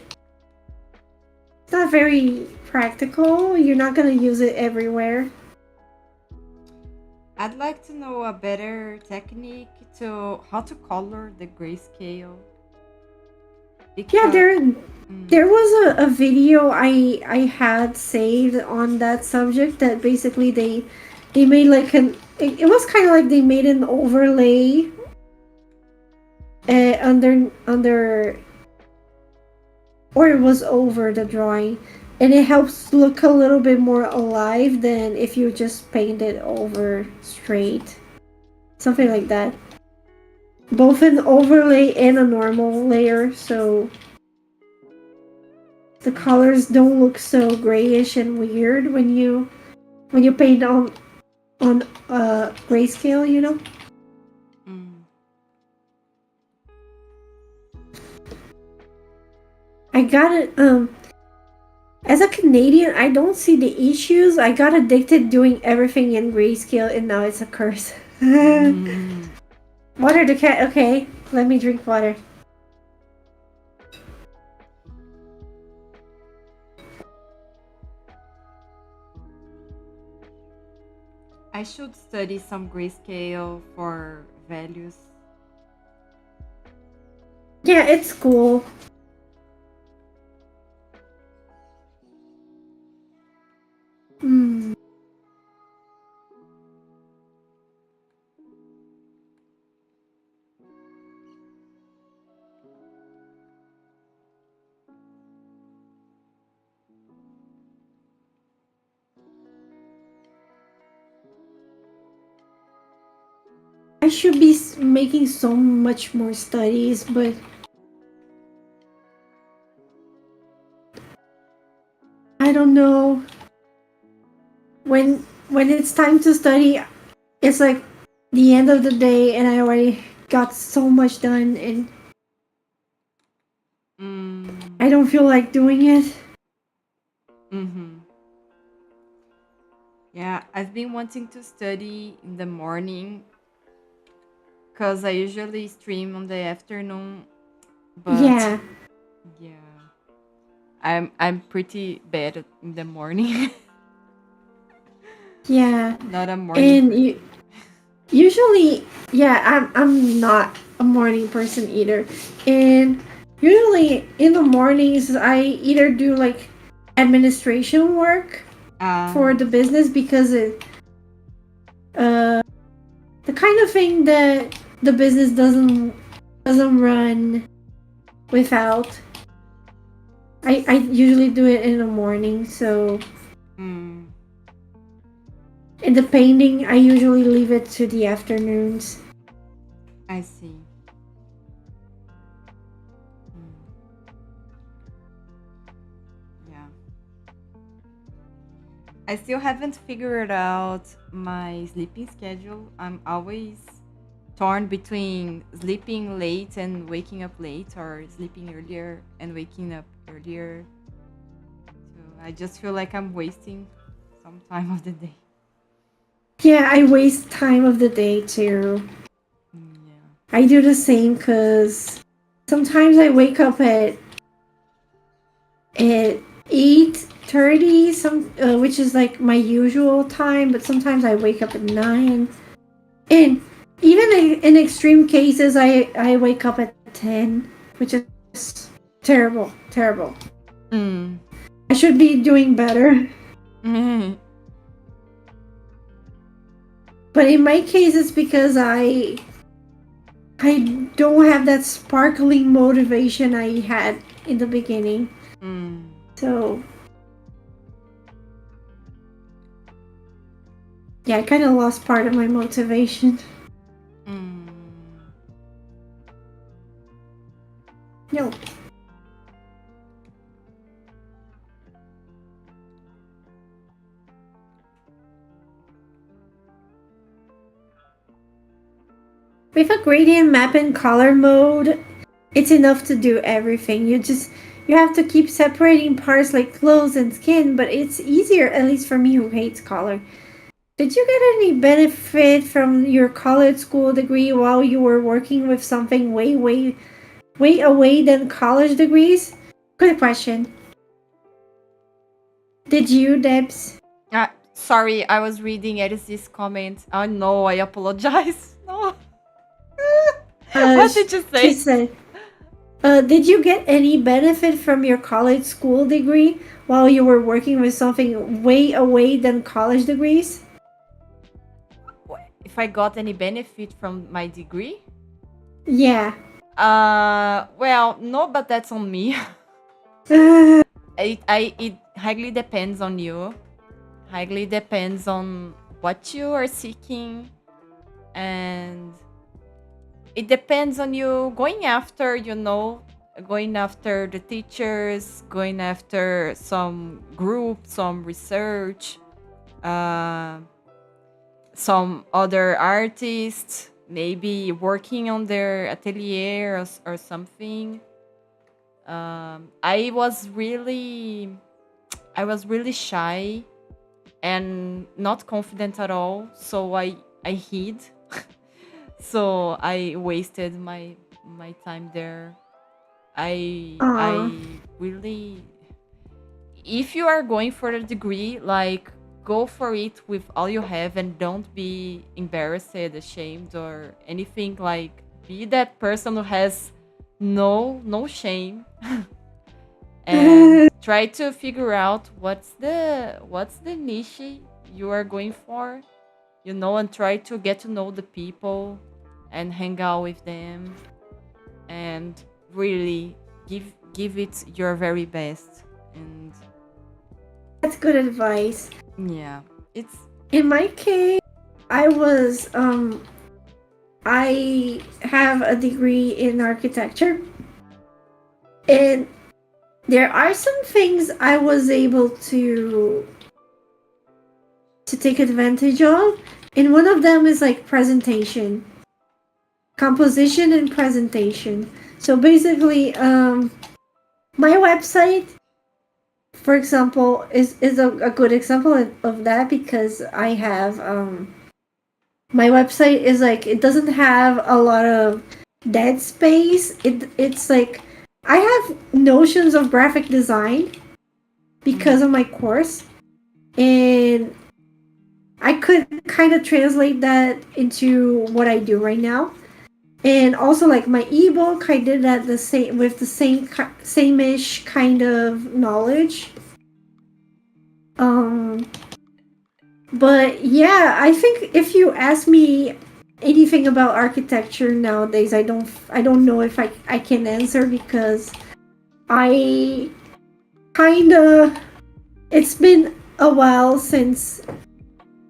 not very practical. You're not gonna use it everywhere. I'd like to know a better technique to how to color the grayscale. Yeah, there was a video I had saved on that subject that basically they made like it was kind of like they made an overlay under, or it was over the drawing, and it helps look a little bit more alive than if you just paint it over straight, something like that. Both an overlay and a normal layer, so the colors don't look so grayish and weird when you paint on grayscale, you know. I got it. As a Canadian, I don't see the issues. I got addicted doing everything in grayscale, and now it's a curse. Water the cat. Okay, let me drink water. I should study some grayscale for values. Yeah, it's cool. I should be making so much more studies, but I don't know. When it's time to study, it's like the end of the day, and I already got so much done, and I don't feel like doing it. Yeah, I've been wanting to study in the morning because I usually stream on the afternoon. But Yeah, I'm pretty bad in the morning. yeah. Not a morning. And usually, yeah, I'm not a morning person either. And usually in the mornings, I either do like administration work for the business, because the kind of thing that the business doesn't run without. I usually do it in the morning, so. And the painting, I usually leave it to the afternoons. I see. Yeah. I still haven't figured out my sleeping schedule. I'm always torn between sleeping late and waking up late, or sleeping earlier and waking up earlier. So I just feel like I'm wasting some time of the day. Yeah, I waste time of the day too. Yeah. I do the same because sometimes I wake up at 8:30, which is like my usual time, but sometimes I wake up at 9. And even in extreme cases, I wake up at 10, which is terrible. I should be doing better. But in my case, it's because I don't have that sparkling motivation I had in the beginning. So yeah, I kind of lost part of my motivation. No. With a gradient map in color mode, it's enough to do everything. You have to keep separating parts like clothes and skin, but it's easier, at least for me who hates color. Did you get any benefit from your college school degree while you were working with something way away than college degrees? Good question. Did you, Debs? Sorry, I was reading Edis's comment. Oh no, I apologize. No. What did you say? She said, did you get any benefit from your college school degree while you were working with something way away than college degrees? If I got any benefit from my degree? Yeah. Well, no, but that's on me. It highly depends on you. Highly depends on what you are seeking, and it depends on you going after, going after the teachers, going after some group, some research, uh, some other artists, maybe working on their atelier or something. I was really, I was really shy and not confident at all, so I hid. So I wasted my time there. Aw. I really, if you are going for a degree, like, go for it with all you have and don't be embarrassed, ashamed, or anything. Like, be that person who has no shame, and try to figure out what's the niche you are going for, and try to get to know the people and hang out with them, and really give it your very best. And That's good advice. yeah, it's In my case, I was I have a degree in architecture, and there are some things I was able to take advantage of, and one of them is like presentation, composition and presentation. So basically, my website, for example, is a good example of that, because I have my website is like, it doesn't have a lot of dead space. It's like, I have notions of graphic design because of my course, and I could kind of translate that into what I do right now. And also, like, my ebook, I did that the same, with the same-ish kind of knowledge. Um, but yeah, I think if you ask me anything about architecture nowadays, I don't know if I can answer, because I kind of, it's been a while since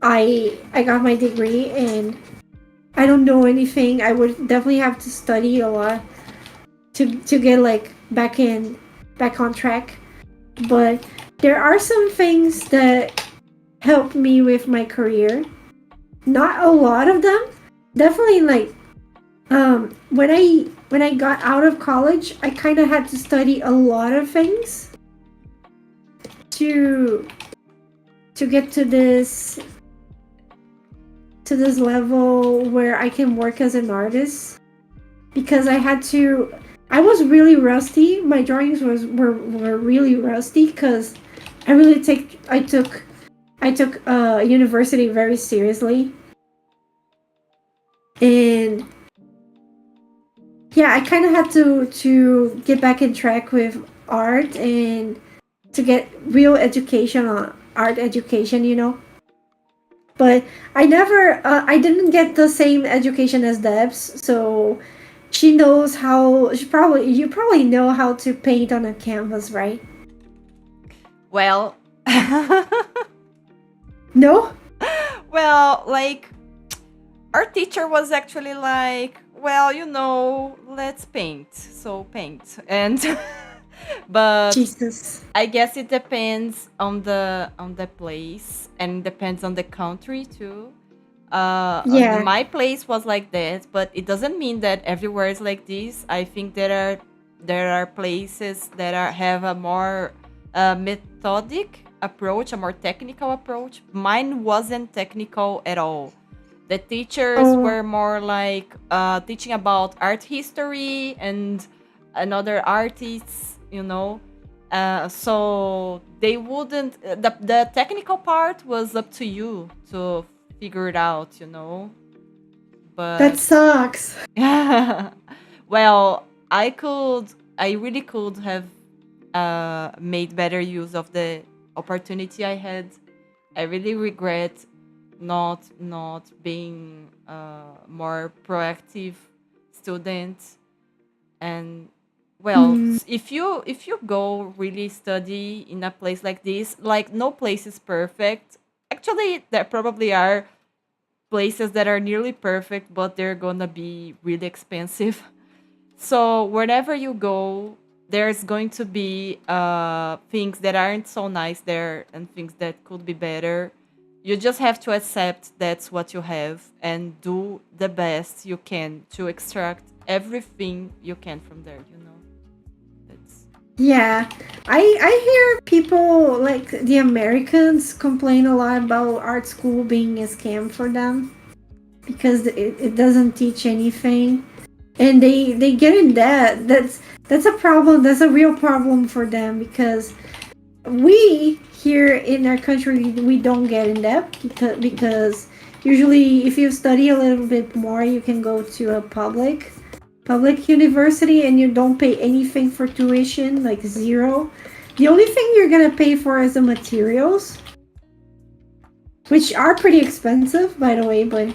I got my degree, and I don't know anything. I would definitely have to study a lot to get like back on track. But there are some things that helped me with my career. Not a lot of them. Definitely, like, when I got out of college, I kind of had to study a lot of things to get to this level where I can work as an artist, because I was really rusty. My drawings were really rusty, because I took university very seriously. And yeah, I kind of had to get back in track with art, and to get real education on art education. But I didn't get the same education as Debs, so you probably know how to paint on a canvas, right? well, No? well, like, our teacher was actually like, well, let's paint. So paint. And but Jesus. I guess it depends on the place, and depends on the country too. Yeah. My place was like that, but it doesn't mean that everywhere is like this. I think there are places that have a more methodic approach, a more technical approach. Mine wasn't technical at all. The teachers Oh, were more like teaching about art history and other artists. So they wouldn't. The technical part was up to you to figure it out. that But sucks. well, I really could have made better use of the opportunity I had. I really regret not being a more proactive student. And well, Mm, if you go really study in a place like this, like no place is perfect. Actually, there probably are places that are nearly perfect, but they're gonna be really expensive. So wherever you go, there's going to be things that aren't so nice there and things that could be better. You just have to accept that's what you have and do the best you can to extract everything you can from there. You know, that's yeah, I hear people like the Americans complain a lot about art school being a scam for them because it doesn't teach anything, and they get in debt. That's a problem. That's a real problem for them because we here in our country we don't get in debt because usually if you study a little bit more you can go to a public university and you don't pay anything for tuition, like zero. The only thing you're gonna pay for is the materials, which are pretty expensive by the way, but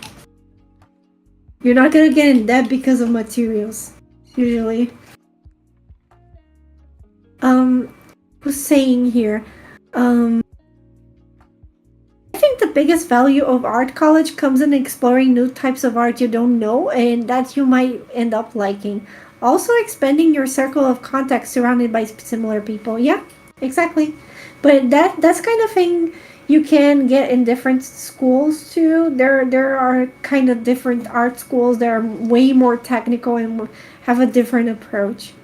you're not gonna get in debt because of materials usually. um who's saying here, um I think the biggest value of art college comes in exploring new types of art you don't know and that you might end up liking. Also, expanding your circle of contacts surrounded by similar people. Yeah, exactly. But that's kind of thing you can get in different schools too. There are kind of different art schools that are way more technical and have a different approach.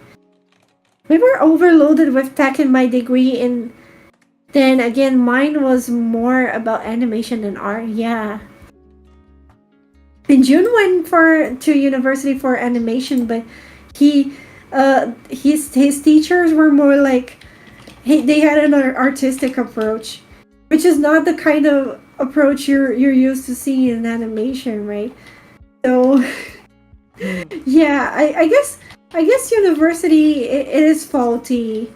We were overloaded with tech in my degree, and then again, mine was more about animation than art. Yeah. And June went for to university for animation, but he, his teachers were more like they had an artistic approach, which is not the kind of approach you're used to seeing in animation, right? So yeah, I guess university it is faulty.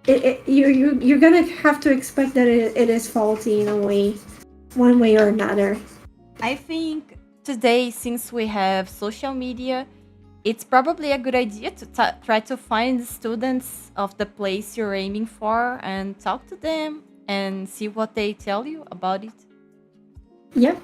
You're gonna have to expect that it is faulty in a way, one way or another. I think today, since we have social media, it's probably a good idea to try to find students of the place you're aiming for and talk to them and see what they tell you about it. Yep.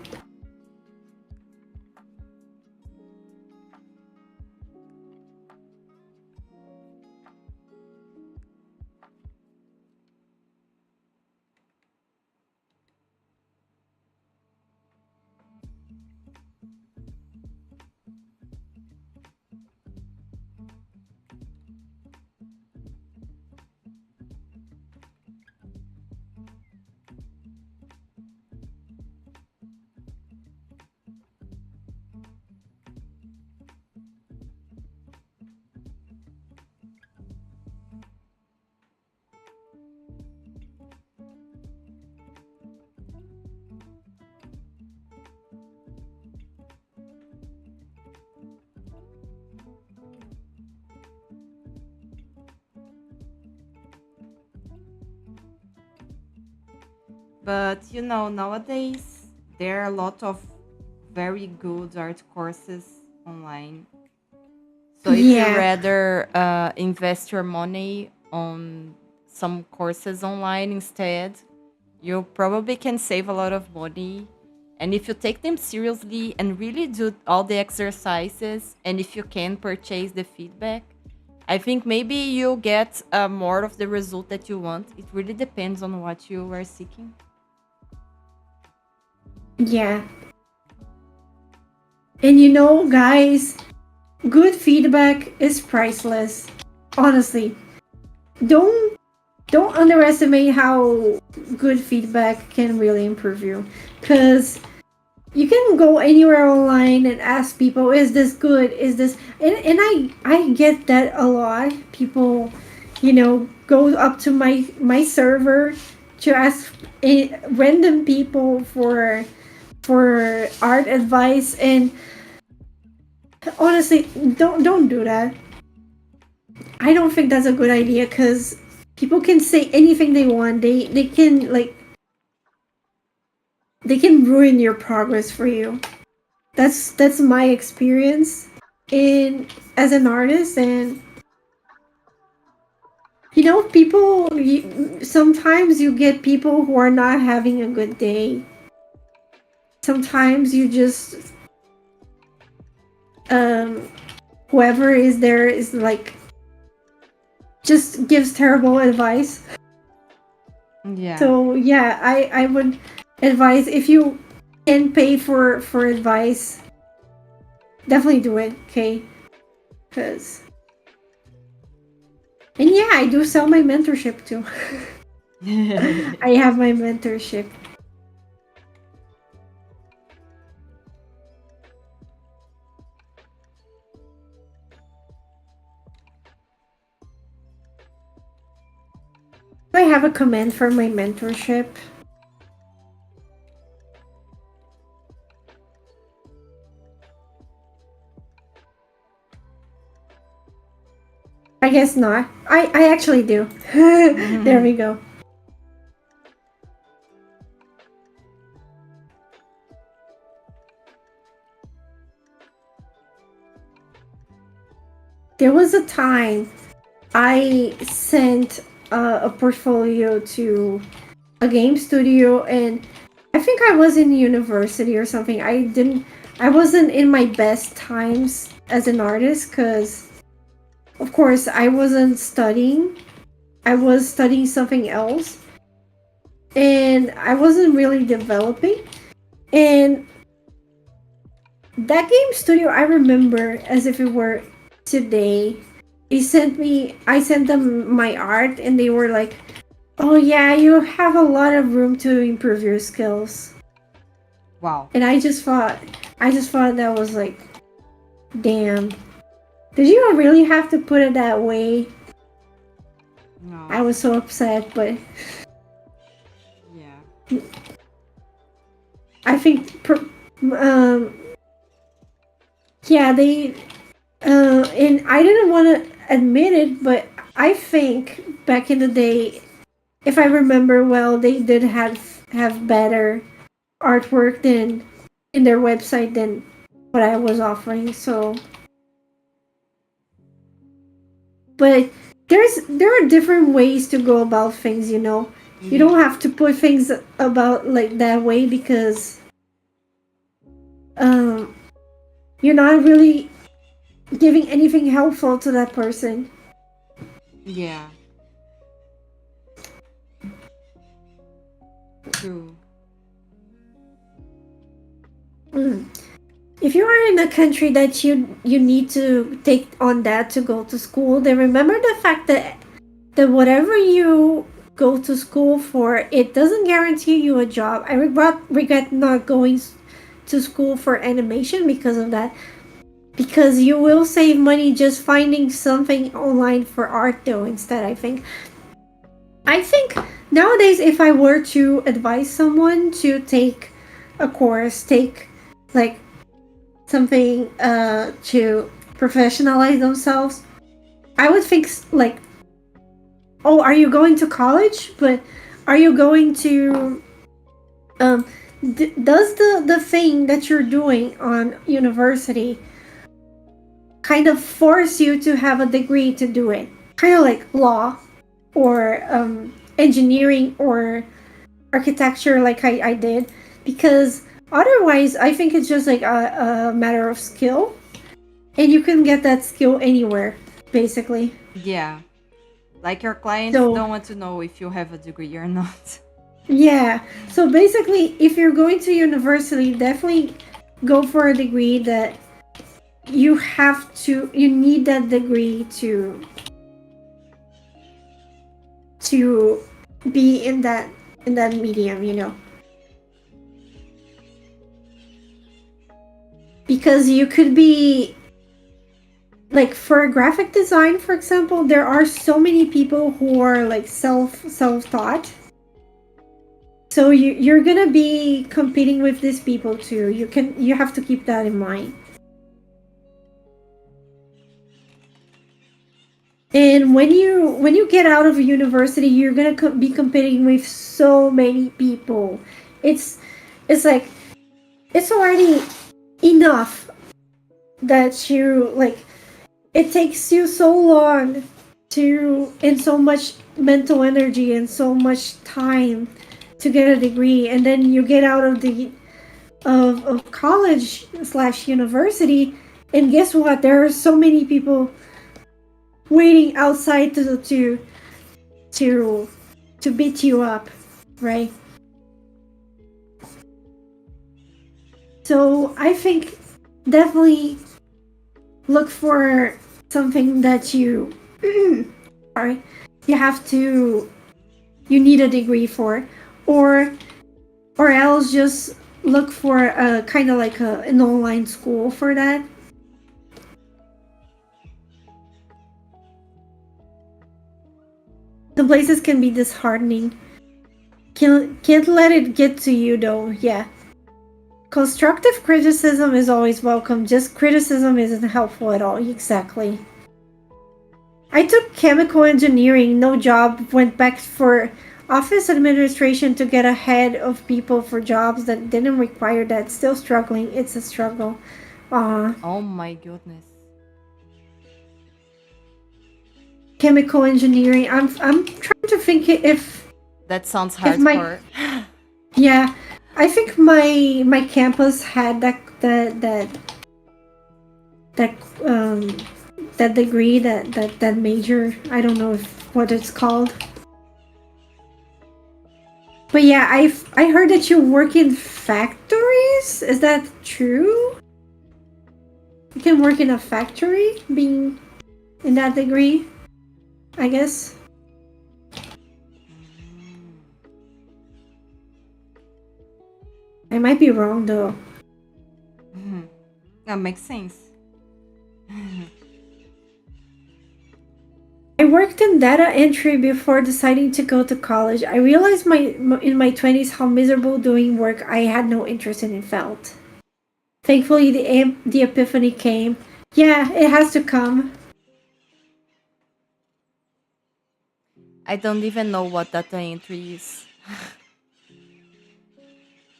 But you know, nowadays there are a lot of very good art courses online. So if you Yeah. rather invest your money on some courses online instead, you probably can save a lot of money. And if you take them seriously and really do all the exercises, and if you can purchase the feedback, I think maybe you'll get more of the result that you want. It really depends on what you are seeking. Yeah. And you know, guys, good feedback is priceless. Honestly, don't don't underestimate how good feedback can really improve you. Cause you can go anywhere online and ask people, "Is this good? Is this?" And I get that a lot. People, go up to my server to ask random people for art advice, and honestly, don't do that. I don't think that's a good idea because people can say anything they want. They can ruin your progress for you. That's my experience. in as an artist, and you know, sometimes you get people who are not having a good day. Sometimes you just um whoever is there is like just gives terrible advice. Yeah. So yeah, I would advise, if you can pay for advice, definitely do it, okay? Cause and yeah, I do sell my mentorship too. I have my mentorship. Do I have a comment for my mentorship? I guess not. I actually do. There we go. There was a time I sent a portfolio to a game studio, and I think I was in university or something. I wasn't in my best times as an artist, because of course I wasn't studying. I was studying something else, and I wasn't really developing. And that game studio, I remember as if it were today. I sent them my art, and they were like, "Oh yeah, you have a lot of room to improve your skills." Wow. And I just thought that was like, damn. Did you really have to put it that way? No. I was so upset, but Yeah. I think, yeah, they, and I didn't want to admit it, but I think back in the day, if I remember well, they did have better artwork than in their website than what I was offering. So, but there are different ways to go about things. You know, you Yeah. don't have to put things about like that way, because um you're not really giving anything helpful to that person. Yeah. True. Mm. If you are in a country that you need to take on that to go to school, then remember the fact that whatever you go to school for, it doesn't guarantee you a job. I regret not going to school for animation because of that. Because you will save money just finding something online for art though instead, I think. I think nowadays, if I were to advise someone to take a course, take like something to professionalize themselves, I would think like, oh, are you going to college? But are you going to um does the thing that you're doing on university kind of force you to have a degree to do it? Kind of like law, or engineering, or architecture, like I did. Because otherwise I think it's just like a matter of skill, and you can get that skill anywhere, basically. Yeah. Like your clients So don't want to know if you have a degree or not. yeah, so basically, if you're going to university, definitely go for a degree that you need that degree to be in that medium, you know. Because you could be like, for graphic design, for example, there are so many people who are like self-taught. So you're gonna be competing with these people too. You have to keep that in mind. And when you get out of university, you're gonna be competing with so many people. It's it's like, it's already enough that you like. It takes you so long to, and so much mental energy and so much time to get a degree, and then you get out of the of college slash university, and guess what? There are so many people waiting outside to to beat you up, right? So I think definitely look for something that you sorry, you have to, you need a degree for, or else just look for a kind of like an online school for that. The places can be disheartening. Can't let it get to you though. Yeah. Constructive criticism is always welcome. Just criticism isn't helpful at all. Exactly. I took chemical engineering, no job, went back for office administration to get ahead of people for jobs that didn't require that. Still struggling. It's a struggle. Oh my goodness. Chemical engineering. I'm trying to think if That sounds if my hardcore. yeah, I think my campus had that um that degree, that major. I don't know what it's called. But yeah, I heard that you work in factories. Is that true? You can work in a factory being in that degree, I guess. I might be wrong though. That makes sense. I worked in data entry before deciding to go to college. I realized in my 20s how miserable doing work I had no interest in felt. Thankfully, the epiphany came. Yeah, it has to come. I don't even know what data entry is.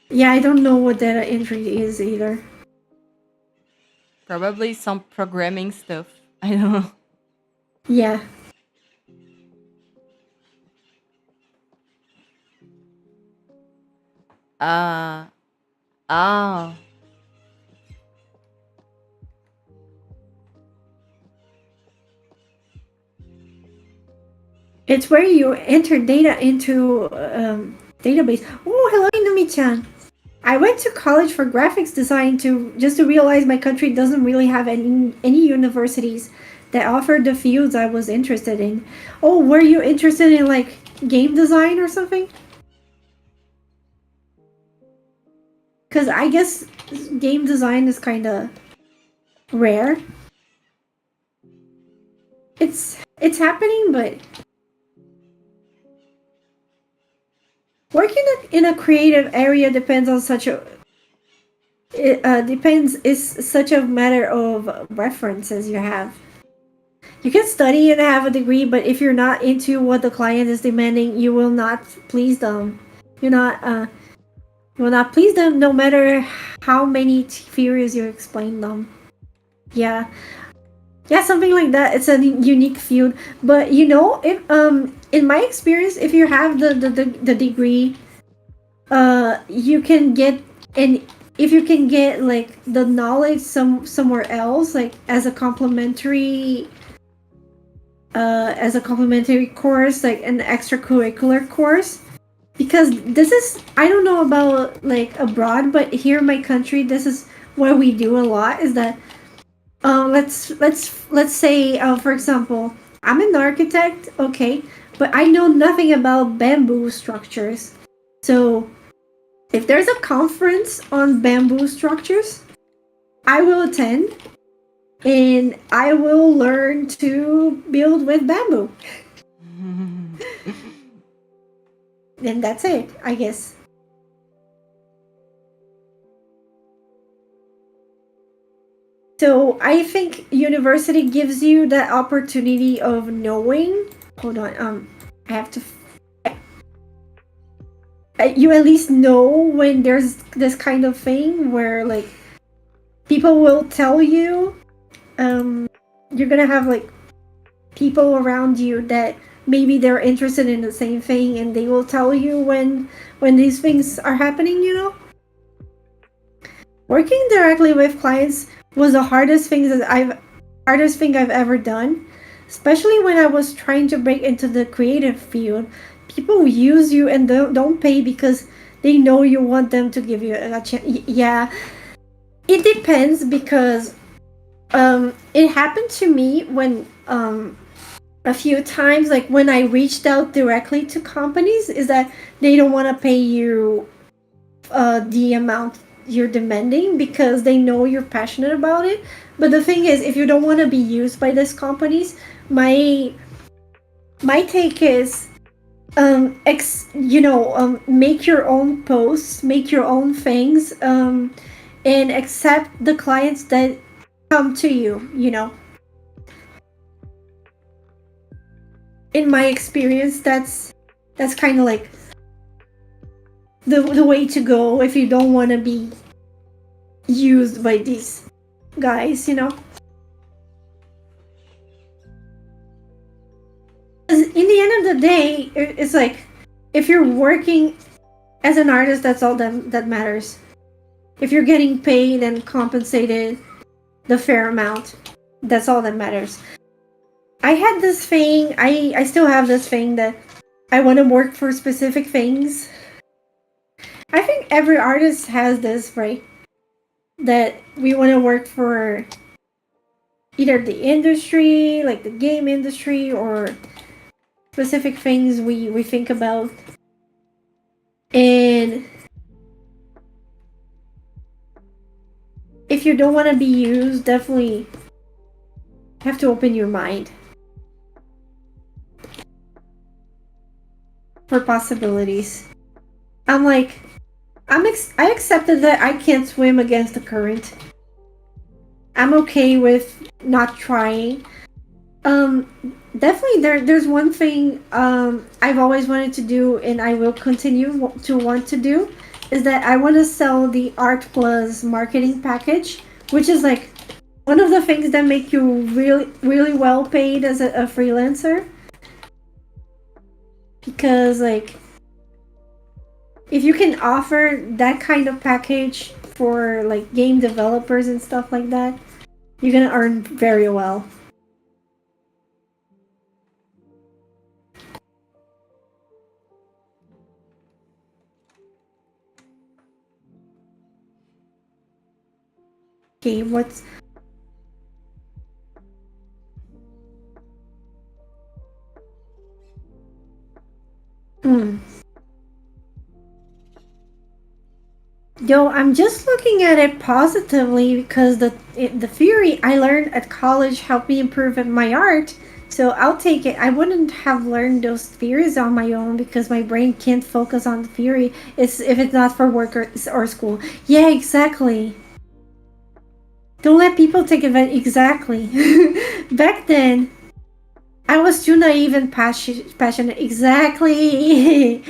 Yeah, I don't know what data entry is either. Probably some programming stuff. I don't know. Yeah. Oh. It's where you enter data into database. Oh, hello, Inumi-chan. I went to college for graphics design to realize my country doesn't really have any universities that offered the fields I was interested in. Oh, were you interested in like game design or something? Because I guess game design is kind of rare. It's happening, but working in a creative area depends on such a depends is such a matter of references you have. You can study and have a degree, but if you're not into what the client is demanding, you will not please them. You're not you will not please them no matter how many theories you explain them. Yeah. Yeah, something like that. It's a unique field, but you know, if in my experience, if you have the degree, you can get, and if you can get like the knowledge somewhere else, like as a complementary course, like an extracurricular course, because this is, I don't know about like abroad, but here in my country, this is what we do a lot, is that let's say, for example, I'm an architect, okay, but I know nothing about bamboo structures. So if there's a conference on bamboo structures, I will attend and I will learn to build with bamboo. And that's it, I guess. So I think university gives you that opportunity of knowing. Hold on, I have to. You at least know when there's this kind of thing where like people will tell you, you're gonna have like people around you that maybe they're interested in the same thing, and they will tell you when these things are happening. Working directly with clients was the hardest thing I've ever done, especially when I was trying to break into the creative field. People use you and don't pay because they know you want them to give you a chance. Yeah, it depends because it happened to me when a few times, like when I reached out directly to companies, is that they don't want to pay you the amount you're demanding because they know you're passionate about it. But the thing is, if you don't want to be used by these companies, my take is make your own posts, make your own things, and accept the clients that come to you. In my experience, that's kind of like the way to go if you don't want to be used by these guys. 'Cause in the end of the day, it's like if you're working as an artist, that's all that matters. If you're getting paid and compensated the fair amount, that's all that matters. I had this thing, I still have this thing that I want to work for specific things. I think every artist has this, right? That we want to work for either the industry, like the game industry, or specific things we think about. And if you don't want to be used, definitely have to open your mind for possibilities. I accepted that I can't swim against the current. I'm okay with not trying. Definitely there's one thing I've always wanted to do, and I will continue to want to do, is that I want to sell the Art Plus marketing package, which is like one of the things that make you really well paid as a freelancer. Because like if you can offer that kind of package for like game developers and stuff like that, you're gonna earn very well. Okay, what's... Yo, I'm just looking at it positively because the theory I learned at college helped me improve in my art. So I'll take it. I wouldn't have learned those theories on my own because my brain can't focus on the theory. It's if it's not for work or school. Yeah, exactly. Don't let people take advantage. Exactly. Back then, I was too naive and passionate. Exactly.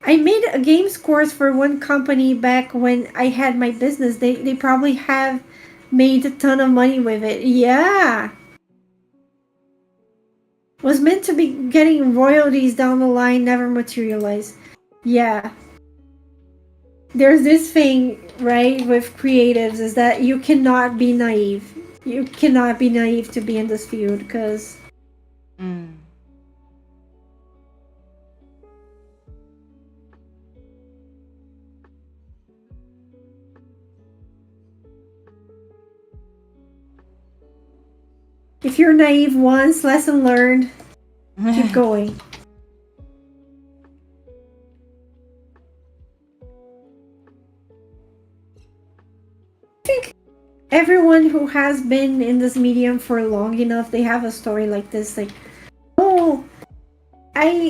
I made a games course for one company back when I had my business. They probably have made a ton of money with it. Yeah. Was meant to be getting royalties down the line, never materialized. Yeah. There's this thing, right, with creatives, is that you cannot be naive. You cannot be naive to be in this field, because... If you're naive once, lesson learned. Keep going. I think everyone who has been in this medium for long enough, they have a story like this, like, oh,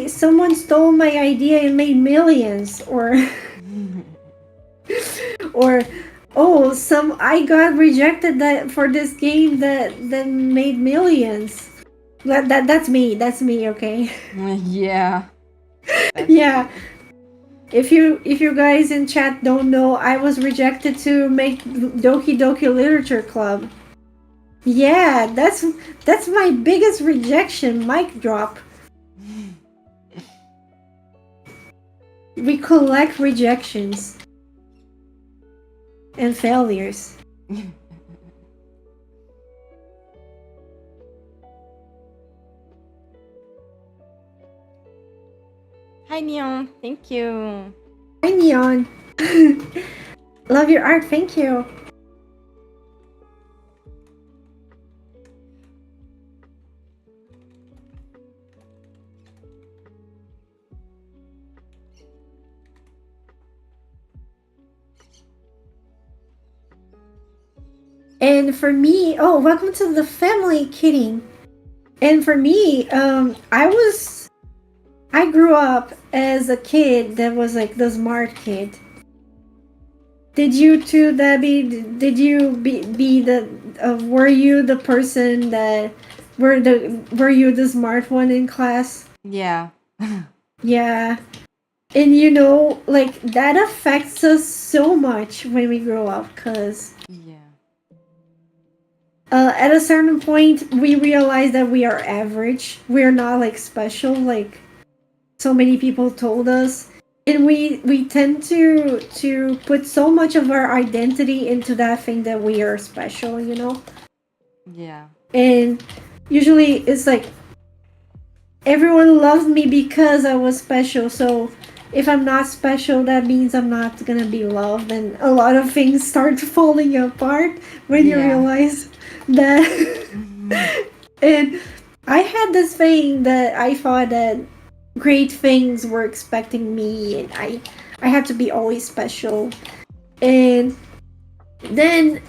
someone stole my idea and made millions, or or oh, I got rejected that for this game that made millions. That's me, okay? Yeah. Yeah. If you guys in chat don't know, I was rejected to make Doki Doki Literature Club. Yeah, that's my biggest rejection. Mic drop. We collect rejections and failures. Hi, Neon. Thank you. Hi, Neon. Love your art. Thank you. And for me, oh, welcome to the family, kidding. And for me, I grew up as a kid that was like the smart kid. Did you too, Debbie? Did you be the were you the person that were you the smart one in class? Yeah. Yeah. And you know, like that affects us so much when we grow up cuz Yeah. at a certain point we realize that we are average. We're not like special like so many people told us. And we tend to put so much of our identity into that thing that we are special, you know? Yeah. And usually it's like everyone loved me because I was special. So if I'm not special, that means I'm not gonna be loved, and a lot of things start falling apart when you Yeah. realize that. And I had this thing that I thought that great things were expecting me, and I had to be always special. And then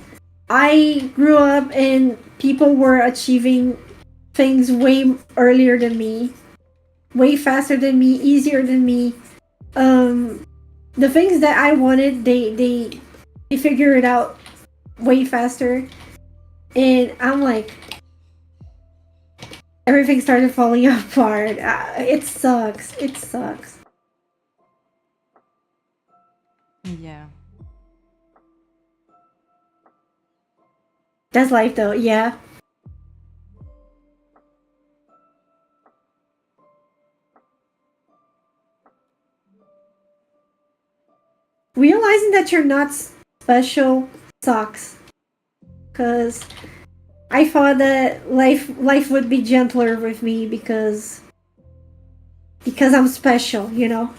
I grew up, and people were achieving things way earlier than me, way faster than me, easier than me. The things that I wanted, they figure it out way faster, and I'm like, everything started falling apart. It sucks. It sucks. Yeah. That's life, though. Yeah. Realizing that you're not special sucks, cause I thought that life would be gentler with me because I'm special, you know.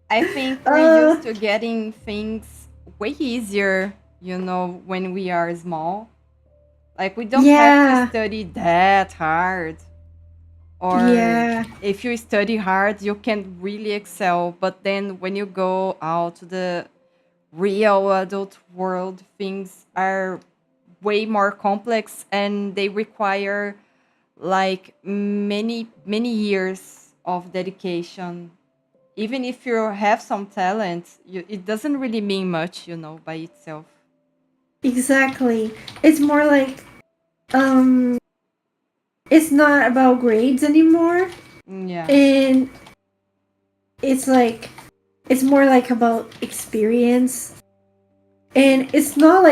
I think we're Uh, used to getting things way easier, when we are small. Like, we don't have to yeah, study that hard. Or yeah, if you study hard, you can really excel. But then when you go out to the real adult world, things are way more complex and they require like many, many years of dedication. Even if you have some talent, it doesn't really mean much, by itself. exactly. It's more like um, it's not about grades anymore, Yeah. and it's like it's more like about experience, and it's not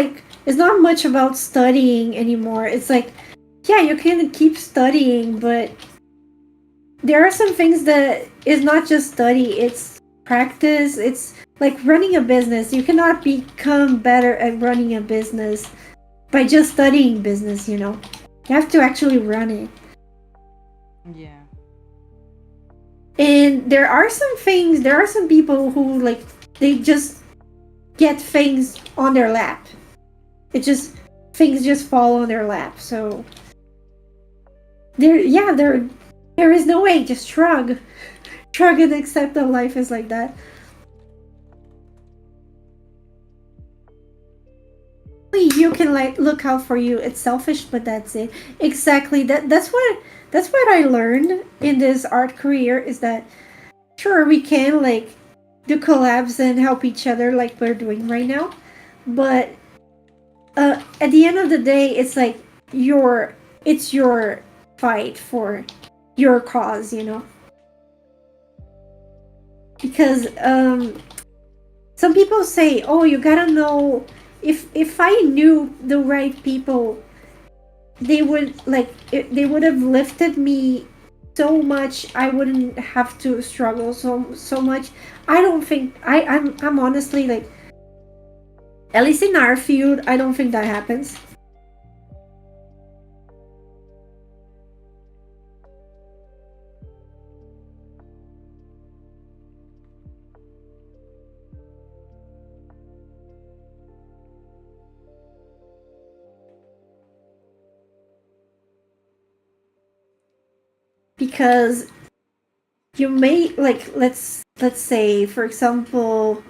much about studying anymore. It's like, yeah, you can keep studying, but there are some things that is not just study, it's practice. It's like running a business. You cannot become better at running a business by just studying business, you know. You have to actually run it. Yeah. And there are some people who like they just get things on their lap. It just things just fall on their lap. So there is no way. Just shrug and accept that life is like that. You can like look out for you. It's selfish, but that's it. Exactly. That's what I learned in this art career is that sure we can like do collabs and help each other like we're doing right now, but at the end of the day, it's like it's your fight for your cause, you know. because some people say, "Oh, you gotta know if I knew the right people, they would they would have lifted me so much. I wouldn't have to struggle so much." I don't think I'm honestly like, at least in our field, I don't think that happens. Because you may like let's say, for example,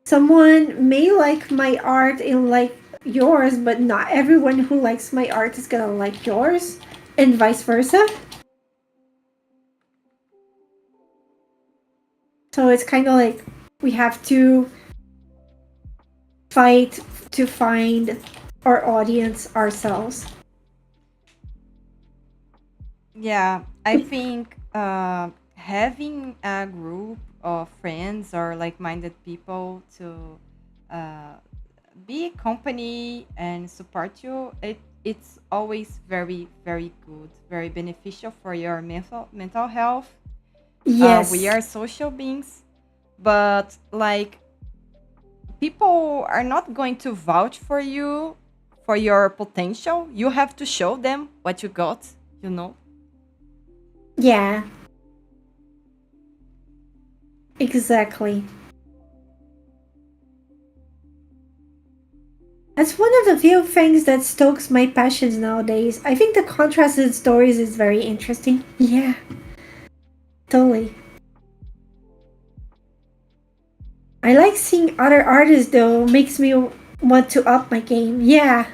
someone may like my art and like yours, but not everyone who likes my art is gonna like yours, and vice versa. So it's kind of like we have to fight to find our audience ourselves. Yeah, I think having a group of friends or like-minded people to uh, be company and support you, it's always very very good, very beneficial for your mental health. We Yes. are social beings, but like people are not going to vouch for you for your potential. You have to show them what you got, you know. Yeah. Exactly. That's one of the few things that stokes my passions nowadays. I think the contrast in stories is very interesting. Yeah, totally. I like seeing other artists though, makes me want to up my game. Yeah,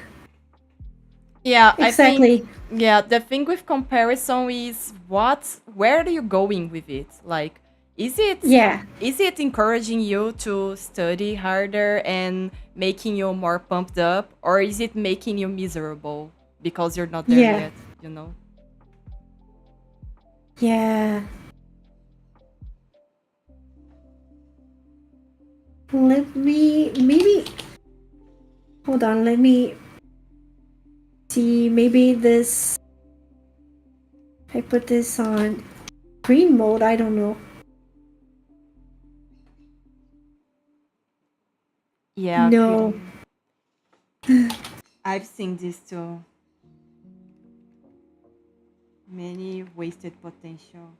Yeah, I think exactly. yeah, the thing with comparison is where are you going with it? Like is it Yeah, is it encouraging you to study harder and making you more pumped up, or is it making you miserable because you're not there yeah, yet, you know? yeah. Let me maybe hold on, let me see. Maybe this I put this on green mode, I don't know. Yeah, No. green. I've seen this too. Many wasted potential.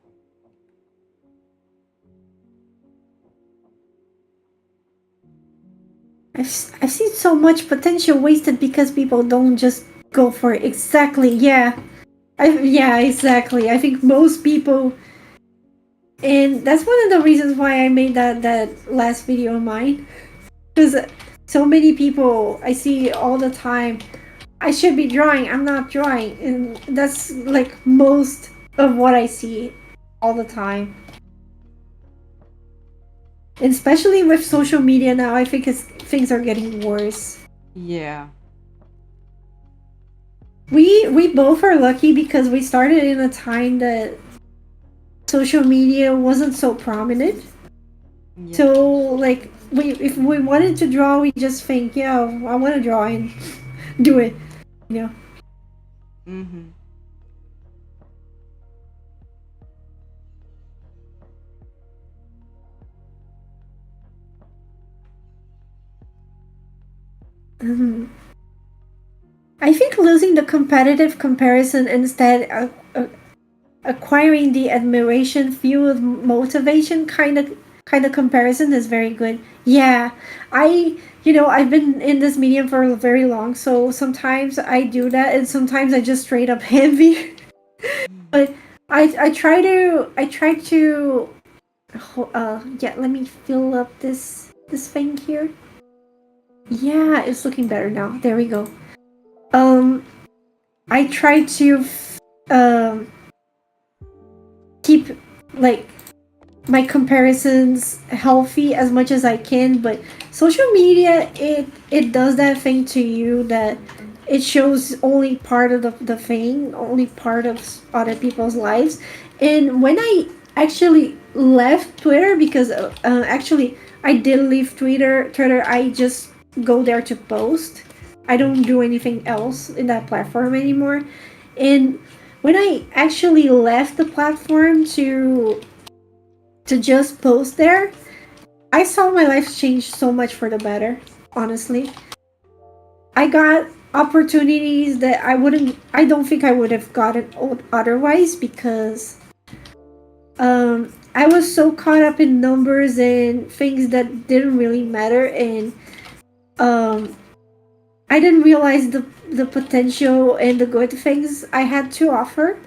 I've seen so much potential wasted because people don't just go for it. Exactly. Yeah. Yeah, exactly. I think most people, and that's one of the reasons why I made that last video of mine, because so many people I see all the time. I should be drawing. I'm not drawing, and that's like most of what I see all the time. And especially with social media now, I think things are getting worse. Yeah. We both are lucky because we started in a time that social media wasn't so prominent. Yeah. So like we if we wanted to draw, we just think, yeah, I want to draw and do it. You know. Mhm. Mhm. I think losing the competitive comparison, instead acquiring the admiration fueled motivation kind of comparison is very good. Yeah, I've been in this medium for very long, so sometimes I do that, and sometimes I just straight up envy. But I try to yeah, let me fill up this thing here. Yeah, it's looking better now. There we go. Um, I try to um keep like my comparisons healthy as much as I can, but social media, it does that thing to you that it shows only part of the thing, only part of other people's lives. And when I actually left Twitter because actually I did leave Twitter. I just go there to post. I don't do anything else in that platform anymore. And when I actually left the platform to just post there, I saw my life change so much for the better, honestly. I got opportunities that I don't think I would have gotten otherwise because I was so caught up in numbers and things that didn't really matter, and um, I didn't realize the potential and the good things I had to offer.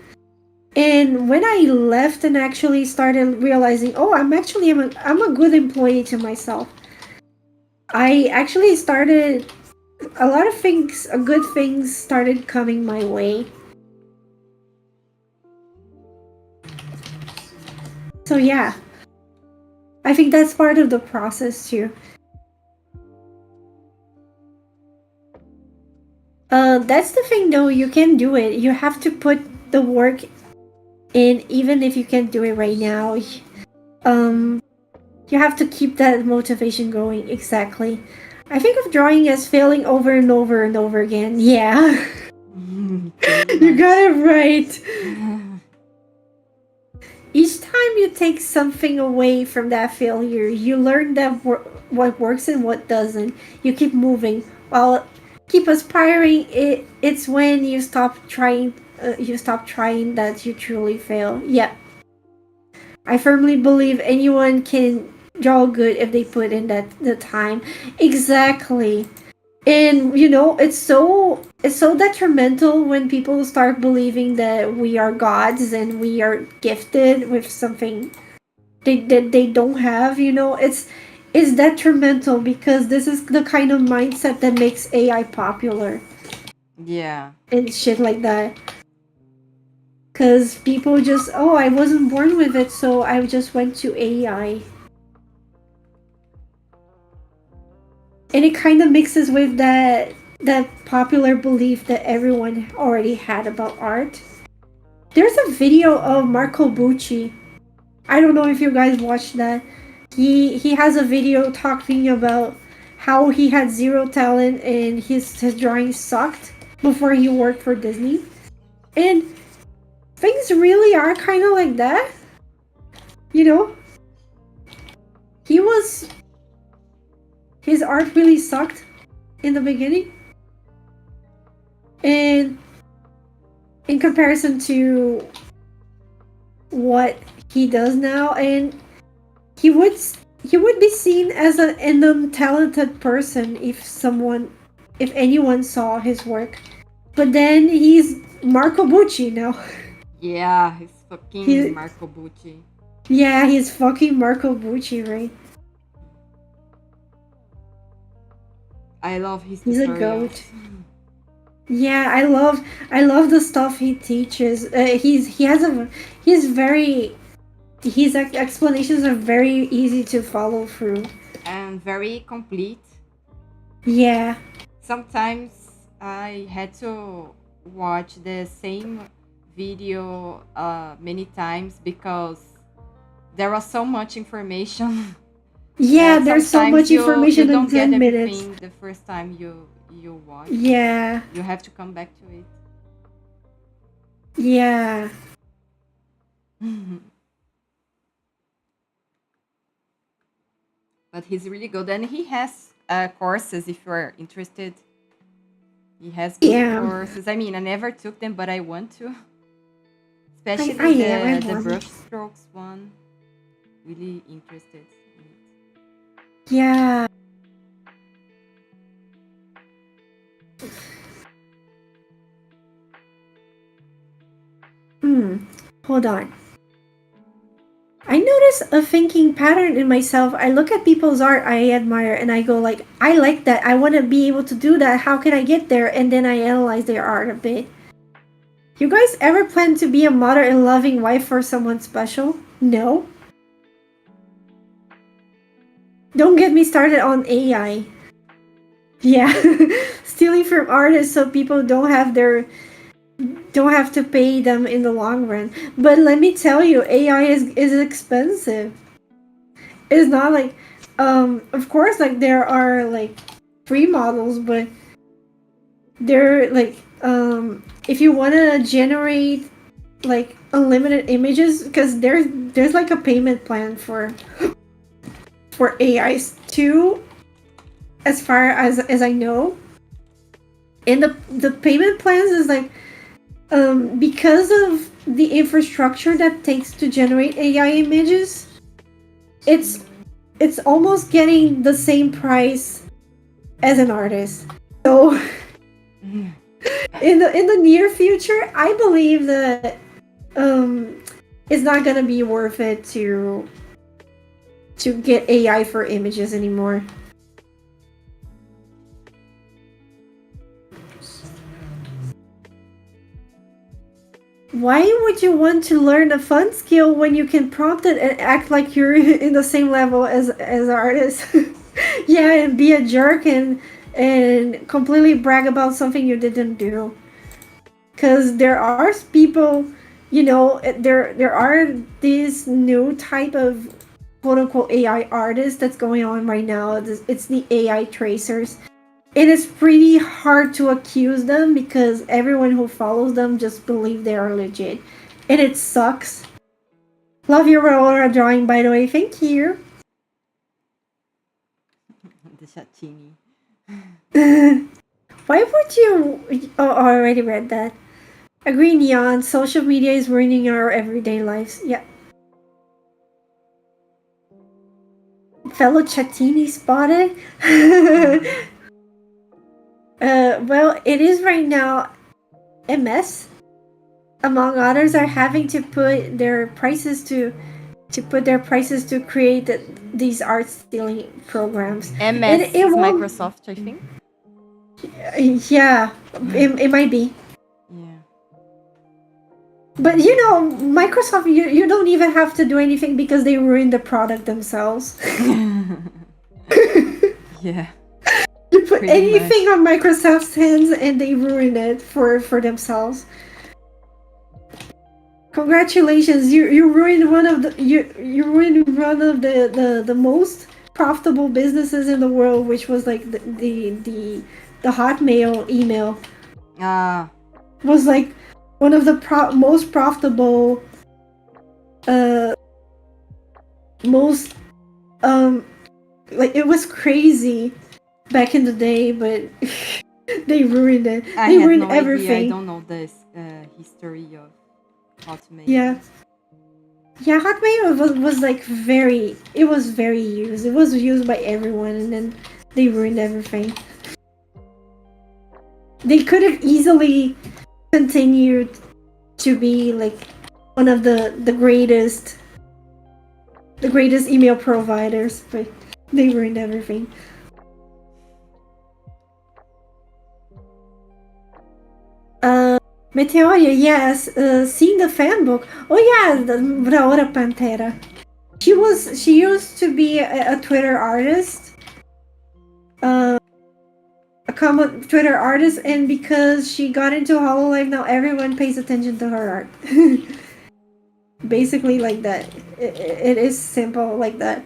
And when I left and actually started realizing, oh, I'm a good employee to myself. I actually started a lot of things, good things started coming my way. So yeah, I think that's part of the process too. That's the thing though, you can do it. You have to put the work in, even if you can't do it right now. Um, you have to keep that motivation going. Exactly. I think of drawing as failing over and over and over again. Yeah. You got it right. Each time you take something away from that failure, you learn that what works and what doesn't. You keep moving. While keep aspiring, it's when you stop trying. You stop trying that you truly fail. Yeah, I firmly believe anyone can draw good if they put in the time. Exactly. And it's so detrimental when people start believing that we are gods and we are gifted with something that they don't have. It's detrimental because this is the kind of mindset that makes AI popular Yeah. and shit like that. Because people just, oh, I wasn't born with it, so I just went to AI. And it kind of mixes with that popular belief that everyone already had about art. There's a video of Marco Bucci. I don't know if you guys watched that. He has a video talking about how he had zero talent and his drawings sucked before he worked for Disney. And things really are kind of like that. You know, he was his art really sucked in the beginning. And in comparison to what he does now, and he would he would be seen as an untalented person if anyone saw his work. But then he's Marco Bucci now. Yeah, he's fucking He Marco Bucci. Yeah, he's fucking Marco Bucci, right? I love his He's a tutorials. goat. Yeah, I love the stuff he teaches. He's very his explanations are very easy to follow through. And very complete. Yeah. Sometimes I had to watch the same video many times because there was so much information Yeah, that there's so sometimes much you information in don't get 10 minutes. everything the first time you watch. Yeah. You have to come back to it. Yeah. But he's really good, and he has courses if you're interested. He has good Yeah. courses. I mean, I never took them, but I want to. Especially I am. the I want. brush strokes one. Really interested in it. Yeah. Hold on. I notice a thinking pattern in myself. I look at people's art I admire and I go like, I like that. I want to be able to do that. How can I get there? And then I analyze their art a bit. You guys ever plan to be a mother and loving wife for someone special? No. Don't get me started on AI. Yeah. Stealing from artists so people don't have their don't have to pay them in the long run. But let me tell you, AI is expensive. It's not like, of course, like there are like free models, but they're like, if you want to generate like unlimited images, because there's like a payment plan for AIs too, as far as I know. And the payment plans is like, because of the infrastructure that takes to generate AI images, it's almost getting the same price as an artist. So in the near future, I believe that it's not gonna be worth it to get AI for images anymore. Why would you want to learn a fun skill when you can prompt it and act like you're in the same level as artists? Yeah, and be a jerk and completely brag about something you didn't do. Because there are people, there are these new type of quote unquote AI artists that's going on right now. It's the AI tracers. It is pretty hard to accuse them because everyone who follows them just believe they are legit. And it sucks. Love your Aurora drawing, by the way. Thank you. The chatini. Why would you... Oh, I already read that. Agree, Neon. Social media is ruining our everyday lives. Yeah. Fellow Chatini spotted? Well, it is right now. MS, among others, are having to put their prices to create these art stealing programs. MS It is won't. Microsoft, I think. Yeah, it might be. Yeah. But Microsoft, you don't even have to do anything because they ruined the product themselves. Yeah. You put Pretty anything on Microsoft's hands and they ruin it for themselves. Congratulations, you ruined one of the most profitable businesses in the world, which was like the Hotmail email. Was like one of the most profitable, most like it was crazy back in the day, but they ruined it. They ruined no everything. Idea. I don't know this history of Hotmail. Yeah. Yeah, Hotmail was like very... It was very used. It was used by everyone, and then they ruined everything. They could have easily continued to be like one of the greatest email providers, but they ruined everything. Meteoria, yes, seeing the fan book. Oh yeah, the Vraora Pantera. She used to be a Twitter artist. A common Twitter artist, and because she got into Hololive, now everyone pays attention to her art. Basically like that. It is simple like that.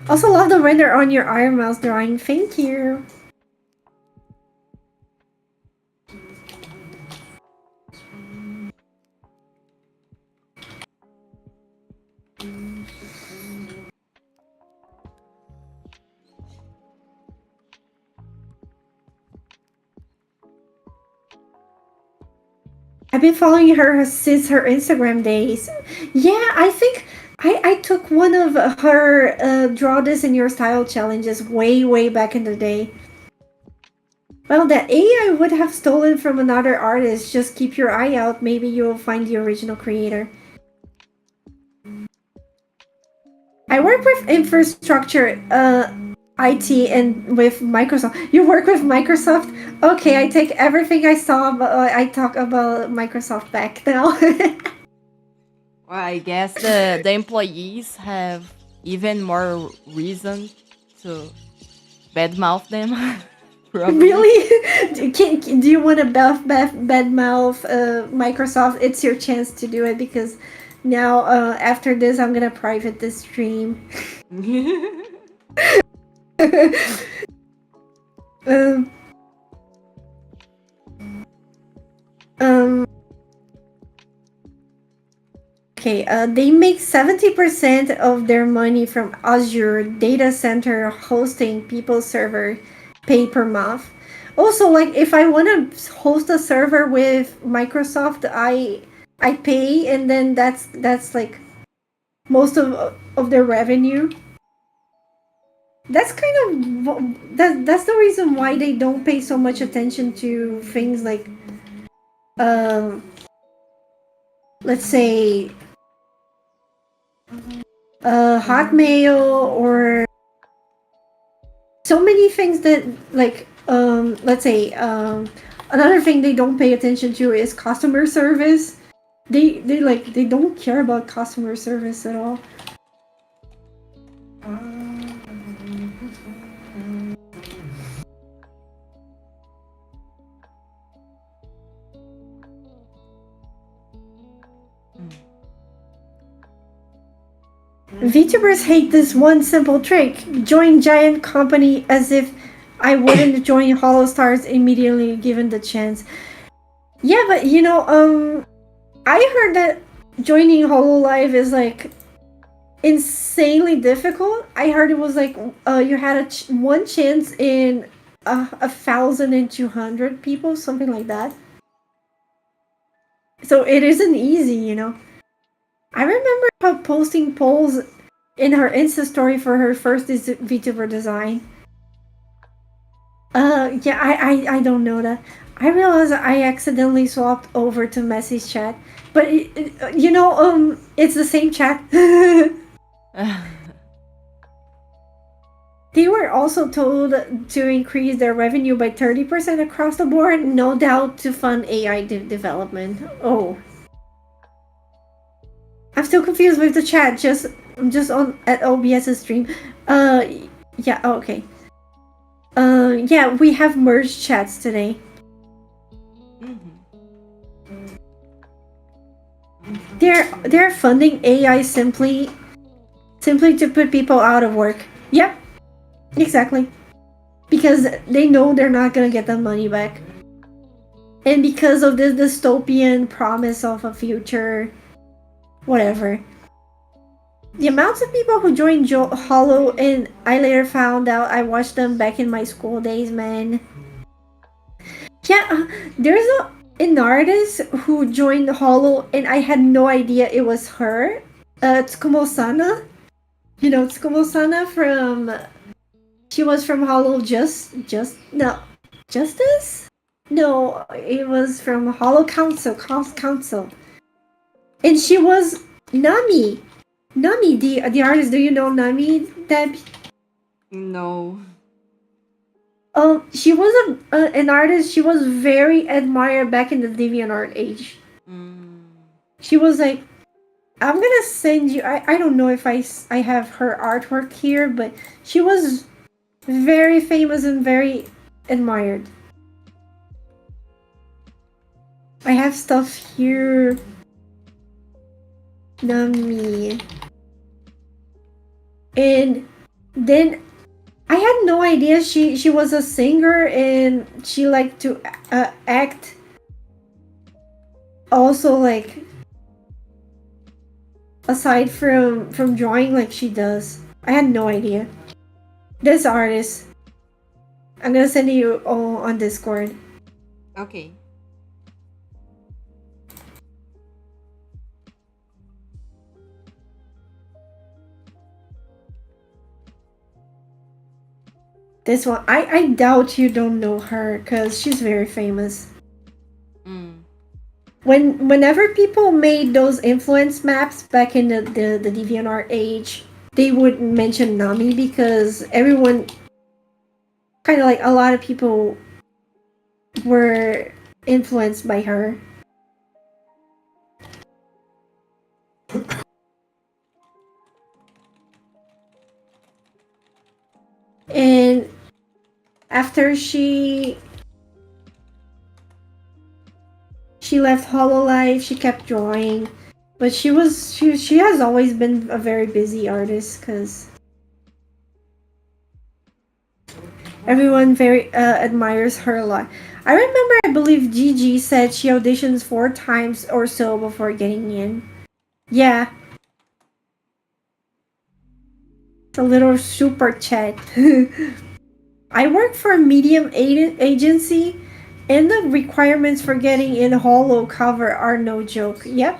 Also love the render on your Iron Mouse drawing. Thank you. I've been following her since her Instagram days. Yeah, I think I took one of her Draw This in Your Style challenges way back in the day. Well, that AI would have stolen from another artist. Just keep your eye out. Maybe you'll find the original creator. I work with infrastructure, IT, and with Microsoft. You work with Microsoft? Okay, I take everything I saw, but I talk about Microsoft back now. Well, I guess the employees have even more reason to badmouth them. Really? do you want to bad mouth Microsoft? It's your chance to do it because now after this I'm gonna private this stream. um, um, okay, they make 70% of their money from Azure data center hosting people server pay per month. Also, like if I want to host a server with Microsoft, I pay, and then that's like most of their revenue. That's kind of that's the reason why they don't pay so much attention to things like um let's say Hotmail or so many things that like let's say another thing they don't pay attention to is customer service. They don't care about customer service at all. VTubers hate this one simple trick. Join giant company as if I wouldn't join Hollow Stars immediately given the chance. Yeah, but you know, I heard that joining Hololive is like insanely difficult. I heard it was like you had one chance in 1,200 people, something like that. So it isn't easy, you know. I remember her posting polls in her Insta story for her first VTuber design. Yeah, I don't know that. I realized I accidentally swapped over to Messi's chat, but you know, it's the same chat. They were also told to increase their revenue by 30% across the board, no doubt to fund AI development. Oh. I'm still confused with the chat, I'm just on at OBS's stream. Yeah, oh, okay. Yeah, we have merged chats today. They're funding AI simply to put people out of work. Yep. Exactly. Because they know they're not gonna get the money back. And because of this dystopian promise of a future whatever. The amounts of people who joined Hollow, and I later found out I watched them back in my school days, man. Yeah, there's an artist who joined Hollow, and I had no idea it was her. Tsukumo-sana. You know Tsukumo-sana from... She was from Hollow Justice? No, it was from Hollow Council. And she was Nami. Nami, the artist. Do you know Nami, Deb? No. She was an artist. She was very admired back in the DeviantArt age. She was like, I'm gonna send you. I don't know if I have her artwork here, but she was very famous and very admired. I have stuff here. Nami. And then I had no idea she was a singer and she liked to act. Also, like aside from drawing, like she does. I had no idea. This artist. I'm gonna send you all on Discord. Okay. This one, I doubt you don't know her because she's very famous. Whenever people made those influence maps back in the DeviantArt age, they would mention Nami because everyone, kind of like a lot of people, were influenced by her. And after she she left Hololive. She kept drawing, but she has always been a very busy artist because everyone very admires her a lot. I remember, I believe Gigi said she auditions 4 times or so before getting in. Yeah, it's a little super chat. I work for a medium agency, and the requirements for getting in holo cover are no joke. Yep.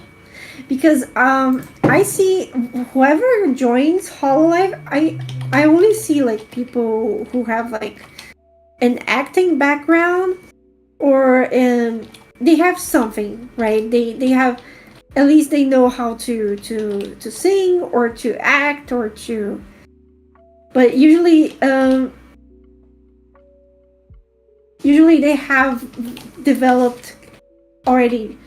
Because I see whoever joins Hololive, I only see like people who have like an acting background, or they have something, right? They have, at least they know how to sing or to act or to, but usually they have developed already,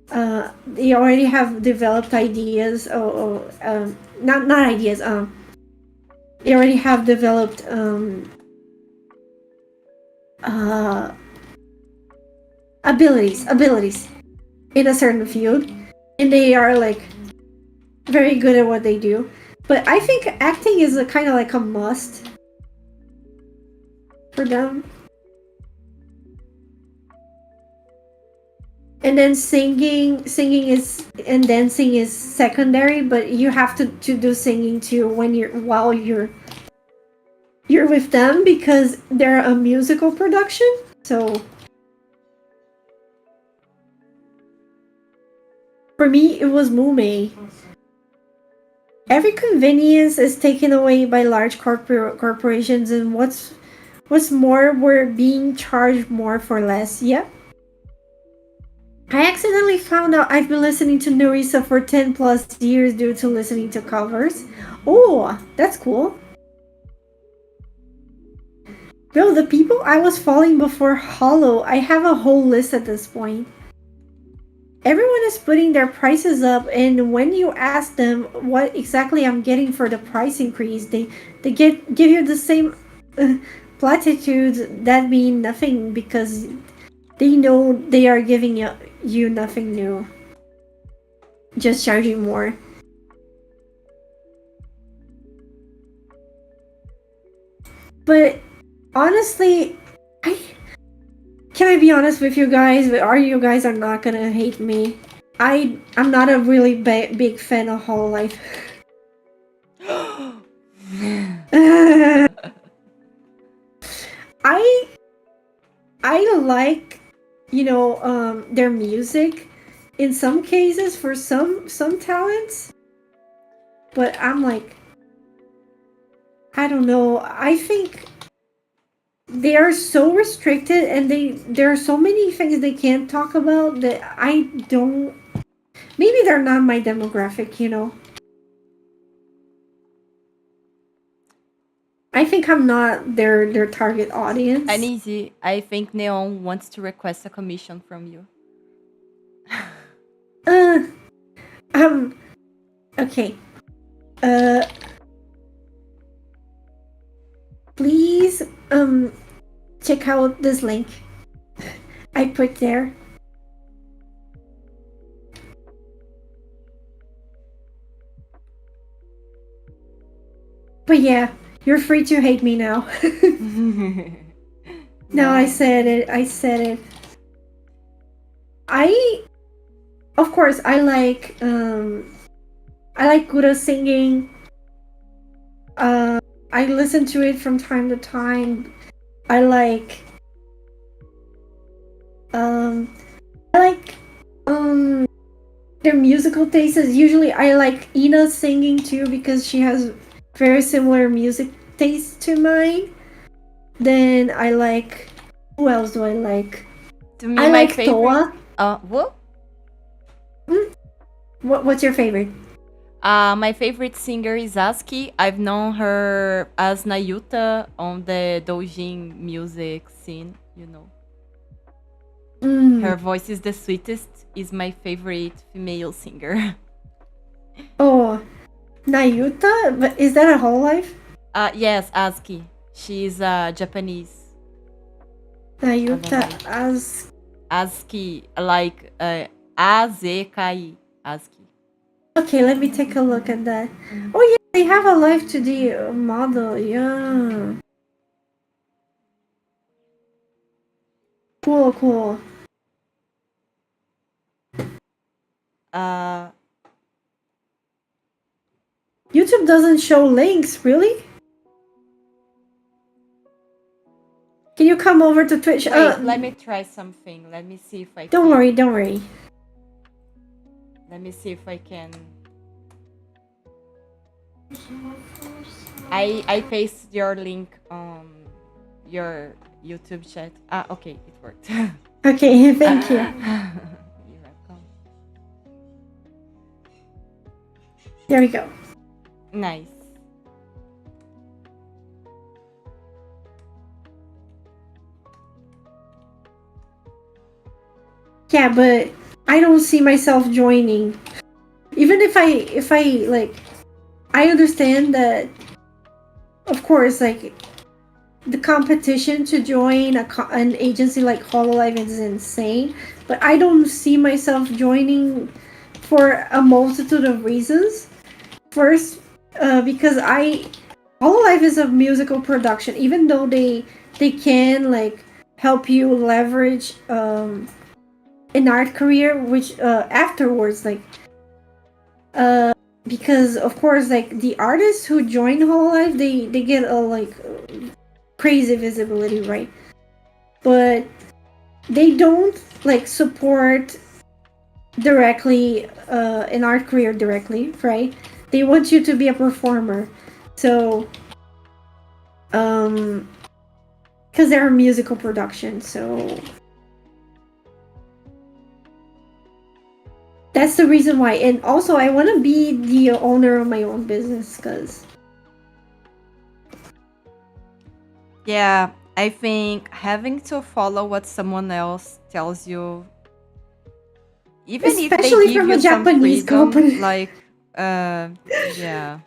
they already have developed ideas, or not ideas, they already have developed uh abilities in a certain field, and they are like very good at what they do. But I think acting is a kind of like a must for them. And then singing is, and dancing is secondary, but you have to do singing too when while you're with them, because they're a musical production. So for me, it was Mume. Every convenience is taken away by large corporations, and what's more, we're being charged more for less. Yep. I accidentally found out I've been listening to Nerissa for 10 plus years due to listening to covers. Oh, that's cool. Bro, the people I was following before Hollow, I have a whole list at this point. Everyone is putting their prices up, and when you ask them what exactly I'm getting for the price increase, they give you the same platitudes that mean nothing, because they know they are giving you nothing new, just charging more. But honestly, can I be honest with you guys? You guys are not gonna hate me. I'm not a really big fan of Hololive. I like, their music in some cases for some talents, but I'm like, I don't know. I think they are so restricted, and there are so many things they can't talk about that I don't. Maybe they're not my demographic, I think I'm not their target audience. Anisi, I think Neon wants to request a commission from you. Okay. Please, check out this link I put there. But yeah, you're free to hate me now. No, I said it. Of course, I like Gura singing. I listen to it from time to time. I like their musical tastes. Usually I like Ina singing too, because she has very similar music taste to mine. Then I like, who else do I like? To me, my favorite. Toa. What? What's your favorite? My favorite singer is Aski. I've known her as Nayuta on the doujin music scene, Her voice is the sweetest, is my favorite female singer. Oh, Nayuta? But is that a Hololive? Yes, Aski. She's Japanese. Nayuta ASCII, like AZKI, ASCII. Okay, let me take a look at that. Oh yeah, they have a live 2D model. Yeah, cool, cool. Uh, YouTube doesn't show links, really? Can you come over to Twitch? Wait, let me try something. Let me see if I Don't can. worry, don't worry. Let me see if I can. I pasted your link on your YouTube chat. Ah, okay, it worked. Okay, thank you. You're welcome. There we go. Nice. Yeah, but I don't see myself joining. Even if I like, I understand that, of course, like the competition to join an agency like Hololive is insane, but I don't see myself joining for a multitude of reasons. First, because Hololive is a musical production, even though they can like help you leverage an art career, which afterwards like because of course like the artists who join Hololive they get a like crazy visibility, right? But they don't like support directly an art career directly, right? They want you to be a performer, so because they're a musical production, so that's the reason why. And also I want to be the owner of my own business, because Yeah, I think having to follow what someone else tells you, even if they especially give from a you some Japanese freedom, company. like, yeah.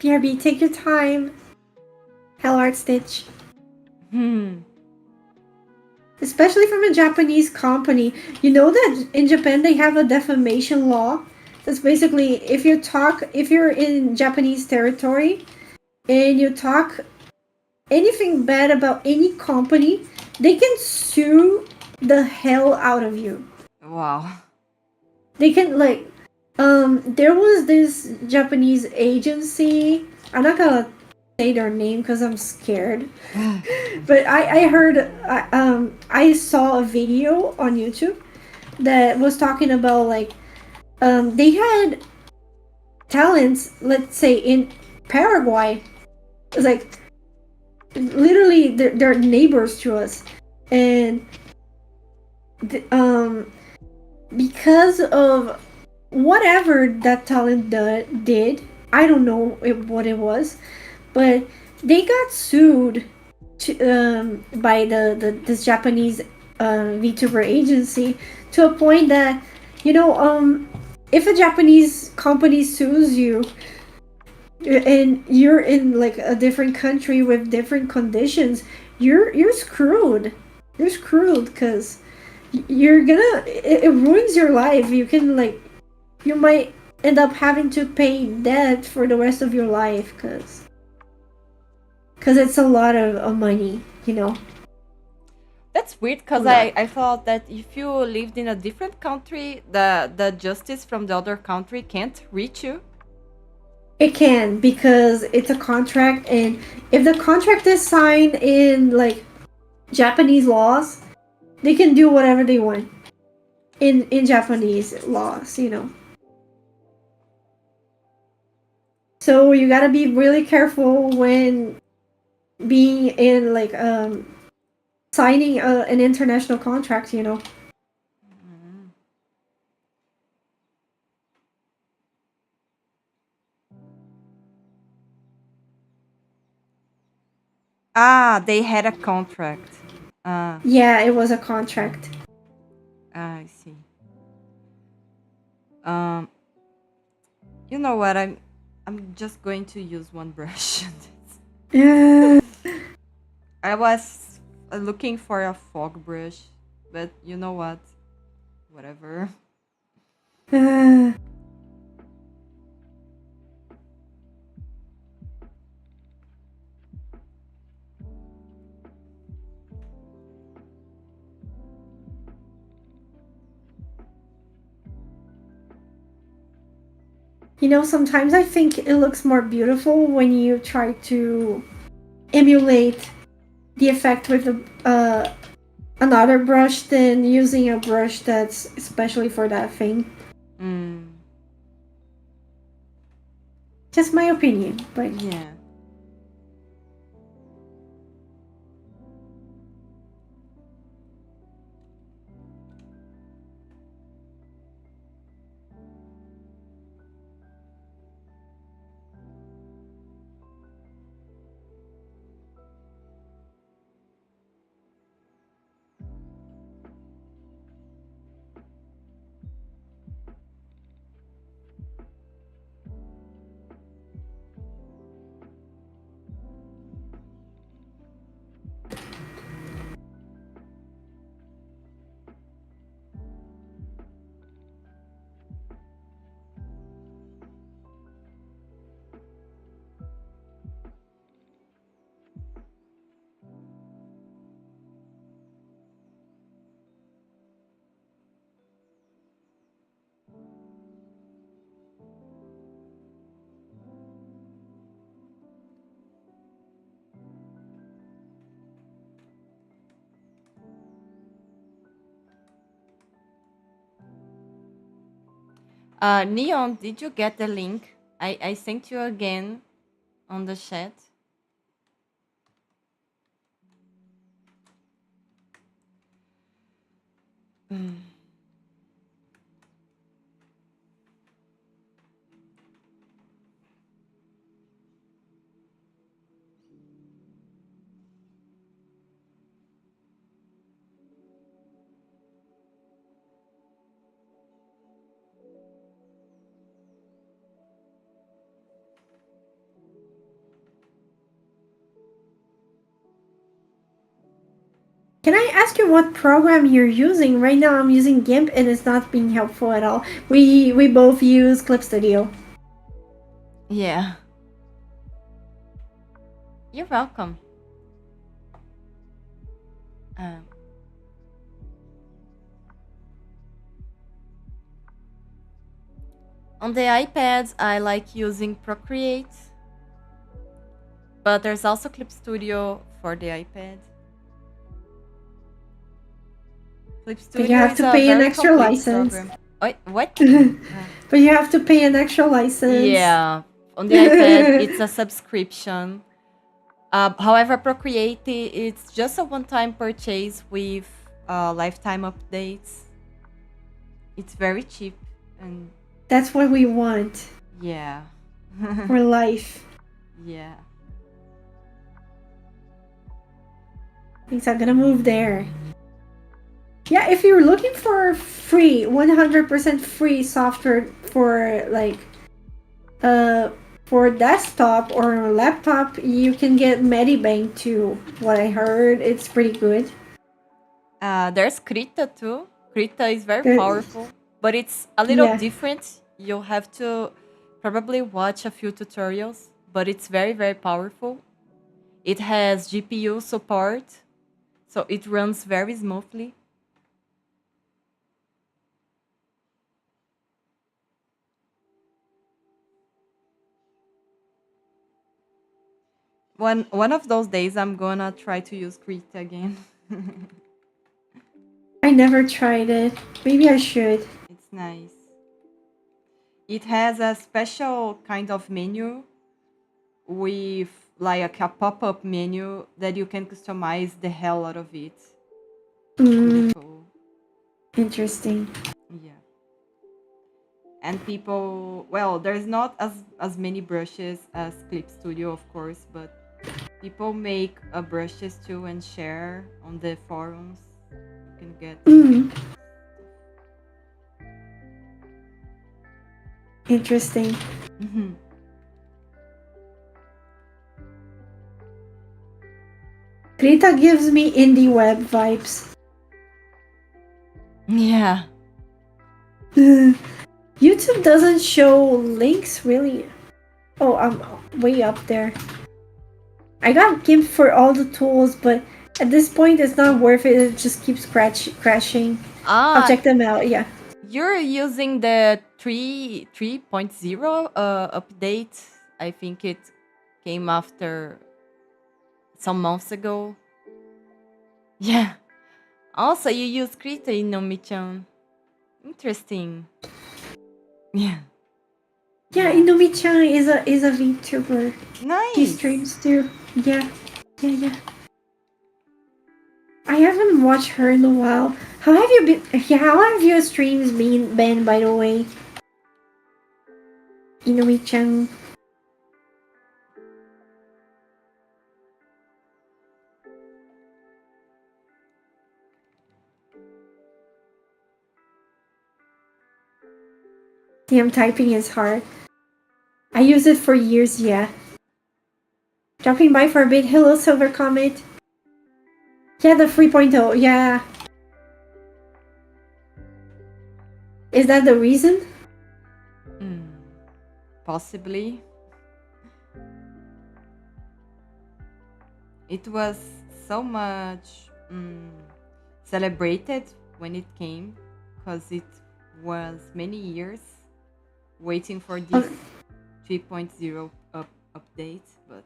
PRB, take your time. Hell Art Stitch. Especially from a Japanese company. You know that in Japan they have a defamation law. That's basically if you're in Japanese territory and you talk anything bad about any company, they can sue the hell out of you. Wow. They can like there was this Japanese agency. I'm not gonna say their name because I'm scared. But I heard I saw a video on YouTube that was talking about like they had talents, let's say in Paraguay. It's like literally they're neighbors to us, and the, because of whatever that talent did, I don't know what it was, but they got sued by this Japanese VTuber agency, to a point that if a Japanese company sues you and you're in like a different country with different conditions, you're screwed. You're screwed because you're gonna it ruins your life. You can like you might end up having to pay debt for the rest of your life because it's a lot of money, you know. That's weird A because lot. I thought that if you lived in a different country, the justice from the other country can't reach you. It can, because it's a contract, and if the contract is signed in like Japanese laws, they can do whatever they want in Japanese laws, you know. So you gotta be really careful when being in like signing an international contract, you know. Ah, they had a contract. Yeah, it was a contract. I see. Um, you know what? I'm just going to use one brush. Yeah. I was looking for a fog brush, but you know what? Whatever. Uh, sometimes I think it looks more beautiful when you try to emulate the effect with another brush than using a brush that's especially for that thing. Mm, Just my opinion, but yeah. Neon, did you get the link? I sent you again on the chat. can I ask you what program you're using? Right now I'm using GIMP and it's not being helpful at all. We both use Clip Studio. Yeah. You're welcome. Um, on the iPads, I like using Procreate, but there's also Clip Studio for the iPad. Clip But you Studio have is to a pay an very extra complete license. program. Wait, what? But you have to pay an extra license. Yeah, on the iPad, it's a subscription. However, Procreate, it's just a one-time purchase with lifetime updates. It's very cheap, and That's what we want yeah. for life. Yeah. Things are gonna move there. Yeah, if you're looking for free, 100% free software for like uh for desktop or laptop, you can get Medibank too. What I heard, it's pretty good. There's Krita too. Krita is very There, powerful, but it's a little yeah, different. You'll have to probably watch a few tutorials, but it's very, very powerful. It has GPU support, so it runs very smoothly. One of those days, I'm gonna try to use Krita again. I never tried it. Maybe I should. It's nice. It has a special kind of menu with like a pop-up menu that you can customize the hell out of it. It's really Mm, cool. interesting. Yeah. And people, well, there's not as many brushes as Clip Studio, of course, but people make brushes too and share on the forums. You can get Mm, interesting. Krita gives me indie web vibes. Yeah. YouTube doesn't show links, really. Oh, I'm way up there. I got GIMP for all the tools, but at this point, it's not worth it. It just keeps crashing. I'll Ah, check them out. Yeah. you're using the 3.0 update. I think it came after some months ago. Yeah. Also, you use Krita in Nomi-chan. Interesting. Yeah. Yeah, Yeah. Inumi-chan is a VTuber. He Nice. streams too. Yeah. Yeah, yeah. I haven't watched her in a while. How have you been? Yeah, how have your streams been, by the way? Inui-chan. Damn, typing is hard. I use it for years, yeah. Dropping by for a bit. Hello, Silver Comet. Yeah, the 3.0, yeah. Is that the reason? Possibly. It was so much celebrated when it came because it was many years waiting for this 3.0 update, but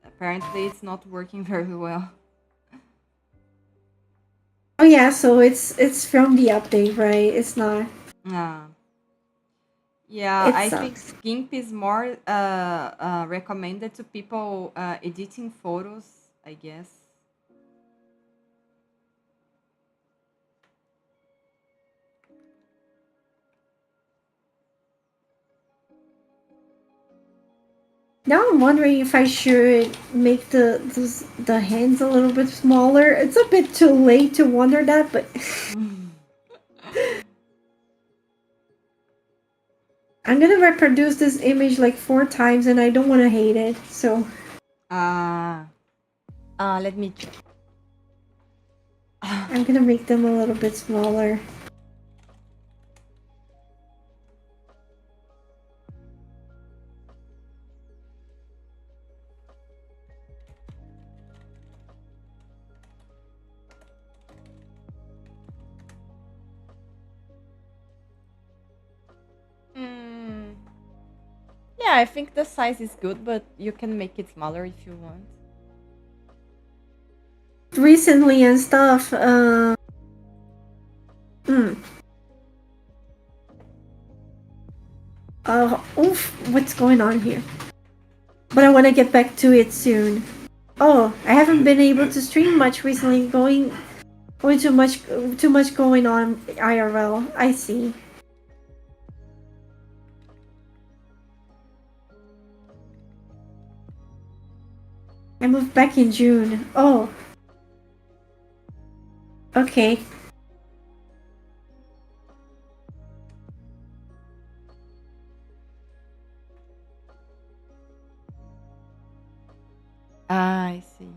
apparently it's not working very well. Oh yeah, so it's from the update, right? It's not. Ah. Yeah, It I think sucks. GIMP is more recommended to people editing photos, I guess. Now I'm wondering if I should make the hands a little bit smaller. It's a bit too late to wonder that, but I'm gonna reproduce this image like 4 times, and I don't want to hate it. So Let me check. I'm gonna make them a little bit smaller. Yeah, I think the size is good, but you can make it smaller if you want. Recently and stuff. Hmm. Oof, what's going on here? But I want to get back to it soon. Oh, I haven't been able to stream much recently. Going too much going on IRL. I see. I moved back in June. Oh. Okay. I see.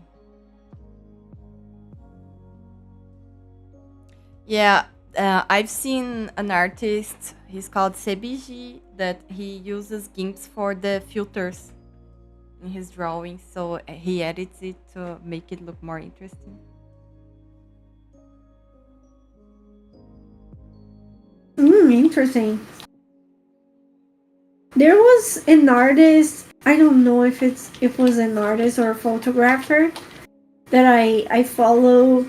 Yeah, I've seen an artist, he's called Sebiji, that he uses GIMPs for the filters in his drawings, so he edits it to make it look more interesting. Interesting. There was an artist, I don't know if it was an artist or a photographer that I follow,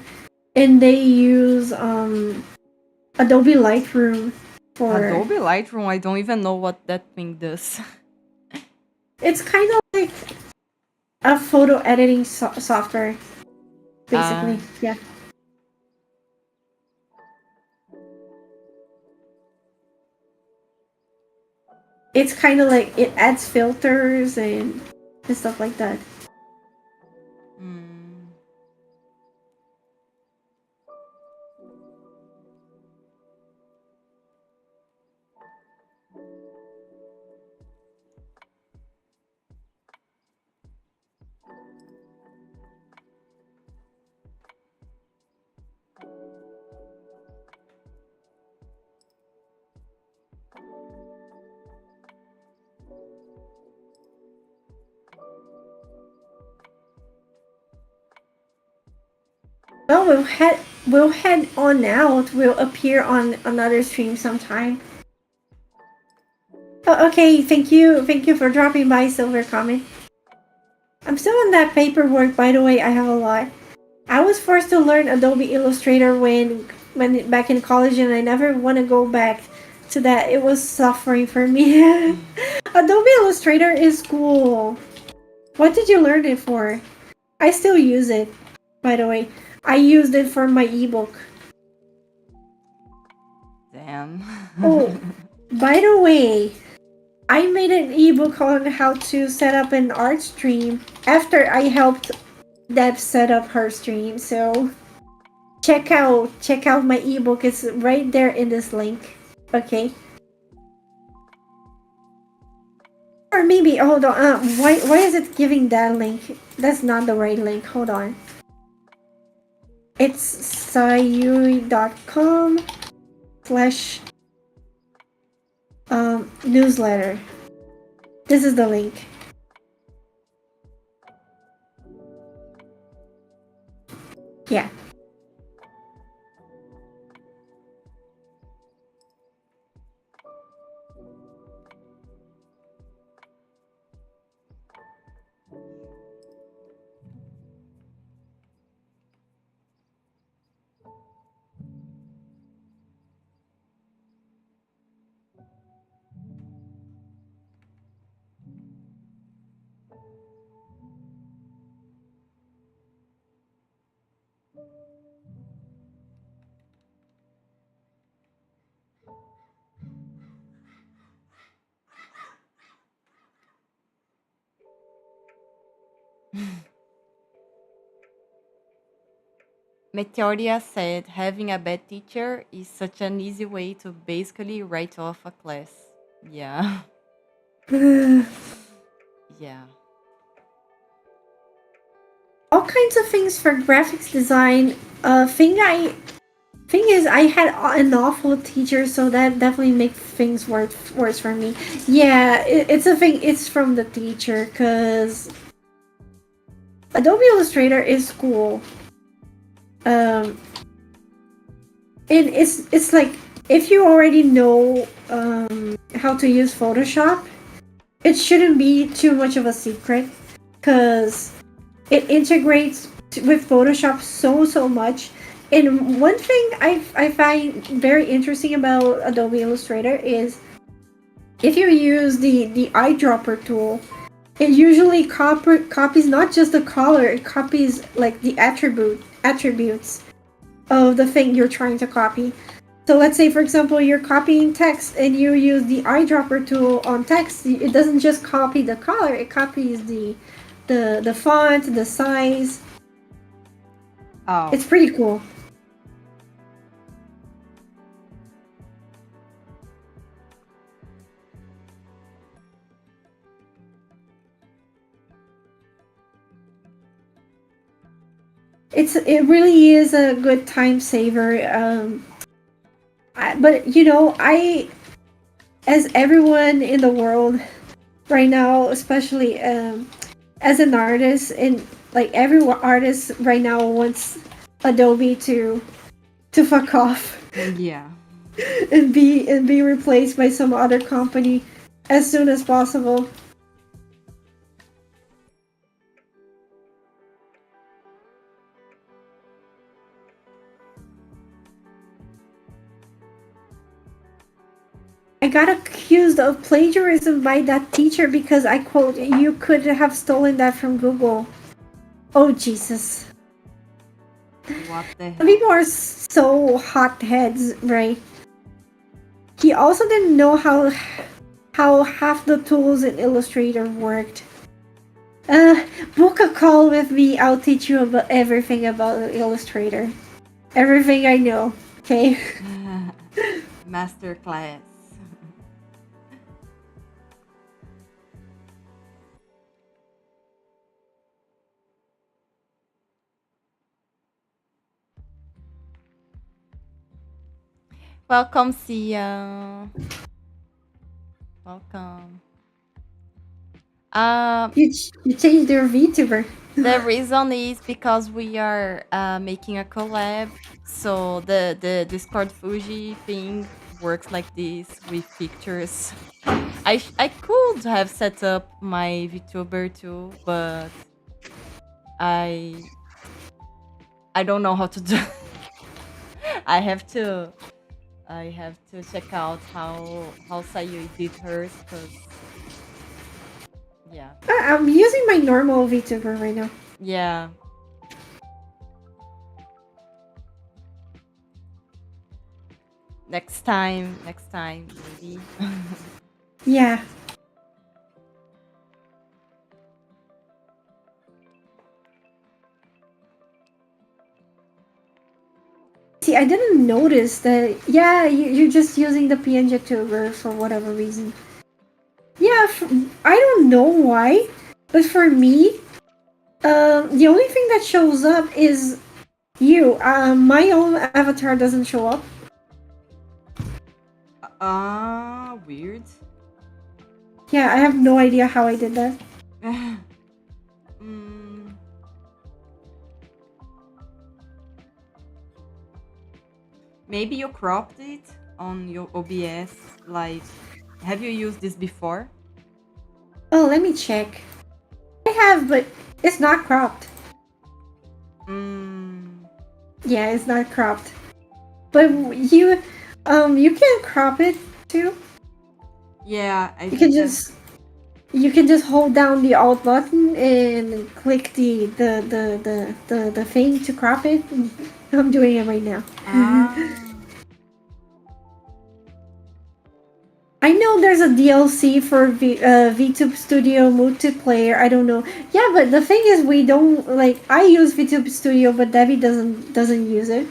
and they use Adobe Lightroom for. Adobe Lightroom, I don't even know what that thing does. It's kind of like a photo editing software, basically. Yeah. It's kind of like it adds filters and stuff like that. well, we'll head on out. We'll appear on another stream sometime. Oh, okay, thank you for dropping by, Silver Comment. I'm still on that paperwork, by the way. I have a lot. I was forced to learn Adobe Illustrator when back in college, and I never want to go back to that. It was suffering for me. Adobe Illustrator is cool. What did you learn it for? I still use it, by the way. I used it for my ebook. Damn. Oh, by the way, I made an ebook on how to set up an art stream after I helped Deb set up her stream. So check out my ebook. It's right there in this link. Okay. Or maybe hold on. Why is it giving that link? That's not the right link. Hold on. It's sayuri.com slash newsletter. This is the link. Yeah. Meteoria said having a bad teacher is such an easy way to basically write off a class. Yeah. Yeah. All kinds of things for graphics design. Thing is, I had an awful teacher, so that definitely makes things worse for me. Yeah, it's a thing. It's from the teacher, cause Adobe Illustrator is cool. And it's like if you already know how to use Photoshop, it shouldn't be too much of a secret, cause it integrates with Photoshop so much. And one thing I find very interesting about Adobe Illustrator is if you use the eyedropper tool, it usually copies not just the color, it copies like the attributes of the thing you're trying to copy. So let's say, for example, you're copying text and you use the eyedropper tool on text. It doesn't just copy the color; it copies the font, the size. Oh. It's pretty cool. It really is a good time saver. But you know, as everyone in the world right now, especially as an artist, and like every artist right now wants Adobe to fuck off Yeah. and be replaced by some other company as soon as possible. I got accused of plagiarism by that teacher because I quote, "You could have stolen that from Google." Oh Jesus. What the hell? People are so hotheads, right? He also didn't know how half the tools in Illustrator worked. Book a call with me. I'll teach you about everything about Illustrator. Everything I know, okay? Masterclass. Welcome, Sia. Welcome. You changed your VTuber. The reason is because we are making a collab. So the Discord Fuji thing works like this with pictures. I could have set up my VTuber too, but I I don't know how to do. I have to check out how Sayuri did hers, cause yeah, I'm using my normal VTuber right now. yeah. Next time, maybe. Yeah. See, I didn't notice that. Yeah, you're just using the PNGtuber for whatever reason. Yeah, I don't know why, but for me, the only thing that shows up is you. My own avatar doesn't show up. Weird. Yeah, I have no idea how I did that. Mm, maybe you cropped it on your OBS. Like, have you used this before? Oh, let me check. I have, but it's not cropped. Yeah, it's not cropped. But you can crop it too. Yeah, You can just hold down the Alt button and click the thing to crop it. I'm doing it right now. I know there's a DLC for VTube Studio multiplayer. I don't know. Yeah, but the thing is, we don't like. I use VTube Studio, but Debbie doesn't use it.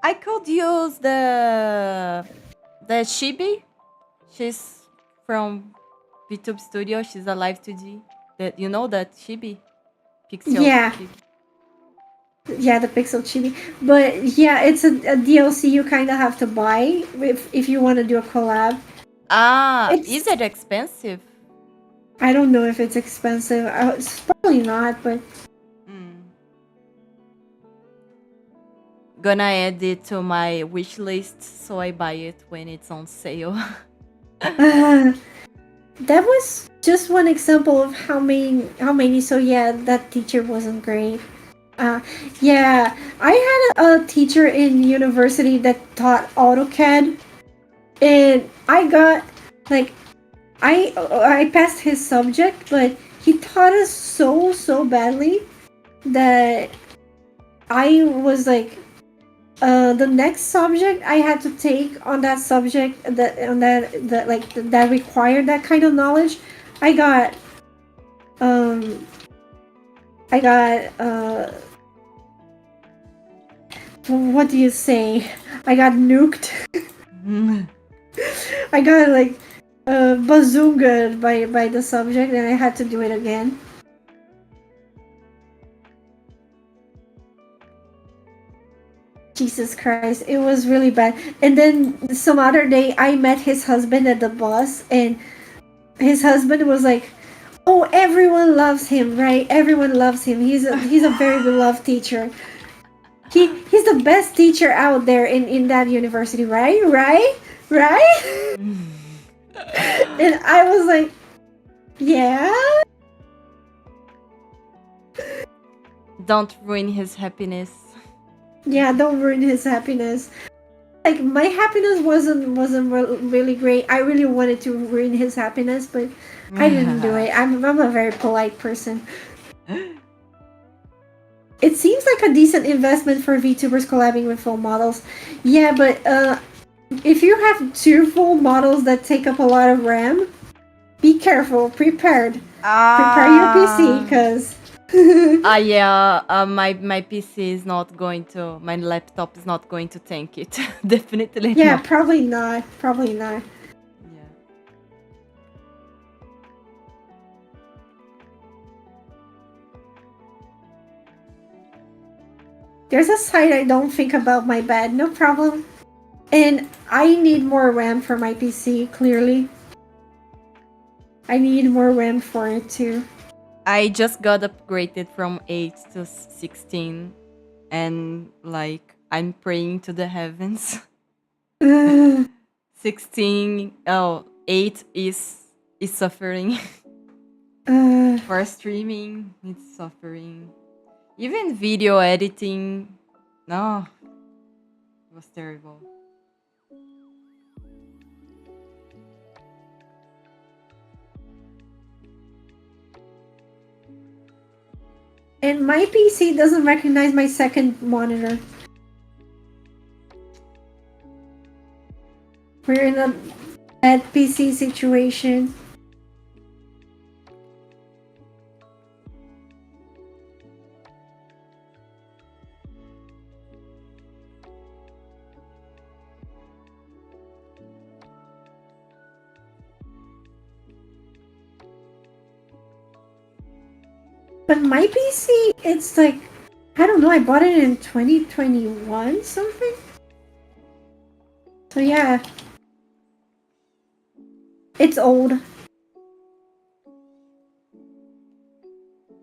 I could use the chibi. She's from VTube Studio. She's a live 2D. That you know that chibi, pixel. Yeah. Chibi. Yeah, the Pixel Chibi. But yeah, it's a DLC you kind of have to buy if you want to do a collab. Is it expensive? I don't know if it's expensive. It's probably not, but gonna add it to my wish list so I buy it when it's on sale. That was just one example of how many. So yeah, that teacher wasn't great. Yeah, I had a teacher in university that taught AutoCAD, and I got like I passed his subject, but he taught us so badly that I was like, the next subject I had to take on that subject that required that kind of knowledge, I got what do you say? I got nuked. I got like bazookaed by the subject, and I had to do it again. Jesus Christ, it was really bad. And then some other day, I met his husband at the bus, and his husband was like, "Oh, everyone loves him, right? Everyone loves him. He's a very beloved teacher. He's the best teacher out there in that university, right? Right?" And I was like, "Yeah." Don't ruin his happiness. Yeah, don't ruin his happiness. Like, my happiness wasn't really great. I really wanted to ruin his happiness, but I didn't do it. I'm a very polite person. It seems like a decent investment for VTubers collabing with full models. Yeah, but if you have two full models that take up a lot of RAM, be careful, prepared. Prepare your PC, because yeah, my PC is not going to, my laptop is not going to tank it. Definitely yeah, not. probably not. Yeah. There's a side I don't think about my bed, no problem. And I need more RAM for my PC, clearly. I need more RAM for it too. I just got upgraded from 8 to 16, and like I'm praying to the heavens. Uh, 16, oh, 8 is suffering. uh, For streaming, it's suffering. Even video editing, no, it was terrible. and my PC doesn't recognize my second monitor. We're in a bad PC situation. But my PC, it's like, I don't know, I bought it in 2021 something? So yeah. It's old.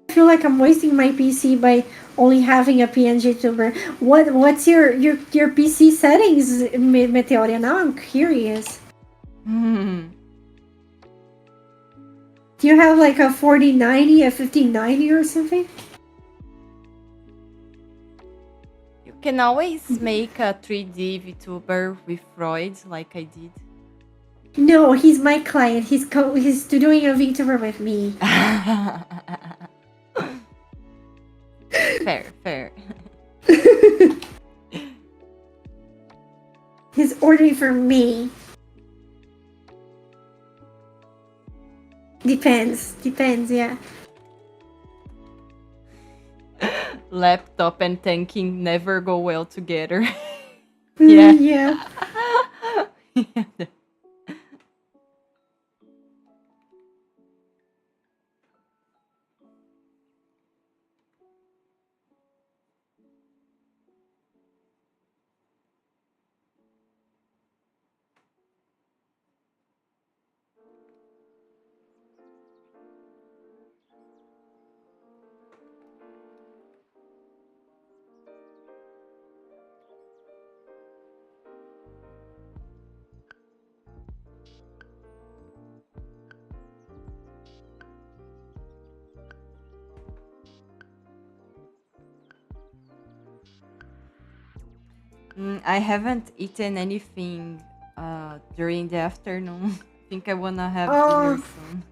I feel like I'm wasting my PC by only having a PNGtuber. What's your PC settings, Meteoria? Now I'm curious. Do you have like a 4090, a 5090 or something? You can always make a 3D VTuber with Vroid, like I did. No, he's my client. He's doing a VTuber with me. Fair. He's ordering for me. Depends, yeah. Laptop and tanking never go well together. Yeah. I haven't eaten anything during the afternoon. I think I wanna have dinner soon.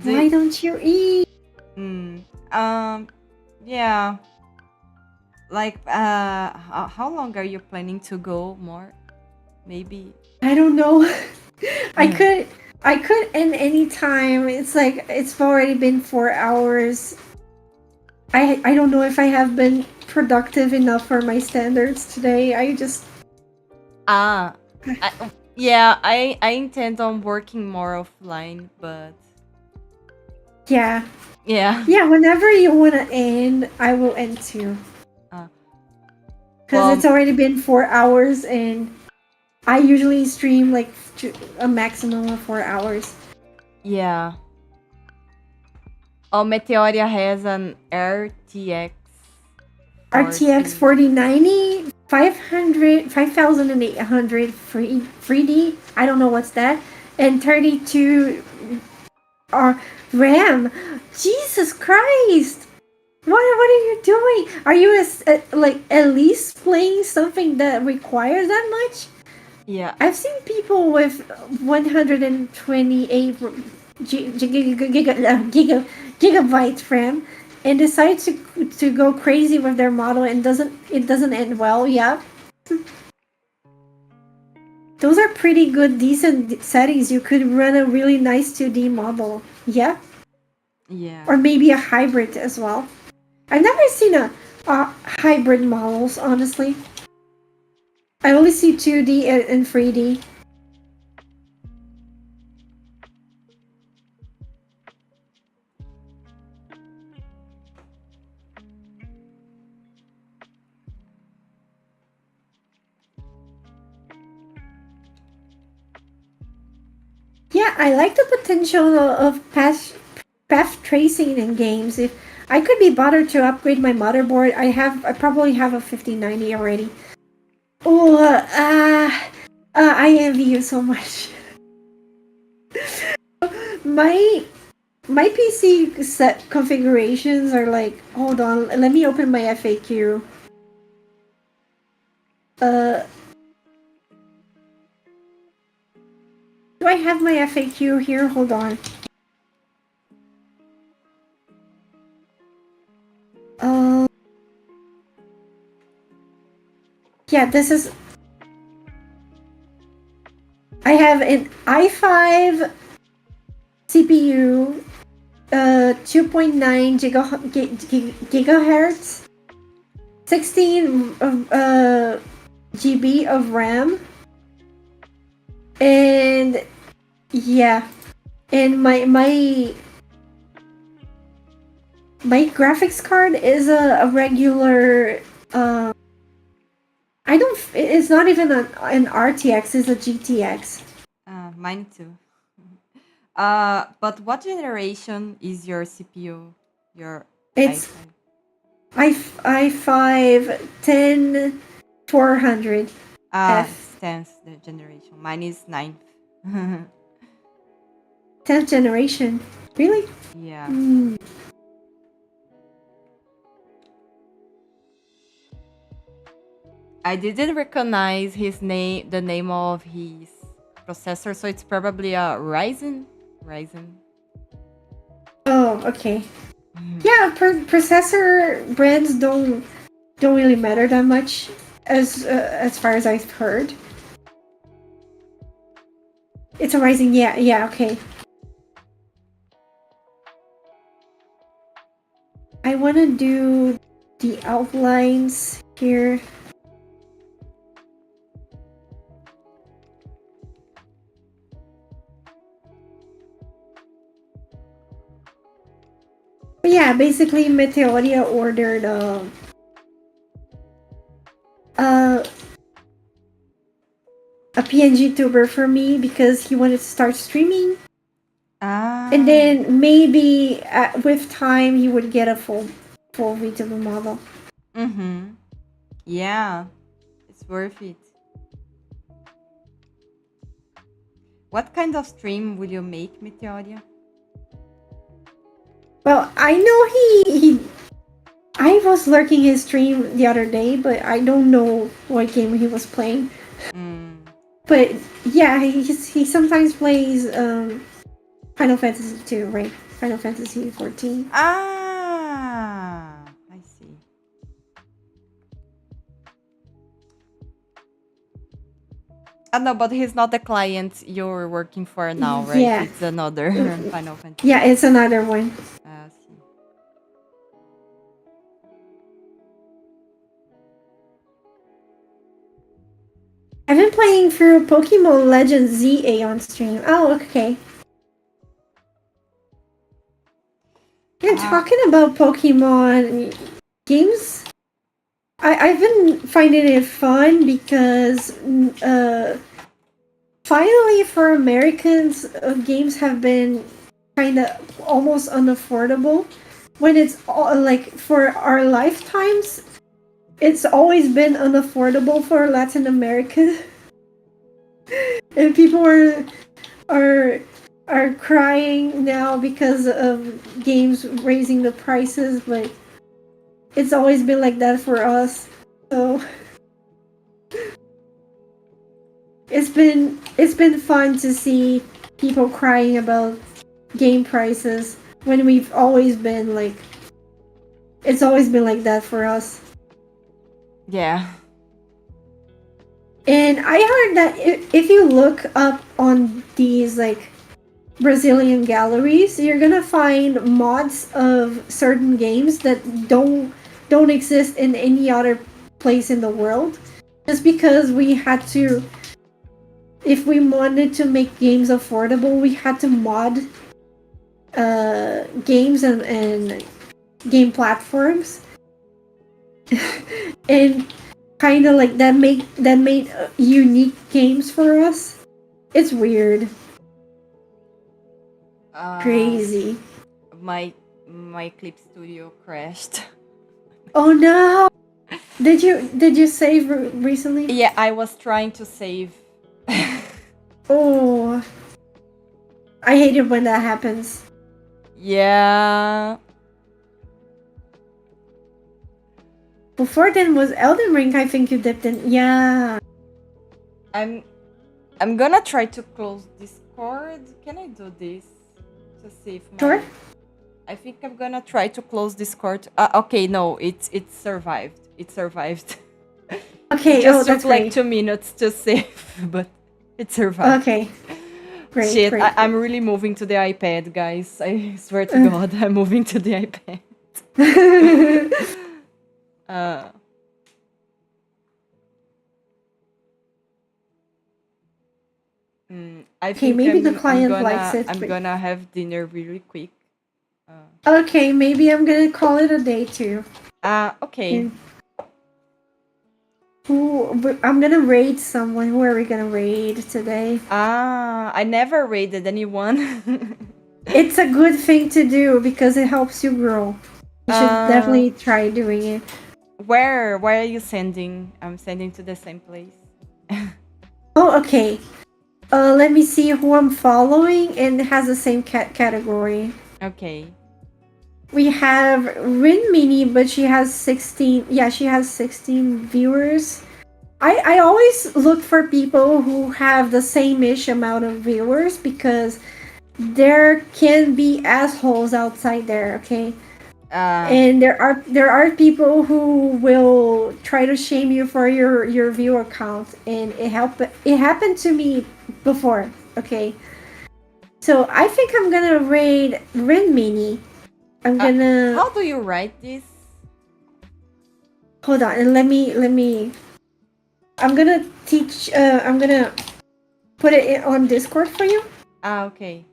Why don't you eat? Yeah. Like, how long are you planning to go more? Maybe. I don't know. I could end any time. It's like it's already been 4 hours. I don't know if I have been productive enough for my standards today. I intend on working more offline, but yeah. yeah. Whenever you want to end, I will end too. Because it's already been 4 hours, and I usually stream like a maximum of 4 hours. Yeah. Oh, Meteoria has an RTX 4090, 5800 3D. I don't know what's that. And 32 RAM. Jesus Christ! What are you doing? Are you like at least playing something that requires that much? Yeah. I've seen people with 128 gigabytes RAM and decide to go crazy with their model and it doesn't end well. Yeah. Those are pretty good, decent settings. You could run a really nice 2D model. Yeah. Yeah. Or maybe a hybrid as well. I've never seen a hybrid models, honestly. I only see 2D and 3D. Yeah, I like the potential of path tracing in games. If I could be bothered to upgrade my motherboard, I probably have a 5090 already. Oh, I envy you so much. my my PC set configurations are like, hold on, let me open my FAQ. Do I have my FAQ here? Hold on. Yeah, this is. I have an i5 CPU, 2.9 gigahertz, 16 GB of RAM, and yeah, and my graphics card is a regular. I don't. It's not even an RTX. It's a GTX. Mine too. But what generation is your CPU? Your It's i5 10400. It's 10th generation. Mine is 9th. 10th generation. Really? Yeah. I didn't recognize his name, the name of his processor, so it's probably a Ryzen. Oh, okay. Yeah, processor brands don't really matter that much, as far as I've heard. It's a Ryzen. Yeah, okay. I want to do the outlines here. But yeah, basically Meteoria ordered a PNGtuber for me because he wanted to start streaming. And then maybe with time he would get a full Vtuber model. Yeah, it's worth it. What kind of stream will you make, Meteoria? Well, I know he I was lurking his stream the other day, but I don't know what game he was playing. But yeah, he sometimes plays Final Fantasy 2, right? Final Fantasy 14. I see. No, but he's not the client you're working for now, right? Yeah. It's another Final Fantasy. Yeah, it's another one. I see. I've been playing through Pokemon Legends ZA on stream. Oh, okay. Yeah, talking about Pokemon games, I've been finding it fun because finally for Americans, games have been kind of almost unaffordable. When it's like for our lifetimes, it's always been unaffordable for Latin America, and people are crying now because of games raising the prices, but it's always been like that for us. So it's been fun to see people crying about game prices when we've always been like, it's always been like that for us. Yeah. And I heard that if you look up on these like Brazilian galleries, you're gonna find mods of certain games that don't exist in any other place in the world, just because we had to, if we wanted to make games affordable, we had to mod games and game platforms. And kind of like that made unique games for us. It's weird. Crazy. my clip studio crashed. Oh no! Did you save recently? Yeah, I was trying to save. Oh, I hate it when that happens. Yeah. Before then was Elden Ring. I think you dipped in. Yeah. I'm gonna try to close Discord. Can I do this to see if my? Sure. I think I'm gonna try to close Discord. Okay, no, it survived. It survived. Okay. It just that's took like great. 2 minutes to save, but it survived. Okay. Great. Shit, Great. I'm really moving to the iPad, guys. I swear to God, I'm moving to the iPad. I think maybe the client likes it. I'm gonna have dinner really quick. Okay, maybe I'm gonna call it a day too. Okay. I'm gonna raid someone. Who are we gonna raid today? I never raided anyone. It's a good thing to do because it helps you grow. You should definitely try doing it. Where are you sending? I'm sending to the same place. Oh, okay. Let me see who I'm following and it has the same category. Okay. We have Rin Mini, but she has 16. Yeah, she has 16 viewers. I always look for people who have the same-ish amount of viewers because there can be assholes outside there, okay? And there are people who will try to shame you for your viewer count, and it happened to me before, okay? So I think I'm gonna raid Rin Mini. I'm gonna. How do you write this? Hold on, and let me. I'm gonna teach. I'm gonna put it on Discord for you. Okay.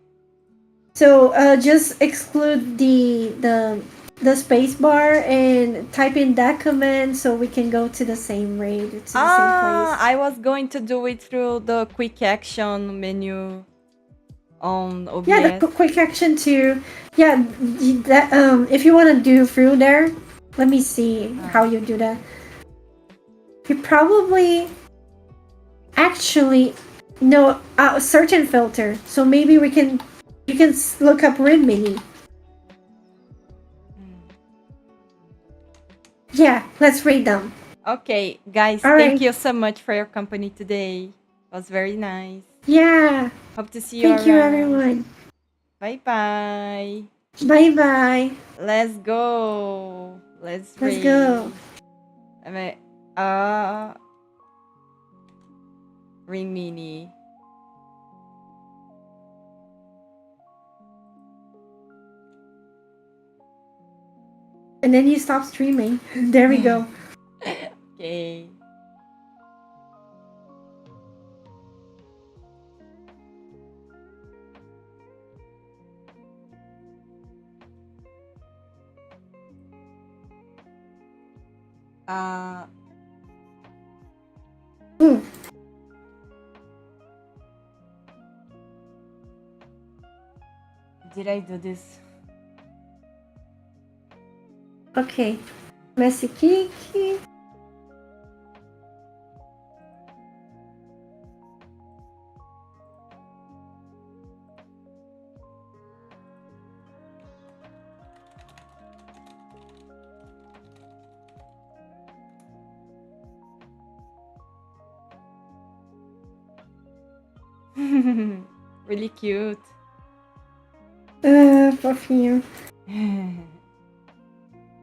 So just exclude the space bar and type in that command so we can go to the same raid, to the same place. I was going to do it through the quick action menu on OBS. Yeah, the quick action too. Yeah, that if you want to do through there, let me see how you do that. You probably actually no search and filter. So maybe you can look up Rin Mini. Yeah, let's raid them. Okay, guys, thank you so much for your company today. It was very nice. Yeah. Hope to see you around. Thank you, everyone. Bye-bye. Bye-bye. Let's go. Let's raid. Go. Ring Mini. And then you stop streaming. There we go. Okay. Did I do this? Okay. Messy Kiki. Really cute. Fofinho.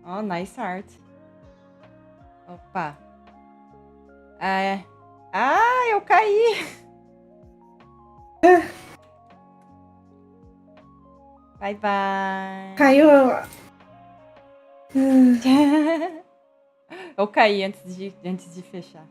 Oh, nice art. Opa. Eu caí. Bye bye. Caiu. Eu caí antes de fechar.